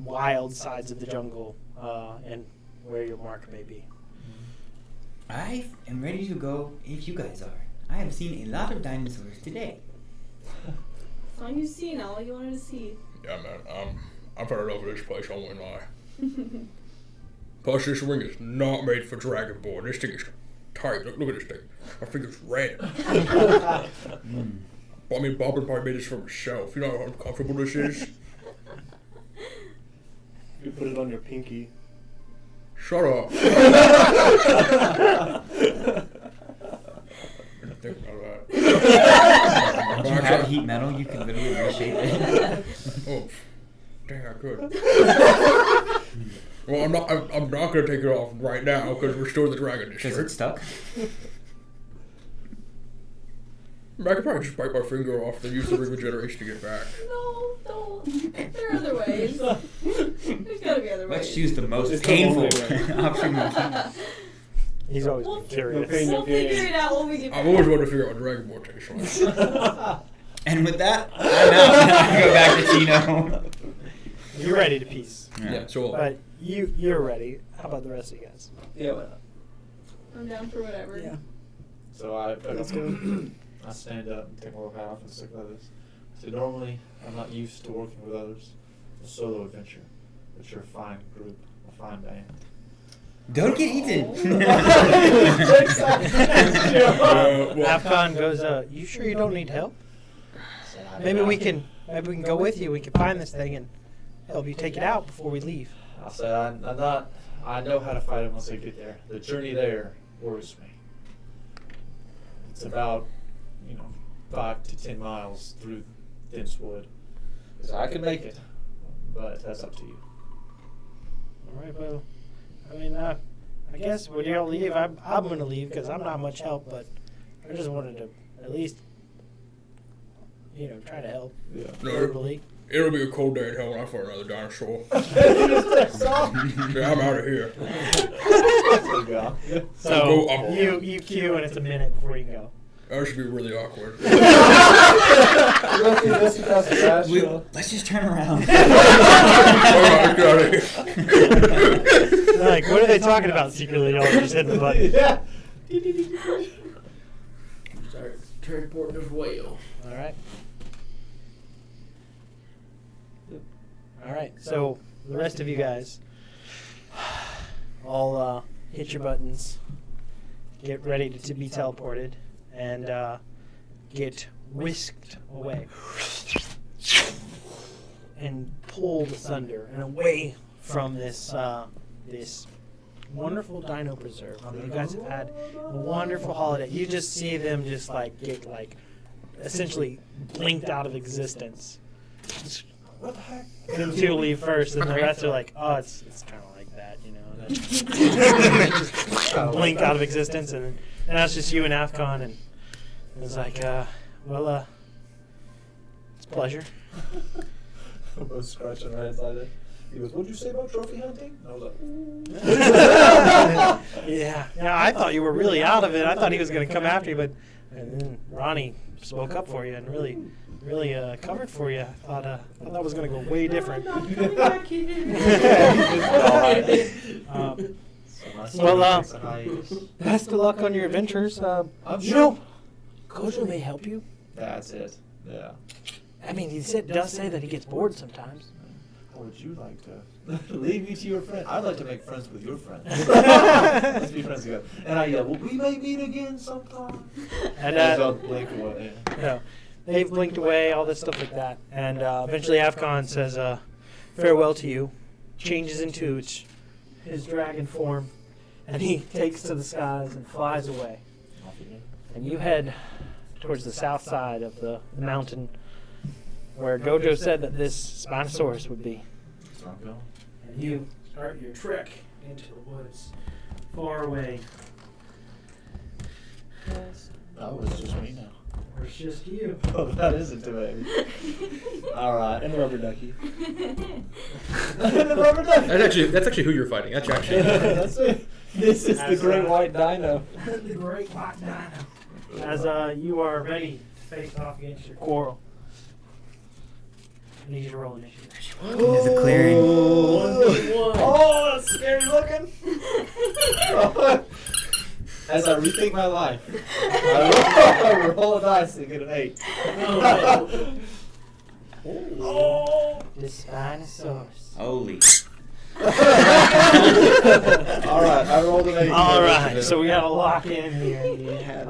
wild sides of the jungle and where your mark may be. I am ready to go if you guys are. I have seen a lot of dinosaurs today. As long as you've seen all you wanted to see. Yeah, man. I'm fed up with this place. I won't lie. Plus, this ring is not made for Dragonborn. This thing is tight. Look at this thing. My finger's red. I mean, Bob probably made this for himself. You know how uncomfortable this is? You put it on your pinky. Shut up. Think about that. If you have heat metal, you can literally reshape it. Oh, dang, I could. Well, I'm not gonna take it off right now because we're still in the Dragon Because District. it's stuck. I could probably just bite my finger off and use the ring regeneration to get back. No, don't. There are other ways. There's gotta be other ways. Let's choose the most It's the painful only way. option. He's always We'll- been curious. pain, We'll figure it out when we get back. I've always wanted to figure out what Dragonborn tastes like. And with that, I'm out. I go back to Tino. You're ready to peace. Yeah, so But you're ready. How about the rest of you guys? Yeah, why not? I'm down for whatever. Yeah. So I Let's go. I stand up and take my hat off and stick like this. So normally I'm not used to working with others. It's a solo adventure, but you're a fine group, a fine band. Don't get eaten. Afcon goes, you sure you don't need help? Maybe we can go with you. We can find this thing and help you take it out before we leave. I'll say I know how to fight it once I get there. The journey there worries me. It's about 5 to 10 miles through dense wood. So I can make it, but that's up to you. All right, well, I mean, I guess when y'all leave, I'm going to leave because I'm not much help, but I just wanted to at least, try to help Yeah. verbally. it'll be a cold day in hell when I fight another dinosaur. Yeah, I'm out of here. So you queue and it's a minute before you go. That should be really awkward. Let's just turn around. Alright, get out of here. Like, what are they talking about secretly? Y'all just hitting the button. Yeah. Start transporting this whale. All right. All right. So the rest of you guys, all hit your buttons, get ready to be teleported, and get whisked away and pulled asunder and away from this this wonderful dino preserve. You guys have had a wonderful holiday. You just see them just get essentially blinked out of existence. What the heck? Them two leave first, and the rest are like, oh, it's kind of like that, just blink out of existence, and now it's just you and Afcon, and it's like, well, it's a pleasure. We're both scratching our heads like that. He goes, "What'd you say about trophy hunting?" And I was like, Yeah, I thought you were really out of it. I thought he was going to come after you, but and then Ronnie spoke up for you and really covered for you. I thought that was going to go way different. Best of luck on your adventures. I'm sure. Gojo may help you. That's it. Yeah. I mean, he does say that he gets bored sometimes. How would you like to leave me to your friend? I'd like to make friends with your friends. Let's be friends together. And I yell, "Well, we may meet again sometime." And I'll blink away. no, they've blinked away, all this stuff like that. And eventually Afcon says farewell to you, changes into his dragon form, and he takes to the skies and flies away. And you head towards the south side of the mountain where Gojo said that this Spinosaurus would be. So I'm going. And you start your trek into the woods, far away. Oh, it's just me now. Or it's just you. Oh, that is intimidating. All right. And the rubber ducky. The rubber duck. That's actually who you're fighting. That's actually. That's it. This is the great white dino. The great white dino. As you are ready to face off against your quarrel. I need you to roll initiative. There's a clearing. Oh, that's scary looking. As I rethink my life, I roll a dice and get an 8. Oh, the Spinosaurus. Holy. Alright, I rolled an 8. All right, so we gotta lock in here. You have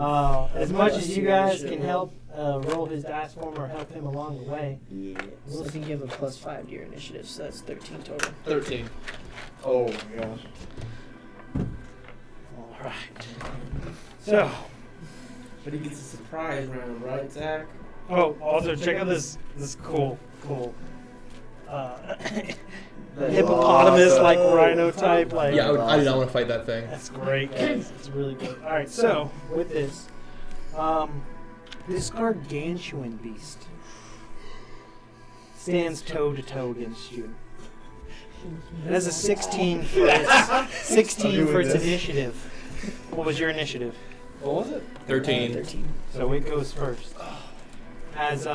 As much as you guys initiative. can help roll his dice for him or help him along the way. Yeah. So I think you have a +5 to your initiative, so that's 13 total. 13. Oh my gosh. All right. So, But he gets a surprise round, right, Zach? also check out this cool. Hippopotamus like rhino type like. Yeah, I do not want to fight that thing. That's great, guys. It's really good. All right, so with this, this gargantuan beast stands toe to toe against you. It has a 16 for its initiative. What was your initiative? What was it? 13. 13. So it goes first. As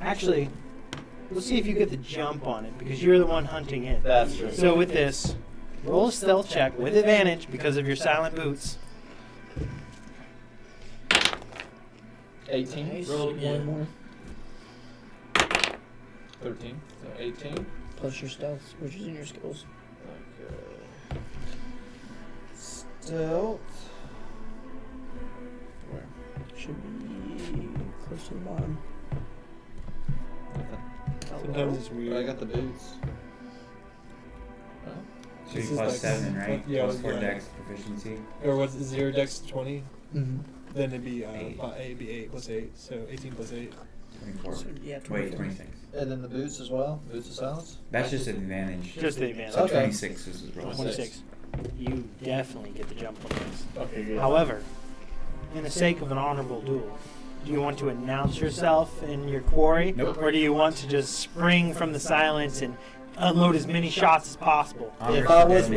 actually, we'll see if you get the jump on it because you're the one hunting it. That's true. So with this, roll a stealth check with advantage because of your silent boots. 18. Nice. Roll again. One more. 13. So 18. Plus your stealth, which is in your skills. Okay. Stealth. Where? Should be close to the bottom. Sometimes it's weird. I got the boots. So This you is plus like- 7, right? yeah, Plus 4 yeah. dex proficiency. Or what's 0 dex 20? Mm-hmm. Then it'd be 8. 8 plus 8, so 18 plus 8. 24. So, yeah, Wait, 24. 26. And then the boots as well? Boots of silence? That's just advantage. Just the advantage. So Okay. 26 is his roll. 26. You definitely get the jump on this. Okay, good. However, in the sake of an honorable duel, do you want to announce yourself and your quarry? Nope. Or do you want to just spring from the silence and unload as many shots as possible? If I was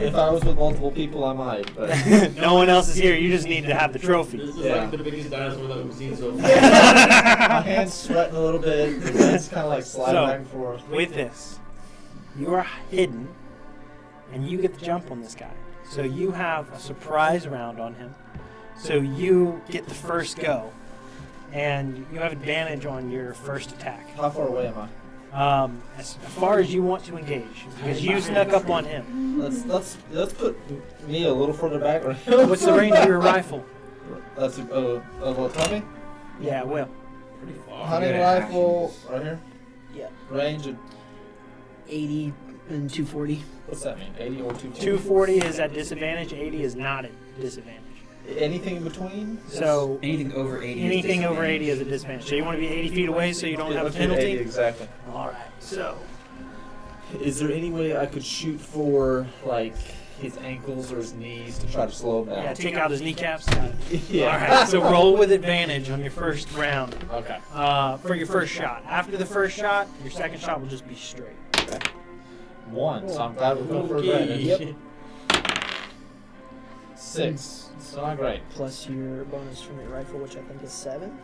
with multiple people, I might. But No one else is here. You just need to have the trophy. This is Yeah. like the biggest dinosaur that we've seen so far. my hand's sweating a little bit. It's kind of like sliding So, back and forth. With this, you are hidden, and you get the jump on this guy. So you have a surprise round on him. So you get the first go, and you have advantage on your first attack. How far away am I? As far as you want to engage, because you snuck up on him. Let's put me a little further back. What's the range of your rifle? That's what? Tommy? Yeah, Will. Pretty far. Hunting good rifle actions. right here. Yeah. Range of 80 and 240. what's that mean? 80 or 240? 240 is at disadvantage. 80 is not at disadvantage. Anything in between? So Anything over 80 anything is over 80 is a disadvantage. disadvantage. So you want to be 80 feet away so you don't have a Let's do 80 penalty. exactly. All right. So Is there any way I could shoot for like his ankles or his knees to try to slow him down? yeah, take out his kneecaps. Yeah. All right. So roll with advantage on your first round. Okay. For your first shot. After the first shot, your second shot will just be straight. 1. So I'm glad we're going for advantage. Yep. 6. It's not great. Plus your bonus from your rifle, which I think is 7.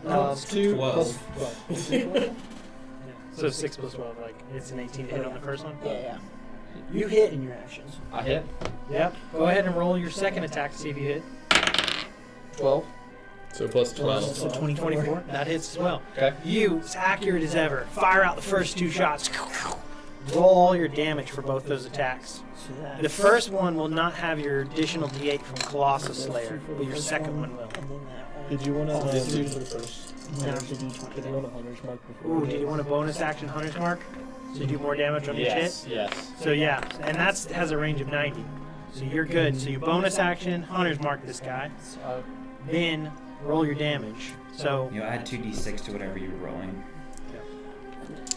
No, 2 12. plus 12. Yeah. So 6 plus 12, like it's an 18 to hit on the first one. Yeah. You hit in your actions. I hit. Yep. Go ahead and roll your second attack to see if you hit. 12. So plus 12. So 24. 24. That hits as well. Okay. You, as accurate as ever, fire out the first 2 shots. Roll all your damage for both those attacks. So that's The first one will not have your additional D8 from Colossus that's Slayer, two for the but your first second one will. And then that one. Did you want to? Oh, Did two 2 for the first. Now the D20. Did you want a hunter's mark before? Ooh, did you want a bonus action Hunter's Mark? So you do more damage on each hit? Yes. Yes. So yeah, and that has a range of 90. So you're good. So you bonus action, Hunter's Mark this guy, So, then roll your damage. So You know, add 2d6 to whatever you're rolling.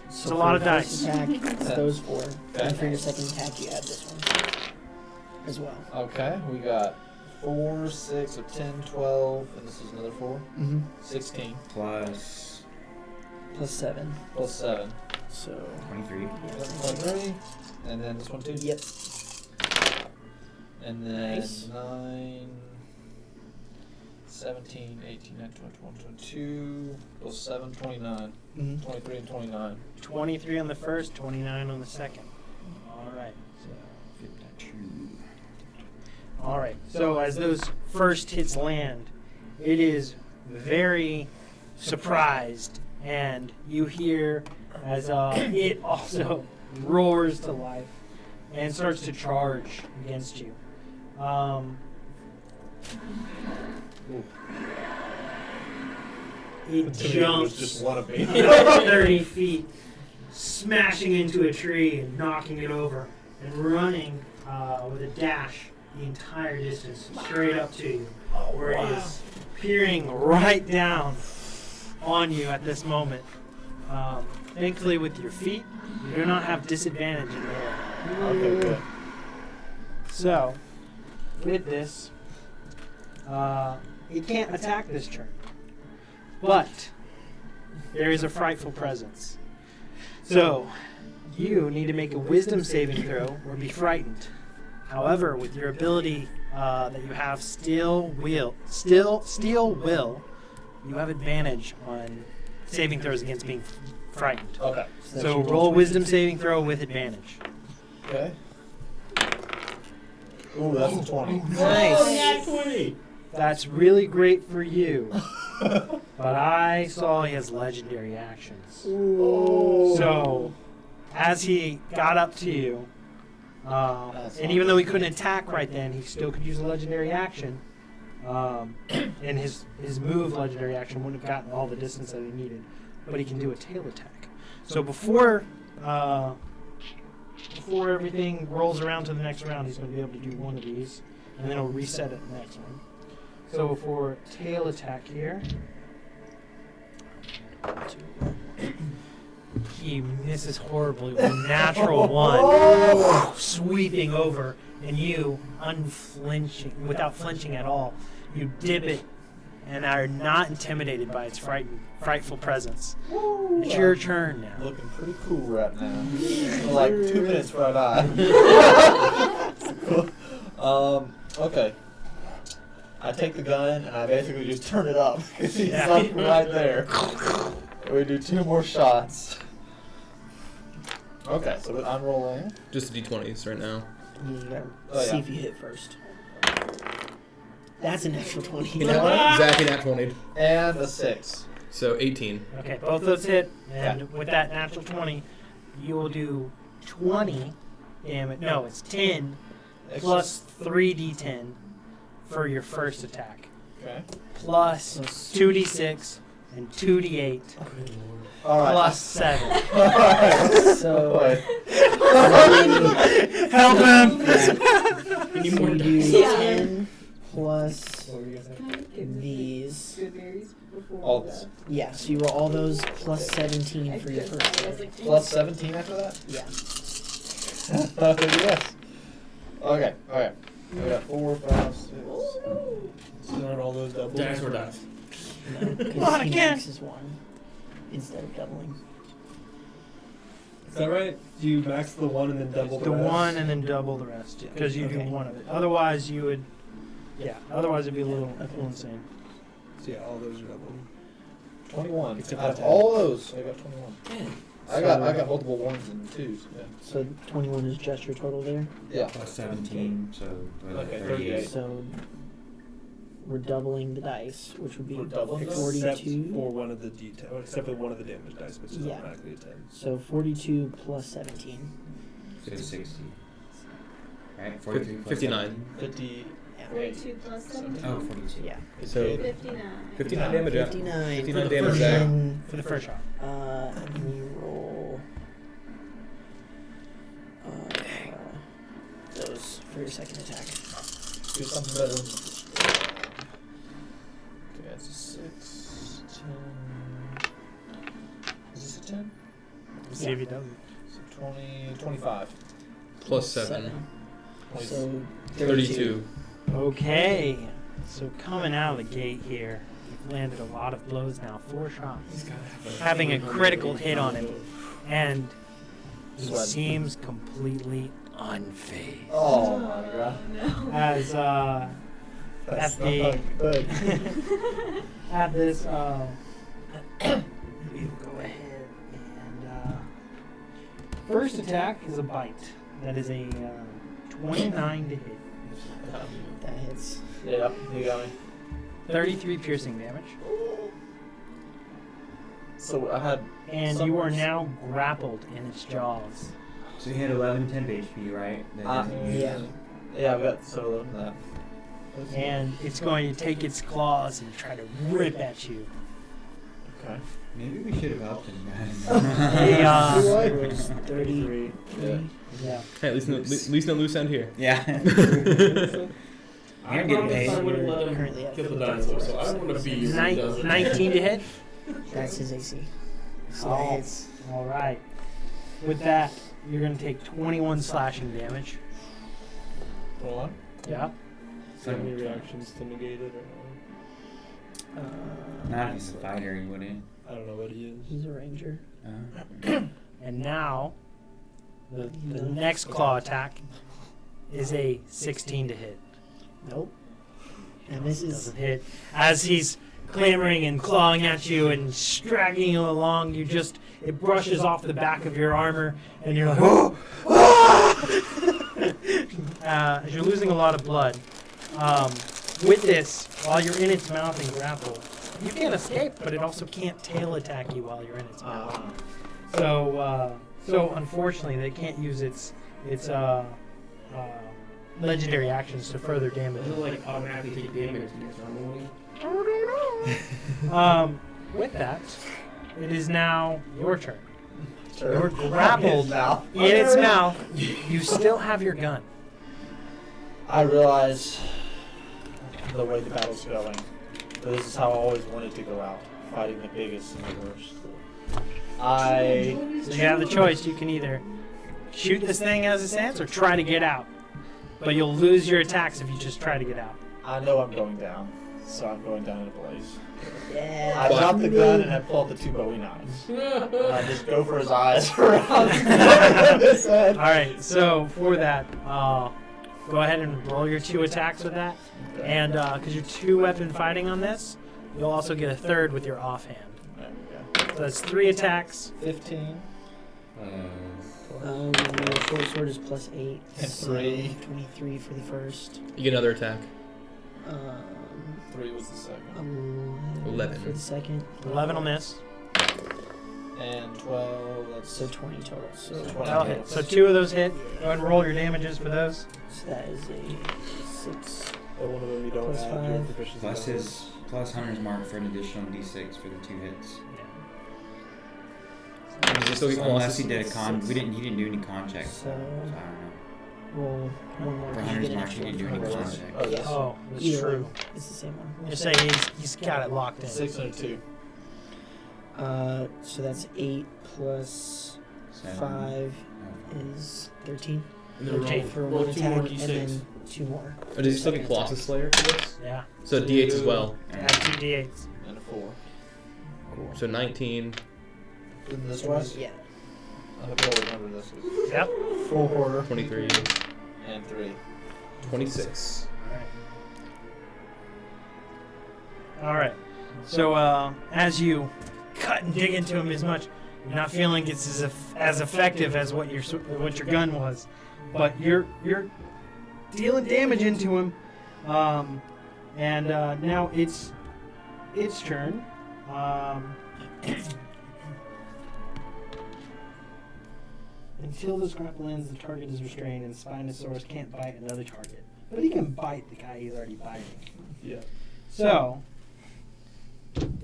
it's a lot of for your first dice. Attack, it's those 4. Okay. And for your second attack, you add this one as well. okay, we got 4, 6, so 10, 12, and this is another 4. Mm-hmm. 16 Plus Plus 7. plus 7. So 23. 23. And then this one too? Yep. And then Nice. 9, 17, 18, 19, 20, 21, 22, plus 7, 29. Mm-hmm. 23 and 29. 23 on the first, 29 on the second. All right. So 52. All right. So as those first hits land, it is very surprised and you hear as it also roars to life and starts to charge against you. It jumps just one of me. 30 feet, smashing into a tree and knocking it over, and running with a dash the entire distance straight up to you, where it is peering right down on you at this moment. Thankfully, with your feet, you do not have disadvantage in the air. Okay, good. So, with this, it can't attack this turn. But there is a frightful presence. So, you need to make a wisdom saving throw or be frightened. However, with your ability that you have steel will, you have advantage on saving throws against being frightened. Okay. So roll a wisdom saving throw with advantage. Okay. Ooh, that's a 20. Nice. 20. That's really great for you. But I saw he has legendary actions. So, as he got up to you, and even though he couldn't attack right then, he still could use a legendary action. And his move legendary action wouldn't have gotten all the distance that he needed. But he can do a tail attack. So before everything rolls around to the next round, he's going to be able to do one of these. And then he'll reset it the next one. So for tail attack here, he misses horribly with a natural one, sweeping over, and you, without flinching at all, you dip it and are not intimidated by its frightful presence. It's your turn now. Looking pretty cool right now. Like 2 minutes right eye. Okay. I take the gun and I basically just turn it up because he's like right there. We do 2 more shots. Okay, so I'm rolling. Just the d20s right now. You gotta Oh, see yeah. if you hit first. That's an extra 20. You know what? Exactly that 20. And a 6. So 18. Okay, both those hit, and with that natural 20, you will do 20 damage. No, it's 10 plus 3d10 for your first attack. Okay. Plus 2d6 and 2d8 All right. plus 7. Alright. So Boy. Help him! you do Yeah. 10 plus Can I get these. good berries before All the- this. Yeah, so you roll all those plus 17 I for your just- first I was hit. like, Plus 17 after that? Yeah. Yes. Okay, okay. We got 4, 5, 6. So not all those doubles. Dice or dice? No, Not because he again. maxes 1 instead of doubling. Is that right? Do you max the 1 and then double The rest? 1 and then double the rest, because you do Okay. one of it. Otherwise, you would. Yeah, otherwise it'd be a little insane. So yeah, all those are double. 21. Except Out of for all those, I got 21. I got So- multiple 1s and 2s. Yeah. So 21 is just your total there. Yeah. Plus 17, so Okay, 38. So we're doubling the dice, which would be We're doubling them? 42. For one of the except for one of the damage dice, which is Yeah. automatically a 10. So 42 plus 17. So 60. Right? 43 plus 59. 50. 42 plus 17. Oh, 42. Yeah. So 59. 59 damage. Yeah. 59. 59 For the damage. first Zach. And For the first shot. and you roll those for your second attack. Do something better than this. Okay, that's a 6, 10. Is this a 10? Let's see if he does it. So 20, 25. Plus 7. So 32. Okay, so coming out of the gate here, you've landed a lot of blows now. 4 shots. Having a critical hit on him. And he Sweat. seems completely unfazed. Oh my god. No. As That's at the not good. at this we'll go ahead and first attack is a bite. That is a 29 to hit. that hits. Yeah, you got me. 33 piercing damage. So I had. And you are now grappled in its jaws. So you had 11 temp HP, right? Yeah. Yeah, I've got so that. And it's going to take its claws and try to rip at you. Okay. Maybe we should have helped him, guys. Hey, It was 33. yeah. Hey, at least no loose end here. Yeah. I You're getting promise paid. I wouldn't let him Currently at kill the dinosaur, so I want to be your 19 to hit. That's his AC. So Oh. it's All right. With that, you're going to take 21 slashing damage. Hold on. Yeah. So any reactions to negate it or Not if he's a fighter, he wouldn't. I don't know what he is. he's a ranger. And now, the next claw attack is a 16 to hit. Nope. And this is Doesn't hit. As he's clamoring and clawing at you and dragging you along, it brushes off the back of your armor, and you're like, oh! As you're losing a lot of blood. With this, while you're in its mouth and grapple, you can't escape, but it also can't tail attack you while you're in its mouth. So unfortunately, they can't use its legendary actions to further damage. Does it like automatically take damage next round? With that, it is now your turn. Sure. You're grappled in its mouth. You still have your gun. I realize the way the battle's going. This is how I always wanted to go out, fighting the biggest and the worst. So you have the choice. You can either shoot this thing as it stands or try to get out. But you'll lose your attacks if you just try to get out. I know I'm going down, so I'm going down in a blaze. yeah. I drop the gun and I pull out the 2 Bowie knives. I just go for his eyes around his head. All right. So for that, go ahead and roll your 2 attacks with that. And because you're 2-weapon fighting on this, you'll also get a third with your offhand. There we go. So that's 3 attacks. 15 The short sword is +8. and so 3. 23 for the first. You get another attack. 3 was the second. 11. for the second. 11 will miss. And 12, that's So 20 total. So, 20 That'll hit. hits. So 2 of those hit. Go ahead and roll your damages for those. so that is a 6. But one of them you don't Plus add your 5. proficiency. Plus bonus. plus Hunter's Mark for an additional D6 for the 2 hits. So he Unless he crosses. did a con, he didn't do any con checks. So So I don't know. roll one more. For 'cause you Hunter's get an Mark, extra you didn't do one any for con those. checks. Oh, yes. Oh, that's Either true. way, it's the same one. You're saying he's got it locked in. 6 and a 2. So that's 8 plus 5 is 13. And then Okay, roll, For roll one 2 attack more and d6. then 2 more. Oh, does he still get Colossus Slayer for this? Yeah. So D8s as well. Add 2 d8s. And a 4. Cool. So 19. Didn't this one? Yeah. I hope y'all remember this. Yep. 4. 23. And 3. 26. All right. So as you cut and dig into him as much, you're not feeling it's as effective as what your gun was, but you're dealing damage into him, and now it's turn. Until this grapple ends, the target is restrained, and Spinosaurus can't bite another target, but he can bite the guy he's already biting. Yeah. So,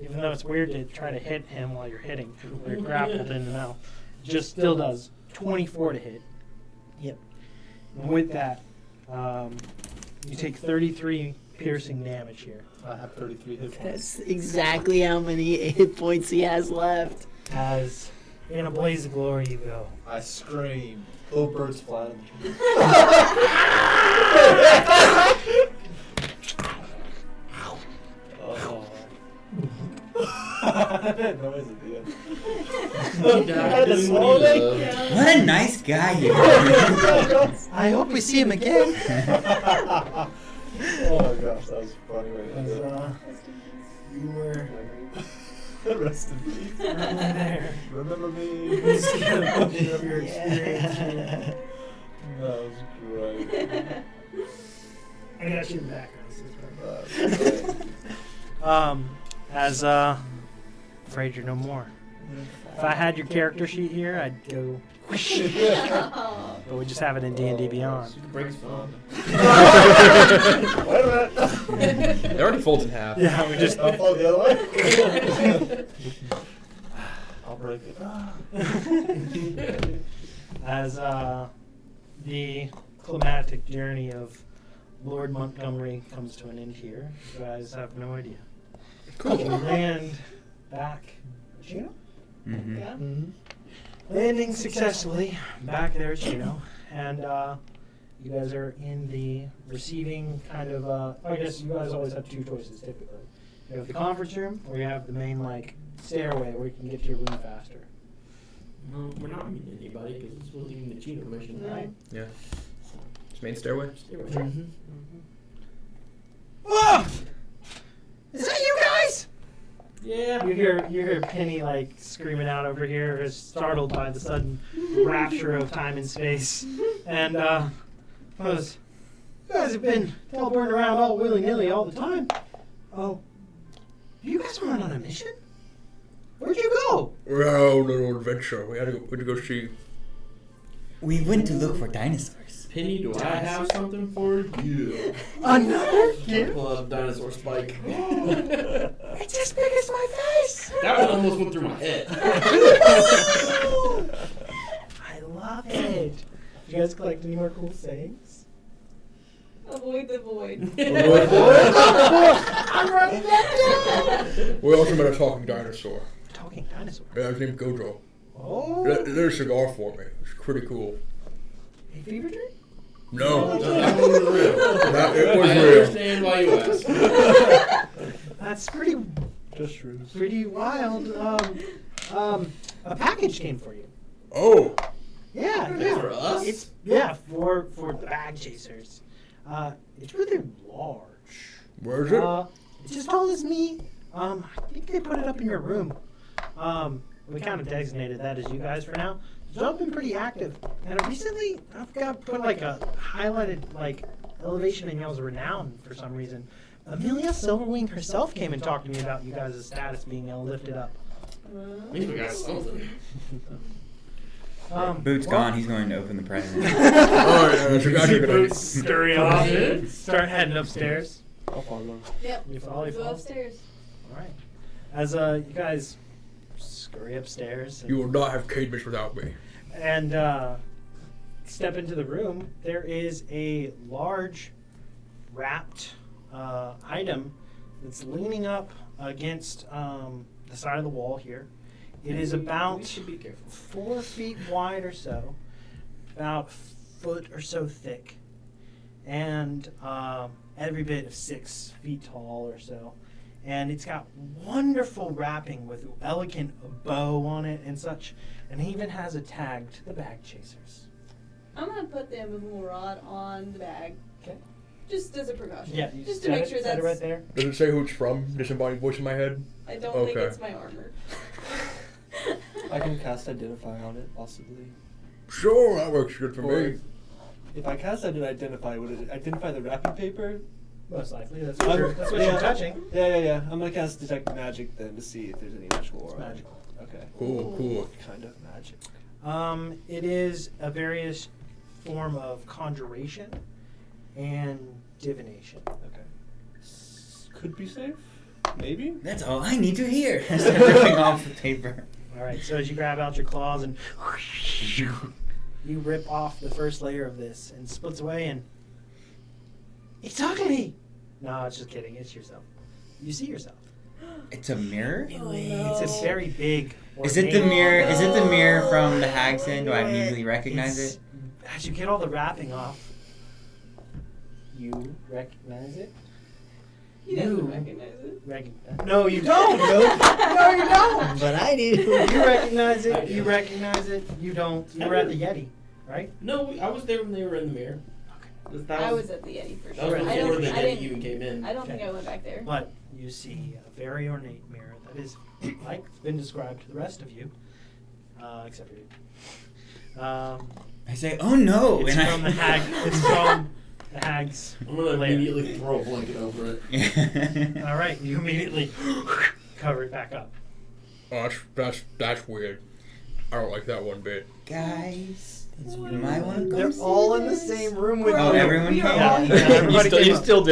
even though it's weird to try to hit him while you're hitting, or you're grappled in the mouth, it just still does 24 to hit. Yep. And with that, you take 33 piercing damage here. I have 33 hit points. That's exactly how many hit points he has left. As in a blaze of glory you go. I scream. Little birds fly. Oh. That noise at the end. Dad didn't need love. What a nice guy you are. I hope we see him again. Oh my gosh, that was funny. You were Rest in peace. there. Remember me. Of your experience here. That was great. I got you in the background. That's great. As afraid you're no more. If I had your character sheet here, I'd go. But we just have it in D&D Beyond. Super breaks fun. Wait a minute. It already folds in half. Yeah, we just. I'll fall the other way. I'll break it. As the climatic journey of Lord Montgomery comes to an end here, you guys have no idea. Cool. You land back. Chino? Mm-hmm. Yeah. Landing successfully back there at Chino. And you guys are in the receiving kind of, I guess you guys always have two choices typically. You have the conference room, or you have the main, like, stairway where you can get to your room faster. No, we're not meeting anybody because this wasn't even the Chino mission, No. right? Yeah. Just main stairway. Oh! Is that you guys? Yeah. You hear Penny like screaming out over here, is startled by the sudden rapture of time and space. And you guys have been teleporting around all willy-nilly all the time. Oh, you guys went on a mission? Where'd you go? We're on a little adventure. We had to go see. We went to look for dinosaurs. Penny, do I have something for you? Another gift? Pull out a dinosaur spike. It's as big as my face. That one almost went through my head. I love it. You guys collect any more cool sayings? Avoid the void. I'm writing that down. We also met a talking dinosaur. Talking dinosaur. Yeah, his name's Gojo. Oh. There's a cigar for me. It's pretty cool. A fever dream? No. That one was real. It was I real. understand why you asked. That's pretty Just shrews. pretty wild. A package came for you. Oh. Yeah, Is it yeah. for us? It's for the bag chasers. It's really large. Where is it? It's as tall as me. I think they put it up in your room. We kind of designated that as you guys for now. It's all been pretty active. And recently, I've got put like a highlighted like elevation in y'all's renown for some reason. Amelia Silverwing herself came and talked to me about you guys' status being lifted up. At least we got something. Boot's well, gone. He's going to open the present. Oh, yeah, that's a good idea. Boots scurry off. Good. Start heading upstairs. I'll follow. Yep. You follow, you Go follow. upstairs. All right. As you guys scurry upstairs You will not have cadence without me. and step into the room, there is a large wrapped item that's leaning up against the side of the wall here. It is We about should be careful. 4 feet wide or so, about a foot or so thick, and every bit of 6 feet tall or so. And it's got wonderful wrapping with elegant bow on it and such, and it even has a tag to the bag chasers. I'm gonna put the immovable rod on the bag. Okay. Just as a precaution. Yeah, you just set to make it, sure set that's. it right there. Does it say who it's from? Disembodied voice in my head? I don't think Okay. it's my armor. I can cast Identify on it, possibly. Sure, that works good for Or me. if I cast Identify, would it identify the wrapping paper? Most likely, that's what you're Yeah. touching. Yeah. I'm gonna cast Detect Magic then to see if there's any magical aura. It's magical. Okay. Cool. What kind of magic? It is a various form of conjuration and divination. Okay. Could be safe? Maybe? That's all I need to hear. I start ripping off the paper. All right, so as you grab out your claws and you rip off the first layer of this and splits away and it's ugly. No, it's just kidding. It's yourself. You see yourself. It's a mirror? It's a very big. Is it the ornate- mirror? Is it the mirror from the Hag's Den? Do I immediately recognize It's- it? As you get all the wrapping off, you recognize it. He doesn't You recognize it. No, you don't. No, you don't. But I do. You recognize it. You recognize it. You don't. You were at the Yeti, right? No, I was there when they were in the mirror. That I was at the Yeti for That sure. was I before don't, the I Yeti didn't, even came in. I don't think I went back there. But you see a very ornate mirror that is, like it's been described to the rest of you, except for you. I say, oh no! It's and from the hag. It's from the hag's. I'm gonna lair. immediately throw a blanket over it. I... All right, you immediately cover it back up. That's weird. I don't like that one bit. Guys, you might want to go. They're all in the same room with Oh, you. everyone We are came? all Yeah, here. everybody came up. do. Is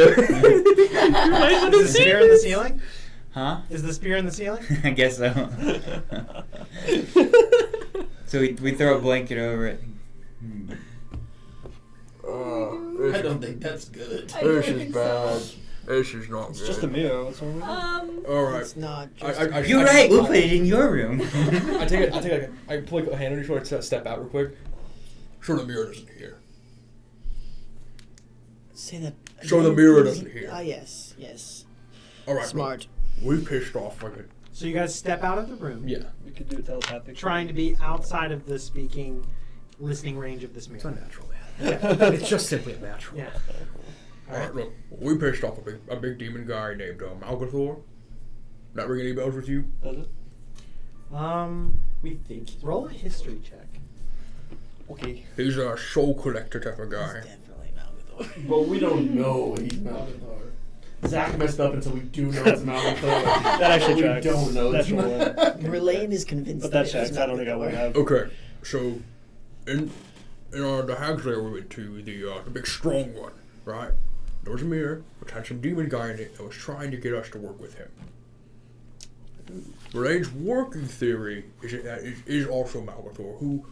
the spear in the ceiling? Huh? Is the spear in the ceiling? I guess so. So we throw a blanket over it. I don't think that's good. I don't think so. This is not It's just a mirror. What's wrong with it? All right. It's not just. You're right. We'll put it in your room. I pull like a hand on your shoulder, step out real quick. Sure, the mirror doesn't hear. Say that. So the again, mirror please. doesn't hear. Ah, yes, yes. All right. Smart. We pissed off like a So you guys step out of the room, yeah. We could do it telepathically. trying to be outside of the listening range of this It's mirror. unnatural, man. It's just simply unnatural. Yeah. All right, look, we pissed off a big demon guy named Malgathor. Not ring any bells with you? Does it? We think he's Roll a history check. Okay. He's a soul collector type of guy. It's definitely Malgathor. But we don't know he's Malgathor. Zach messed up until we do know it's Malgathor. That actually we tracks. don't know That's it's one. Relaine is convinced But that it checks. is I don't think I would Malgathor. have. Okay, so in the Hag's Lair we went to, the big strong one, right? There was a mirror which had some demon guy in it that was trying to get us to work with him. Relaine's working theory is also Malgathor, who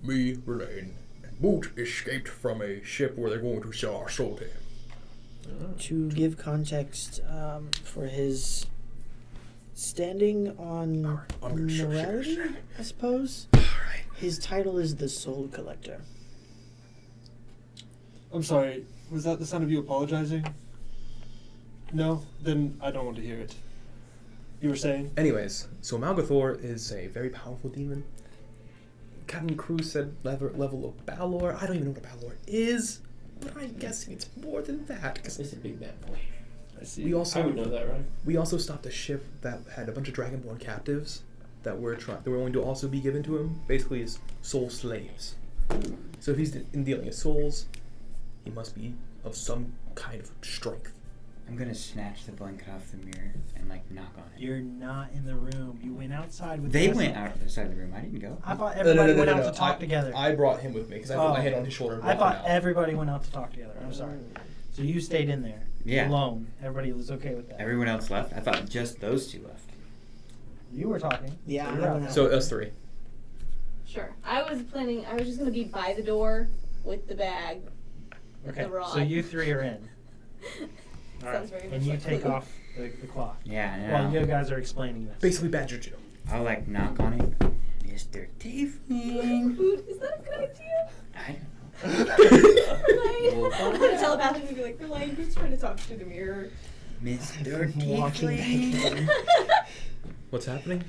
me, Relaine, and Boot escaped from a ship where they're going to sell our soul to him. To give context for his standing on I'm gonna shut morality, yours. I suppose. His title is the Soul Collector. I'm sorry. Was that the sound of you apologizing? No? Then I don't want to hear it. You were saying? Anyways, so Malgathor is a very powerful demon. Captain Cruz said level of Balor. I don't even know what Balor is, but I'm guessing it's more than that. 'Cause It's a big bad boy. I see. we I also would know that, right? we also stopped a ship that had a bunch of Dragonborn captives that were going to also be given to him, basically as soul slaves. So if he's in dealing with souls, he must be of some kind of strength. I'm gonna snatch the blanket off the mirror and like knock on it. You're not in the room. You went outside with They the rest went of- out the side of the room. I didn't go. I thought everybody went out to talk I, together. I brought him with me because I put my head on his shoulder and I brought thought him out. everybody went out to talk together. I'm sorry. So you stayed in there Yeah. alone. Everybody was okay with that. Everyone else left. I thought just those two left. You were talking. Yeah, You were I out went there. out. So us three. Sure. I was just gonna be by the door with the bag. Okay. The rod. So you three are in. All right. Sounds very much And you like take Clue. off the cloth Yeah, I while know. you guys are explaining this. Basically Badger Joe. I'll like knock on it. Mr. Tiefling. Food, is that a good idea? I Relaine. I'm gonna telepathically be like, Relaine, who's trying to talk to the mirror? Mr. Walking back Tiefling. in. What's happening?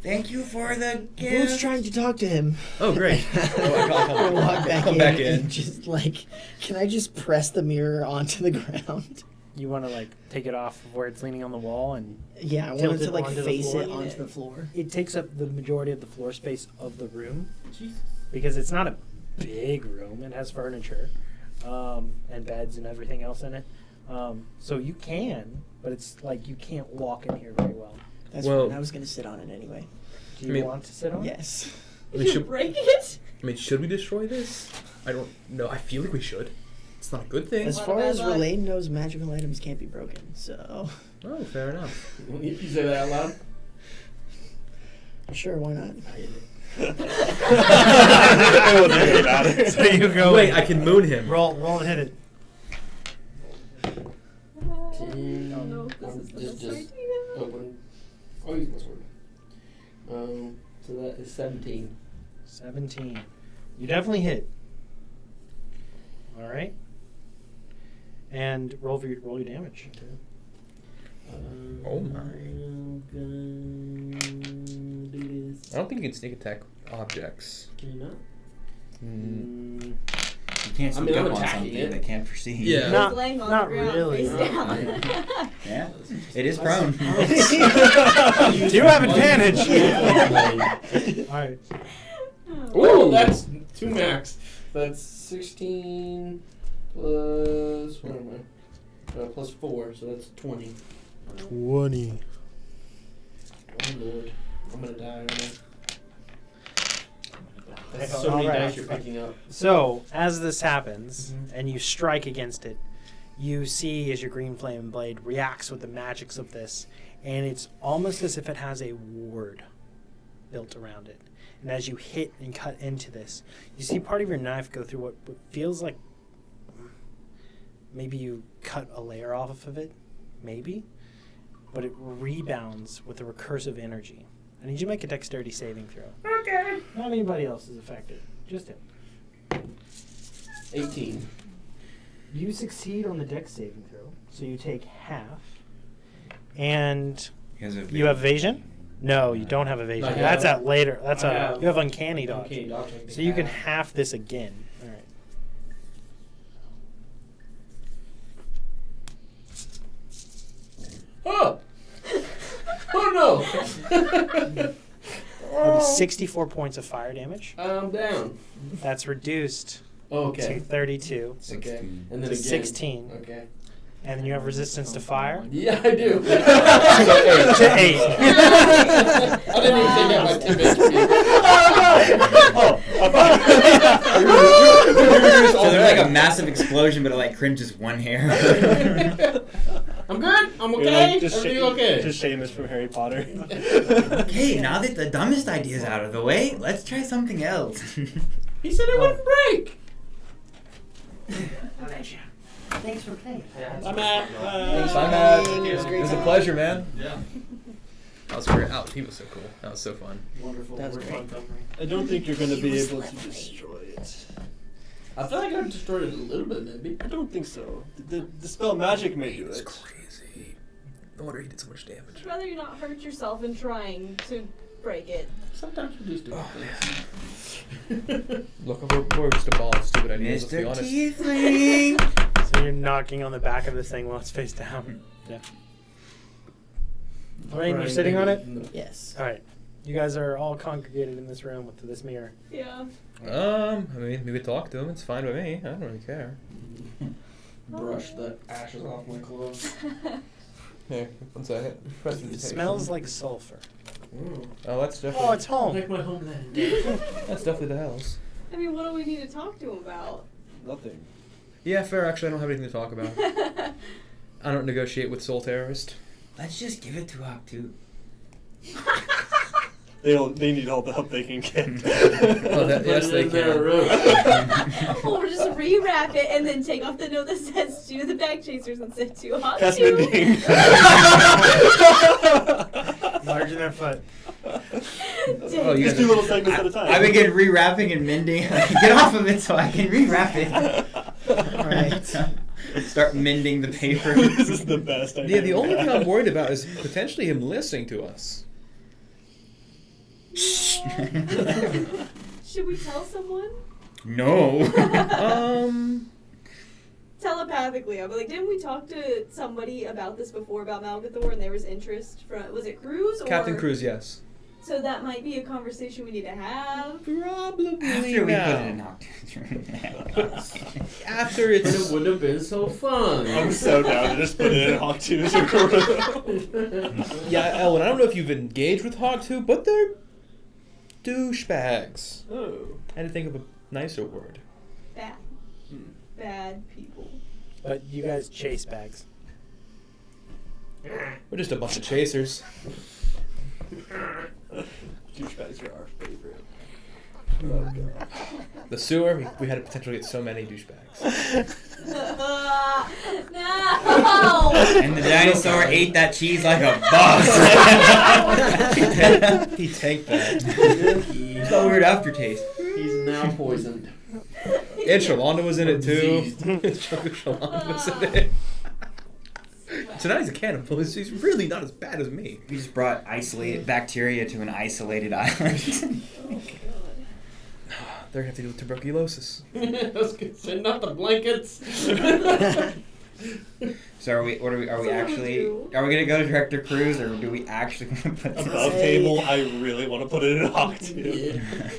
Thank you for the Who's gift. trying to talk to him? Oh, great. I walk back Come in back in. and just like, can I just press the mirror onto the ground? You want to like take it off of where it's leaning on the wall, and Yeah, I Tilt wanted it to like onto the face floor? it onto the floor. it takes up the majority of the floor space of the room Jesus. because it's not a big room. It has furniture and beds and everything else in it. So you can, but it's like you can't walk in here very well. That's Well- fine. I was gonna sit on it anyway. Do you I mean- want to sit on it? Yes. I mean, You should, break it? should we destroy this? I don't know. I feel like we should. It's not a good thing. As What far about as luck? Relaine knows, magical items can't be broken. So, Oh, fair enough. You say that out loud? sure, why not? I wasn't thinking about it. So you go. Wait, I can moon him. roll and hit it. I don't know if this is the best idea. Open. I'll use my sword. So that is 17. 17. You definitely hit. All right. And roll your damage. Oh my. I'm gonna do this. I don't think you can sneak attack objects. Can you not? Mm. You can't I sneak mean, I'm up on attacking something it. that can't foresee. Yeah. He's Not- laying on not the ground, really. face down. Yeah. It is prone. You have advantage. All right. Oh, that's 2 max. That's 16 plus, what am I? Plus 4, so that's 20. 20. Oh, Lord. I'm gonna die right now. Hey, That's so many alright. dice you're picking up. So, as this happens, and you strike against it, you see as your green flame blade reacts with the magics of this, and it's almost as if it has a ward built around it. And as you hit and cut into this, you see part of your knife go through what feels like maybe you cut a layer off of it, maybe, but it rebounds with a recursive energy. I need you to make a dexterity saving throw. Okay. Not anybody else is affected, just him. 18. You succeed on the dex saving throw, so you take half. And you have evasion? No, you don't have evasion. Not yet. That's at later. That's I a have you have uncanny dodge. Uncanny dodge, I So you can have. half this again. All right. Oh! Oh no! That'll be 64 points of fire damage. I'm down. That's reduced Okay. to 32. Okay. And then To again. 16. Okay. And then you have resistance to fire. Yeah, I do. To 8. I didn't even think that was 10 minutes. So there's like a massive explosion, but it like cringes one hair. I'm good. I'm You're okay. like, just Everything okay. Just Seamus from Harry Potter. Okay, now that the dumbest idea's out of the way, let's try something else. He said it wouldn't break. Thanks for playing. I'm at. Thanks for Bye, Matt. playing. It was great. It was a time. pleasure, man. Yeah. That was great. Oh, he was so cool. That was so fun. Wonderful. That's We're great. fun company. I don't think you're going to be able to destroy it. I feel like I destroyed it a little bit, maybe. I don't think so. The spell magic may do It's it. crazy. No wonder he did so much damage. I'd rather you not hurt yourself in trying to break it. Sometimes we do stupid things. Look, we're just a ball of stupid ideas, let's be Mr. honest. Tiefling! So you're knocking on the back of this thing while it's face down. Yeah. Lorraine, you're sitting on it? Yes. All right. You guys are all congregated in this room with this mirror. Yeah. I mean, we could talk to him. It's fine by me. I don't really care. Brush the ashes off my clothes. Here, 1 second. It Prestidigitation. smells like sulfur. Oh, that's definitely. Oh, it's home. Make my home then. That's definitely the house. I mean, what do we need to talk to him about? Nothing. Yeah, fair. Actually, I don't have anything to talk about. I don't negotiate with soul terrorists. Let's just give it to Octu. They need all the help they can get. Oh, yes, they can. Well, we'll just rewrap it and then take off the note that says to the bag chasers and send to Hot Cast Two. mending. Larger than a foot. Oh, you Just do little segments at a time. I begin rewrapping and mending. Get off of it so I can rewrap it. Right. Start mending the paper. This is the best idea. Yeah, the only thing I'm worried about is potentially him listening to us. Should we tell someone? No. Telepathically, I'll be like, didn't we talk to somebody about this before, about Malgathor, and there was interest from, was it Cruz? Or, Captain Cruz, yes. So that might be a conversation we need to have. Probably After we put now. it in Octu's After But it's. it would have been so fun. I'm so down to just put it in Hawk 2's Yeah, Ellen, I don't know if you've engaged with Hawk 2, but they're douchebags. Oh. I had to think of a nicer word. Bad. Bad people. But you guys chase bags. We're just a bunch of chasers. Douchebags are our favorite. Oh, God. The sewer, we had to potentially get so many douchebags. No! And the dinosaur ate that cheese like a boss. He tanked that. It's a weird aftertaste. He's now poisoned. And Shalonda was in it too. Diseased. Shalonda was in it. So now he's a cannibal. He's really not as bad as me. We just brought isolated bacteria to an isolated island. They're gonna have to deal with tuberculosis. I was gonna say, not the blankets. So are we Someone actually? do. Are we gonna go to Director Cruz, or do we actually want to put this? Above table, I really want to put it in Hawk 2. Yeah.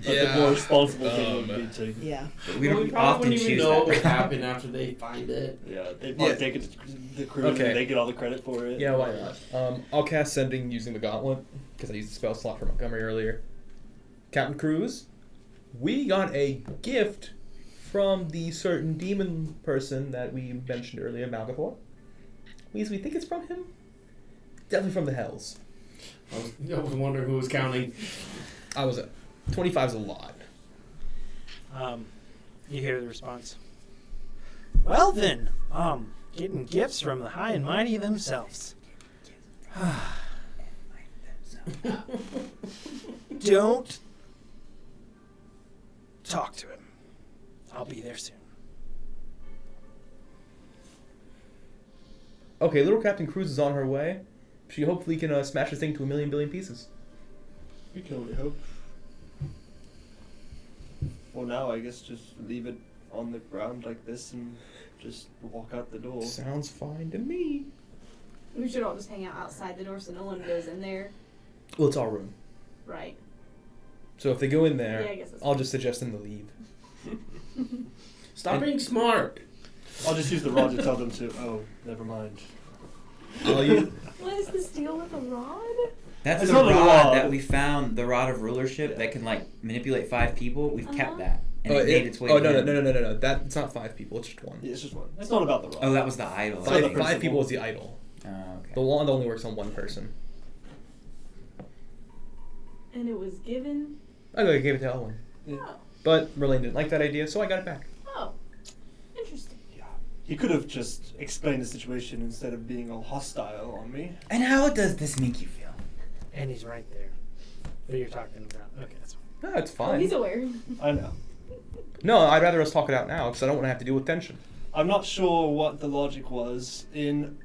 But Yeah. the more responsible thing would be to. Yeah. We Well, don't we probably often wouldn't even choose know that. what would happen after they find it. Yeah, they might Yeah. take it to the crew Okay. and they get all the credit for it. Yeah, why not? I'll cast Sending using the Gauntlet, because I used the spell slot for Montgomery earlier. Captain Cruz, we got a gift from the certain demon person that we mentioned earlier, Malgathor. We think it's from him? Definitely from the Hells. I was wondering who was counting. I was 25's a lot. You hear the response. Well then, getting gifts from the high and mighty themselves. Don't talk to him. I'll be there soon. Okay, little Captain Cruz is on her way. She hopefully can smash this thing to 1,000,000 billion pieces. We can only hope. Well, now I guess just leave it on the ground like this and just walk out the door. Sounds fine to me. We should all just hang out outside the door so no one goes in there. Well, it's our room. Right. So if they go in there, Yeah, I guess that's I'll just suggest them to leave. Stop And- being smart. I'll just use the rod to tell them to. Oh, never mind. I'll use, What is this deal with a rod? That's It's the not a rod rod. that we found, the rod of rulership that can like manipulate 5 people. We've kept that, and it made its way. oh to no him. no! It's not 5 people. It's just one. Yeah, it's just one. It's not about the rod. Oh, that was the idol. So the Five principle. people is the idol. Oh, okay. The wand only works on one person. And it was given. I gave it to Elwin, Oh. but Merlin didn't like that idea, so I got it back. Oh. Interesting. Yeah. He could have just explained the situation instead of being all hostile on me. And how does this make you feel? And he's right there. What you're talking about. Okay, that's fine. No, it's Oh, fine. he's aware. I know. No, I'd rather us talk it out now because I don't want to have to deal with tension. I'm not sure what the logic was in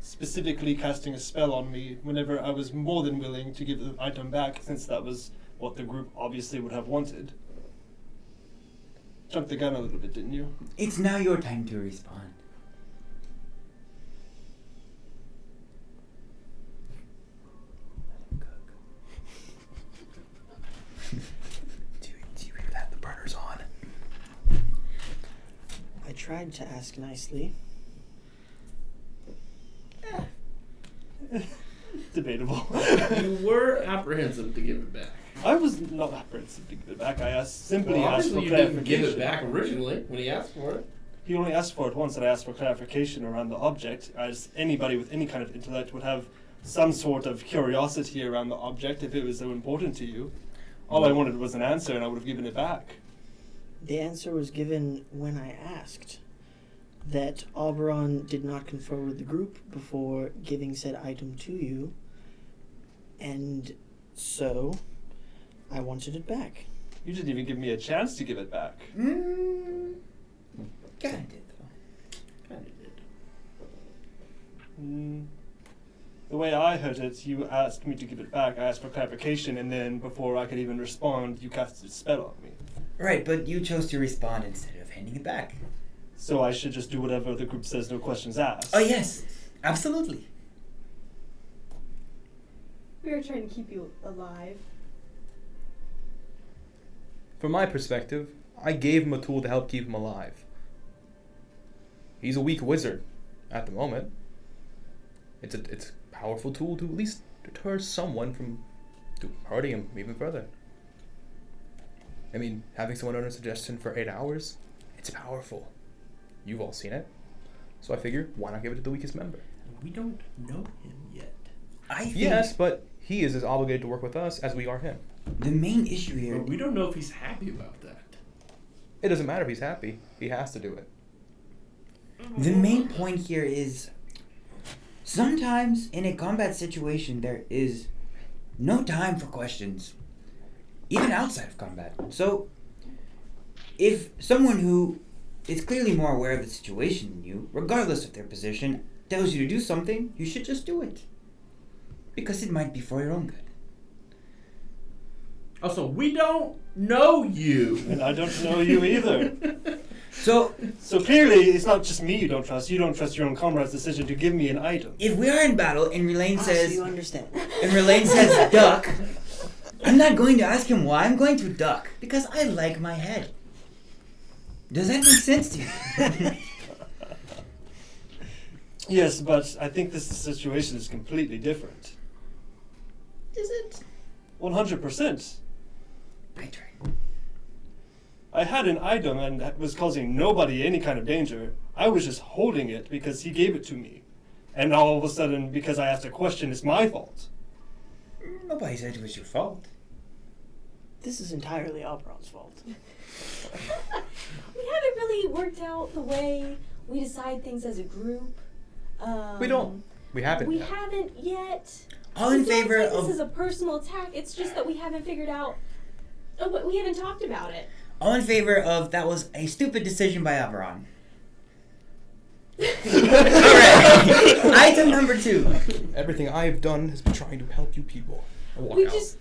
specifically casting a spell on me whenever I was more than willing to give the item back, since that was what the group obviously would have wanted. Jumped the gun a little bit, didn't you? It's now your time to respond. Do you hear that? The burner's on. I tried to ask nicely. Debatable. You were apprehensive to give it back. I was not apprehensive to give it back. I simply Well, asked for obviously you didn't give clarification. it back originally when he asked for it. He only asked for it once, and I asked for clarification around the object, as anybody with any kind of intellect would have some sort of curiosity around the object if it was so important to you. All I wanted was an answer, and I would have given it back. The answer was given when I asked that Oberon did not confer with the group before giving said item to you, and so I wanted it back. You didn't even give me a chance to give it back. Kinda did though. Kinda did. The way I heard it, you asked me to give it back. I asked for clarification, and then before I could even respond, you cast a spell on me. Right, but you chose to respond instead of handing it back. So I should just do whatever the group says, no questions asked. Oh yes, absolutely. We were trying to keep you alive. From my perspective, I gave him a tool to help keep him alive. He's a weak wizard at the moment. It's a powerful tool to at least deter someone from hurting him even further. I mean, having someone under suggestion for 8 hours, it's powerful. You've all seen it. So I figure, why not give it to the weakest member? We don't know him yet. I think Yes, but he is as obligated to work with us as we are him. the main issue here. But we don't know if he's happy about that. It doesn't matter if he's happy. He has to do it. The main point here is sometimes in a combat situation there is no time for questions, even outside of combat. So, if someone who is clearly more aware of the situation than you, regardless of their position, tells you to do something, you should just do it. Because it might be for your own good. Also, we don't know you. And I don't know you either. So, So clearly, it's not just me you don't trust. You don't trust your own comrade's decision to give me an item. if we are in battle and Relaine So says, you understand. duck, I'm not going to ask him why. I'm going to duck because I like my head. Does that make sense to you? Yes, but I think this situation is completely different. Is it? 100%. I tried. I had an item and that was causing nobody any kind of danger. I was just holding it because he gave it to me. And all of a sudden, because I asked a question, it's my fault. Nobody said it was your fault. This is entirely Oberon's fault. We haven't really worked out the way we decide things as a group. We don't. We haven't. We yet. haven't yet. All in So don't favor take of. This is a personal attack. It's just that we haven't figured out. We haven't talked about it. All in favor of that was a stupid decision by Averon. Alright. Item number 2. Everything I've done has been trying to help you people. I walk We out. just.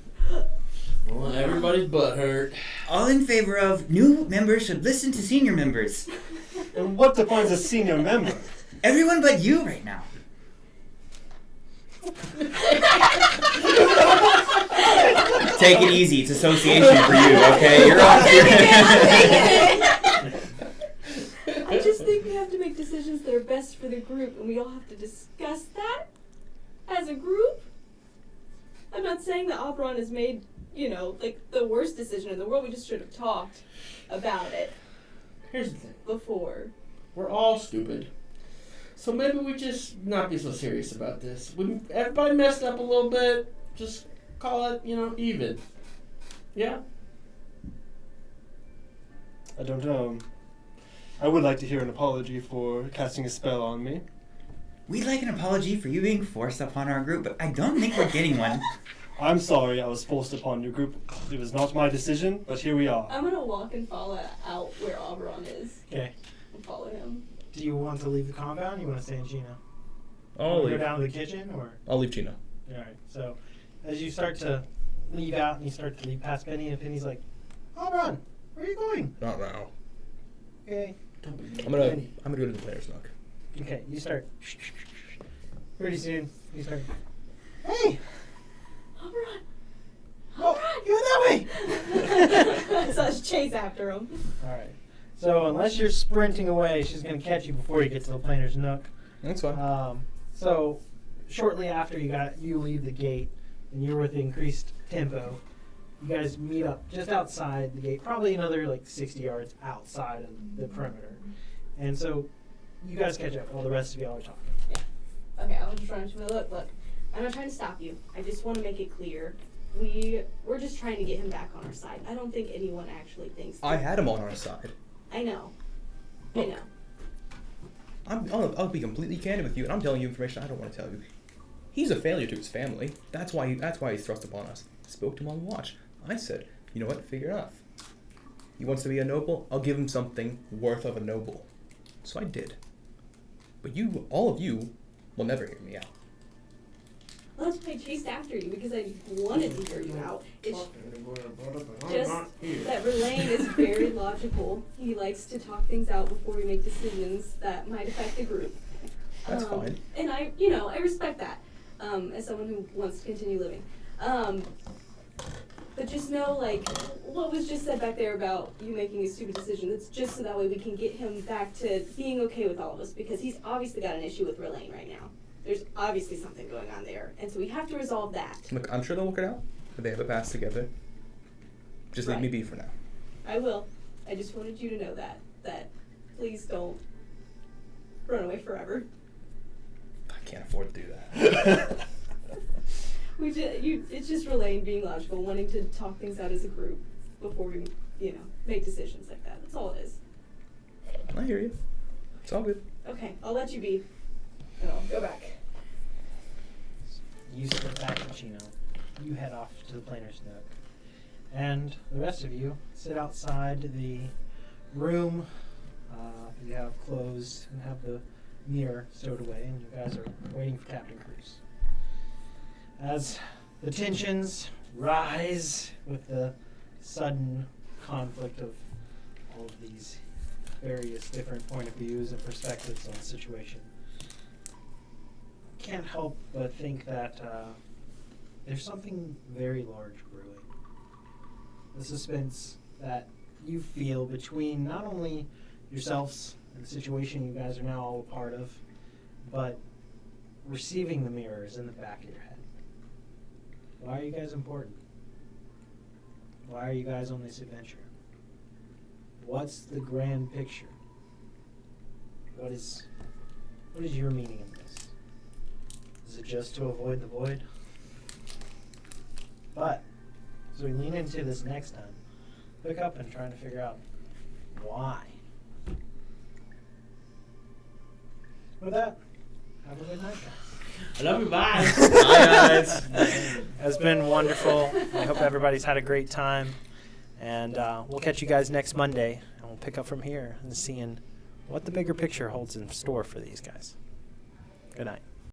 Well, everybody's butt hurt. All in favor of new members should listen to senior members. And what defines a senior member? Everyone but you right now. Take it easy. It's association for you, okay? You're on. I just think we have to make decisions that are best for the group, and we all have to discuss that as a group. I'm not saying that Oberon has made, like the worst decision in the world. We just should have talked about it Here's the thing. before. We're all stupid. So maybe we just not be so serious about this. Everybody messed up a little bit. Just call it, even. Yeah? I don't know. I would like to hear an apology for casting a spell on me. We'd like an apology for you being forced upon our group, but I don't think we're getting one. I'm sorry I was forced upon your group. It was not my decision, but here we are. I'm gonna walk and follow out where Oberon is Okay. and follow him. Do you want to leave the compound? Or you want to stay in Gino? I'll Go leave. down to the kitchen, or I'll leave Gino. all right. So, as you start to leave out and you start to leave past Penny, and Penny's like, "Oberon, where are you going?" Not now. Okay. I'm gonna go to the player's nook. Okay. You start. Pretty soon, you start. Hey, Oberon! oh, you're that way. So I just chase after him. All right. So unless you're sprinting away, she's gonna catch you before you get to the planner's nook. That's fine. So shortly after you leave the gate, and you're with increased tempo, you guys meet up just outside the gate, probably another like 60 yards outside of the perimeter. And so you guys catch up while the rest of y'all are talking. Okay, I'll just run up to him. Look, I'm not trying to stop you. I just want to make it clear. We're just trying to get him back on our side. I don't think anyone actually thinks that. I had him on our side. I know. Look. I know. I'll be completely candid with you, and I'm telling you information I don't want to tell you. He's a failure to his family. That's why he's thrust upon us. Spoke to him on watch. I said, you know what? Figure it out. He wants to be a noble. I'll give him something worth of a noble. So I did. But you, all of you, will never hear me out. Well, that's why I chased after you, because I wanted to hear you out. It's just that Verlaine is very logical. He likes to talk things out before we make decisions that might affect the group. That's fine. And I respect that, as someone who wants to continue living. But just know, like, what was just said back there about you making a stupid decision, that's just so that way we can get him back to being okay with all of us, because he's obviously got an issue with Verlaine right now. There's obviously something going on there, and so we have to resolve that. Look, I'm sure they'll work it out. But they have a past together. Just leave me be for now. I will. I just wanted you to know that please don't run away forever. I can't afford to do that. It's just Verlaine being logical, wanting to talk things out as a group before we, make decisions like that. That's all it is. I hear you. It's all good. Okay, I'll let you be. And I'll go back. You sit back in Chino. You head off to the planner's nook. And the rest of you sit outside the room. You have closed and have the mirror stowed away, and you guys are waiting for Captain Cruz. As the tensions rise with the sudden conflict of all of these various different point of views and perspectives on the situation, can't help but think that there's something very large brewing. the suspense that you feel between not only yourselves and the situation you guys are now all a part of, but receiving the mirrors in the back of your head. Why are you guys important? Why are you guys on this adventure? What's the grand picture? What is your meaning in this? Is it just to avoid the void? But as we lean into this next time, pick up and trying to figure out why. With that, have a good night, guys. I love you. Bye. Bye, guys. It's been wonderful. I hope everybody's had a great time. And we'll catch you guys next Monday, and we'll pick up from here and seeing what the bigger picture holds in store for these guys. Good night.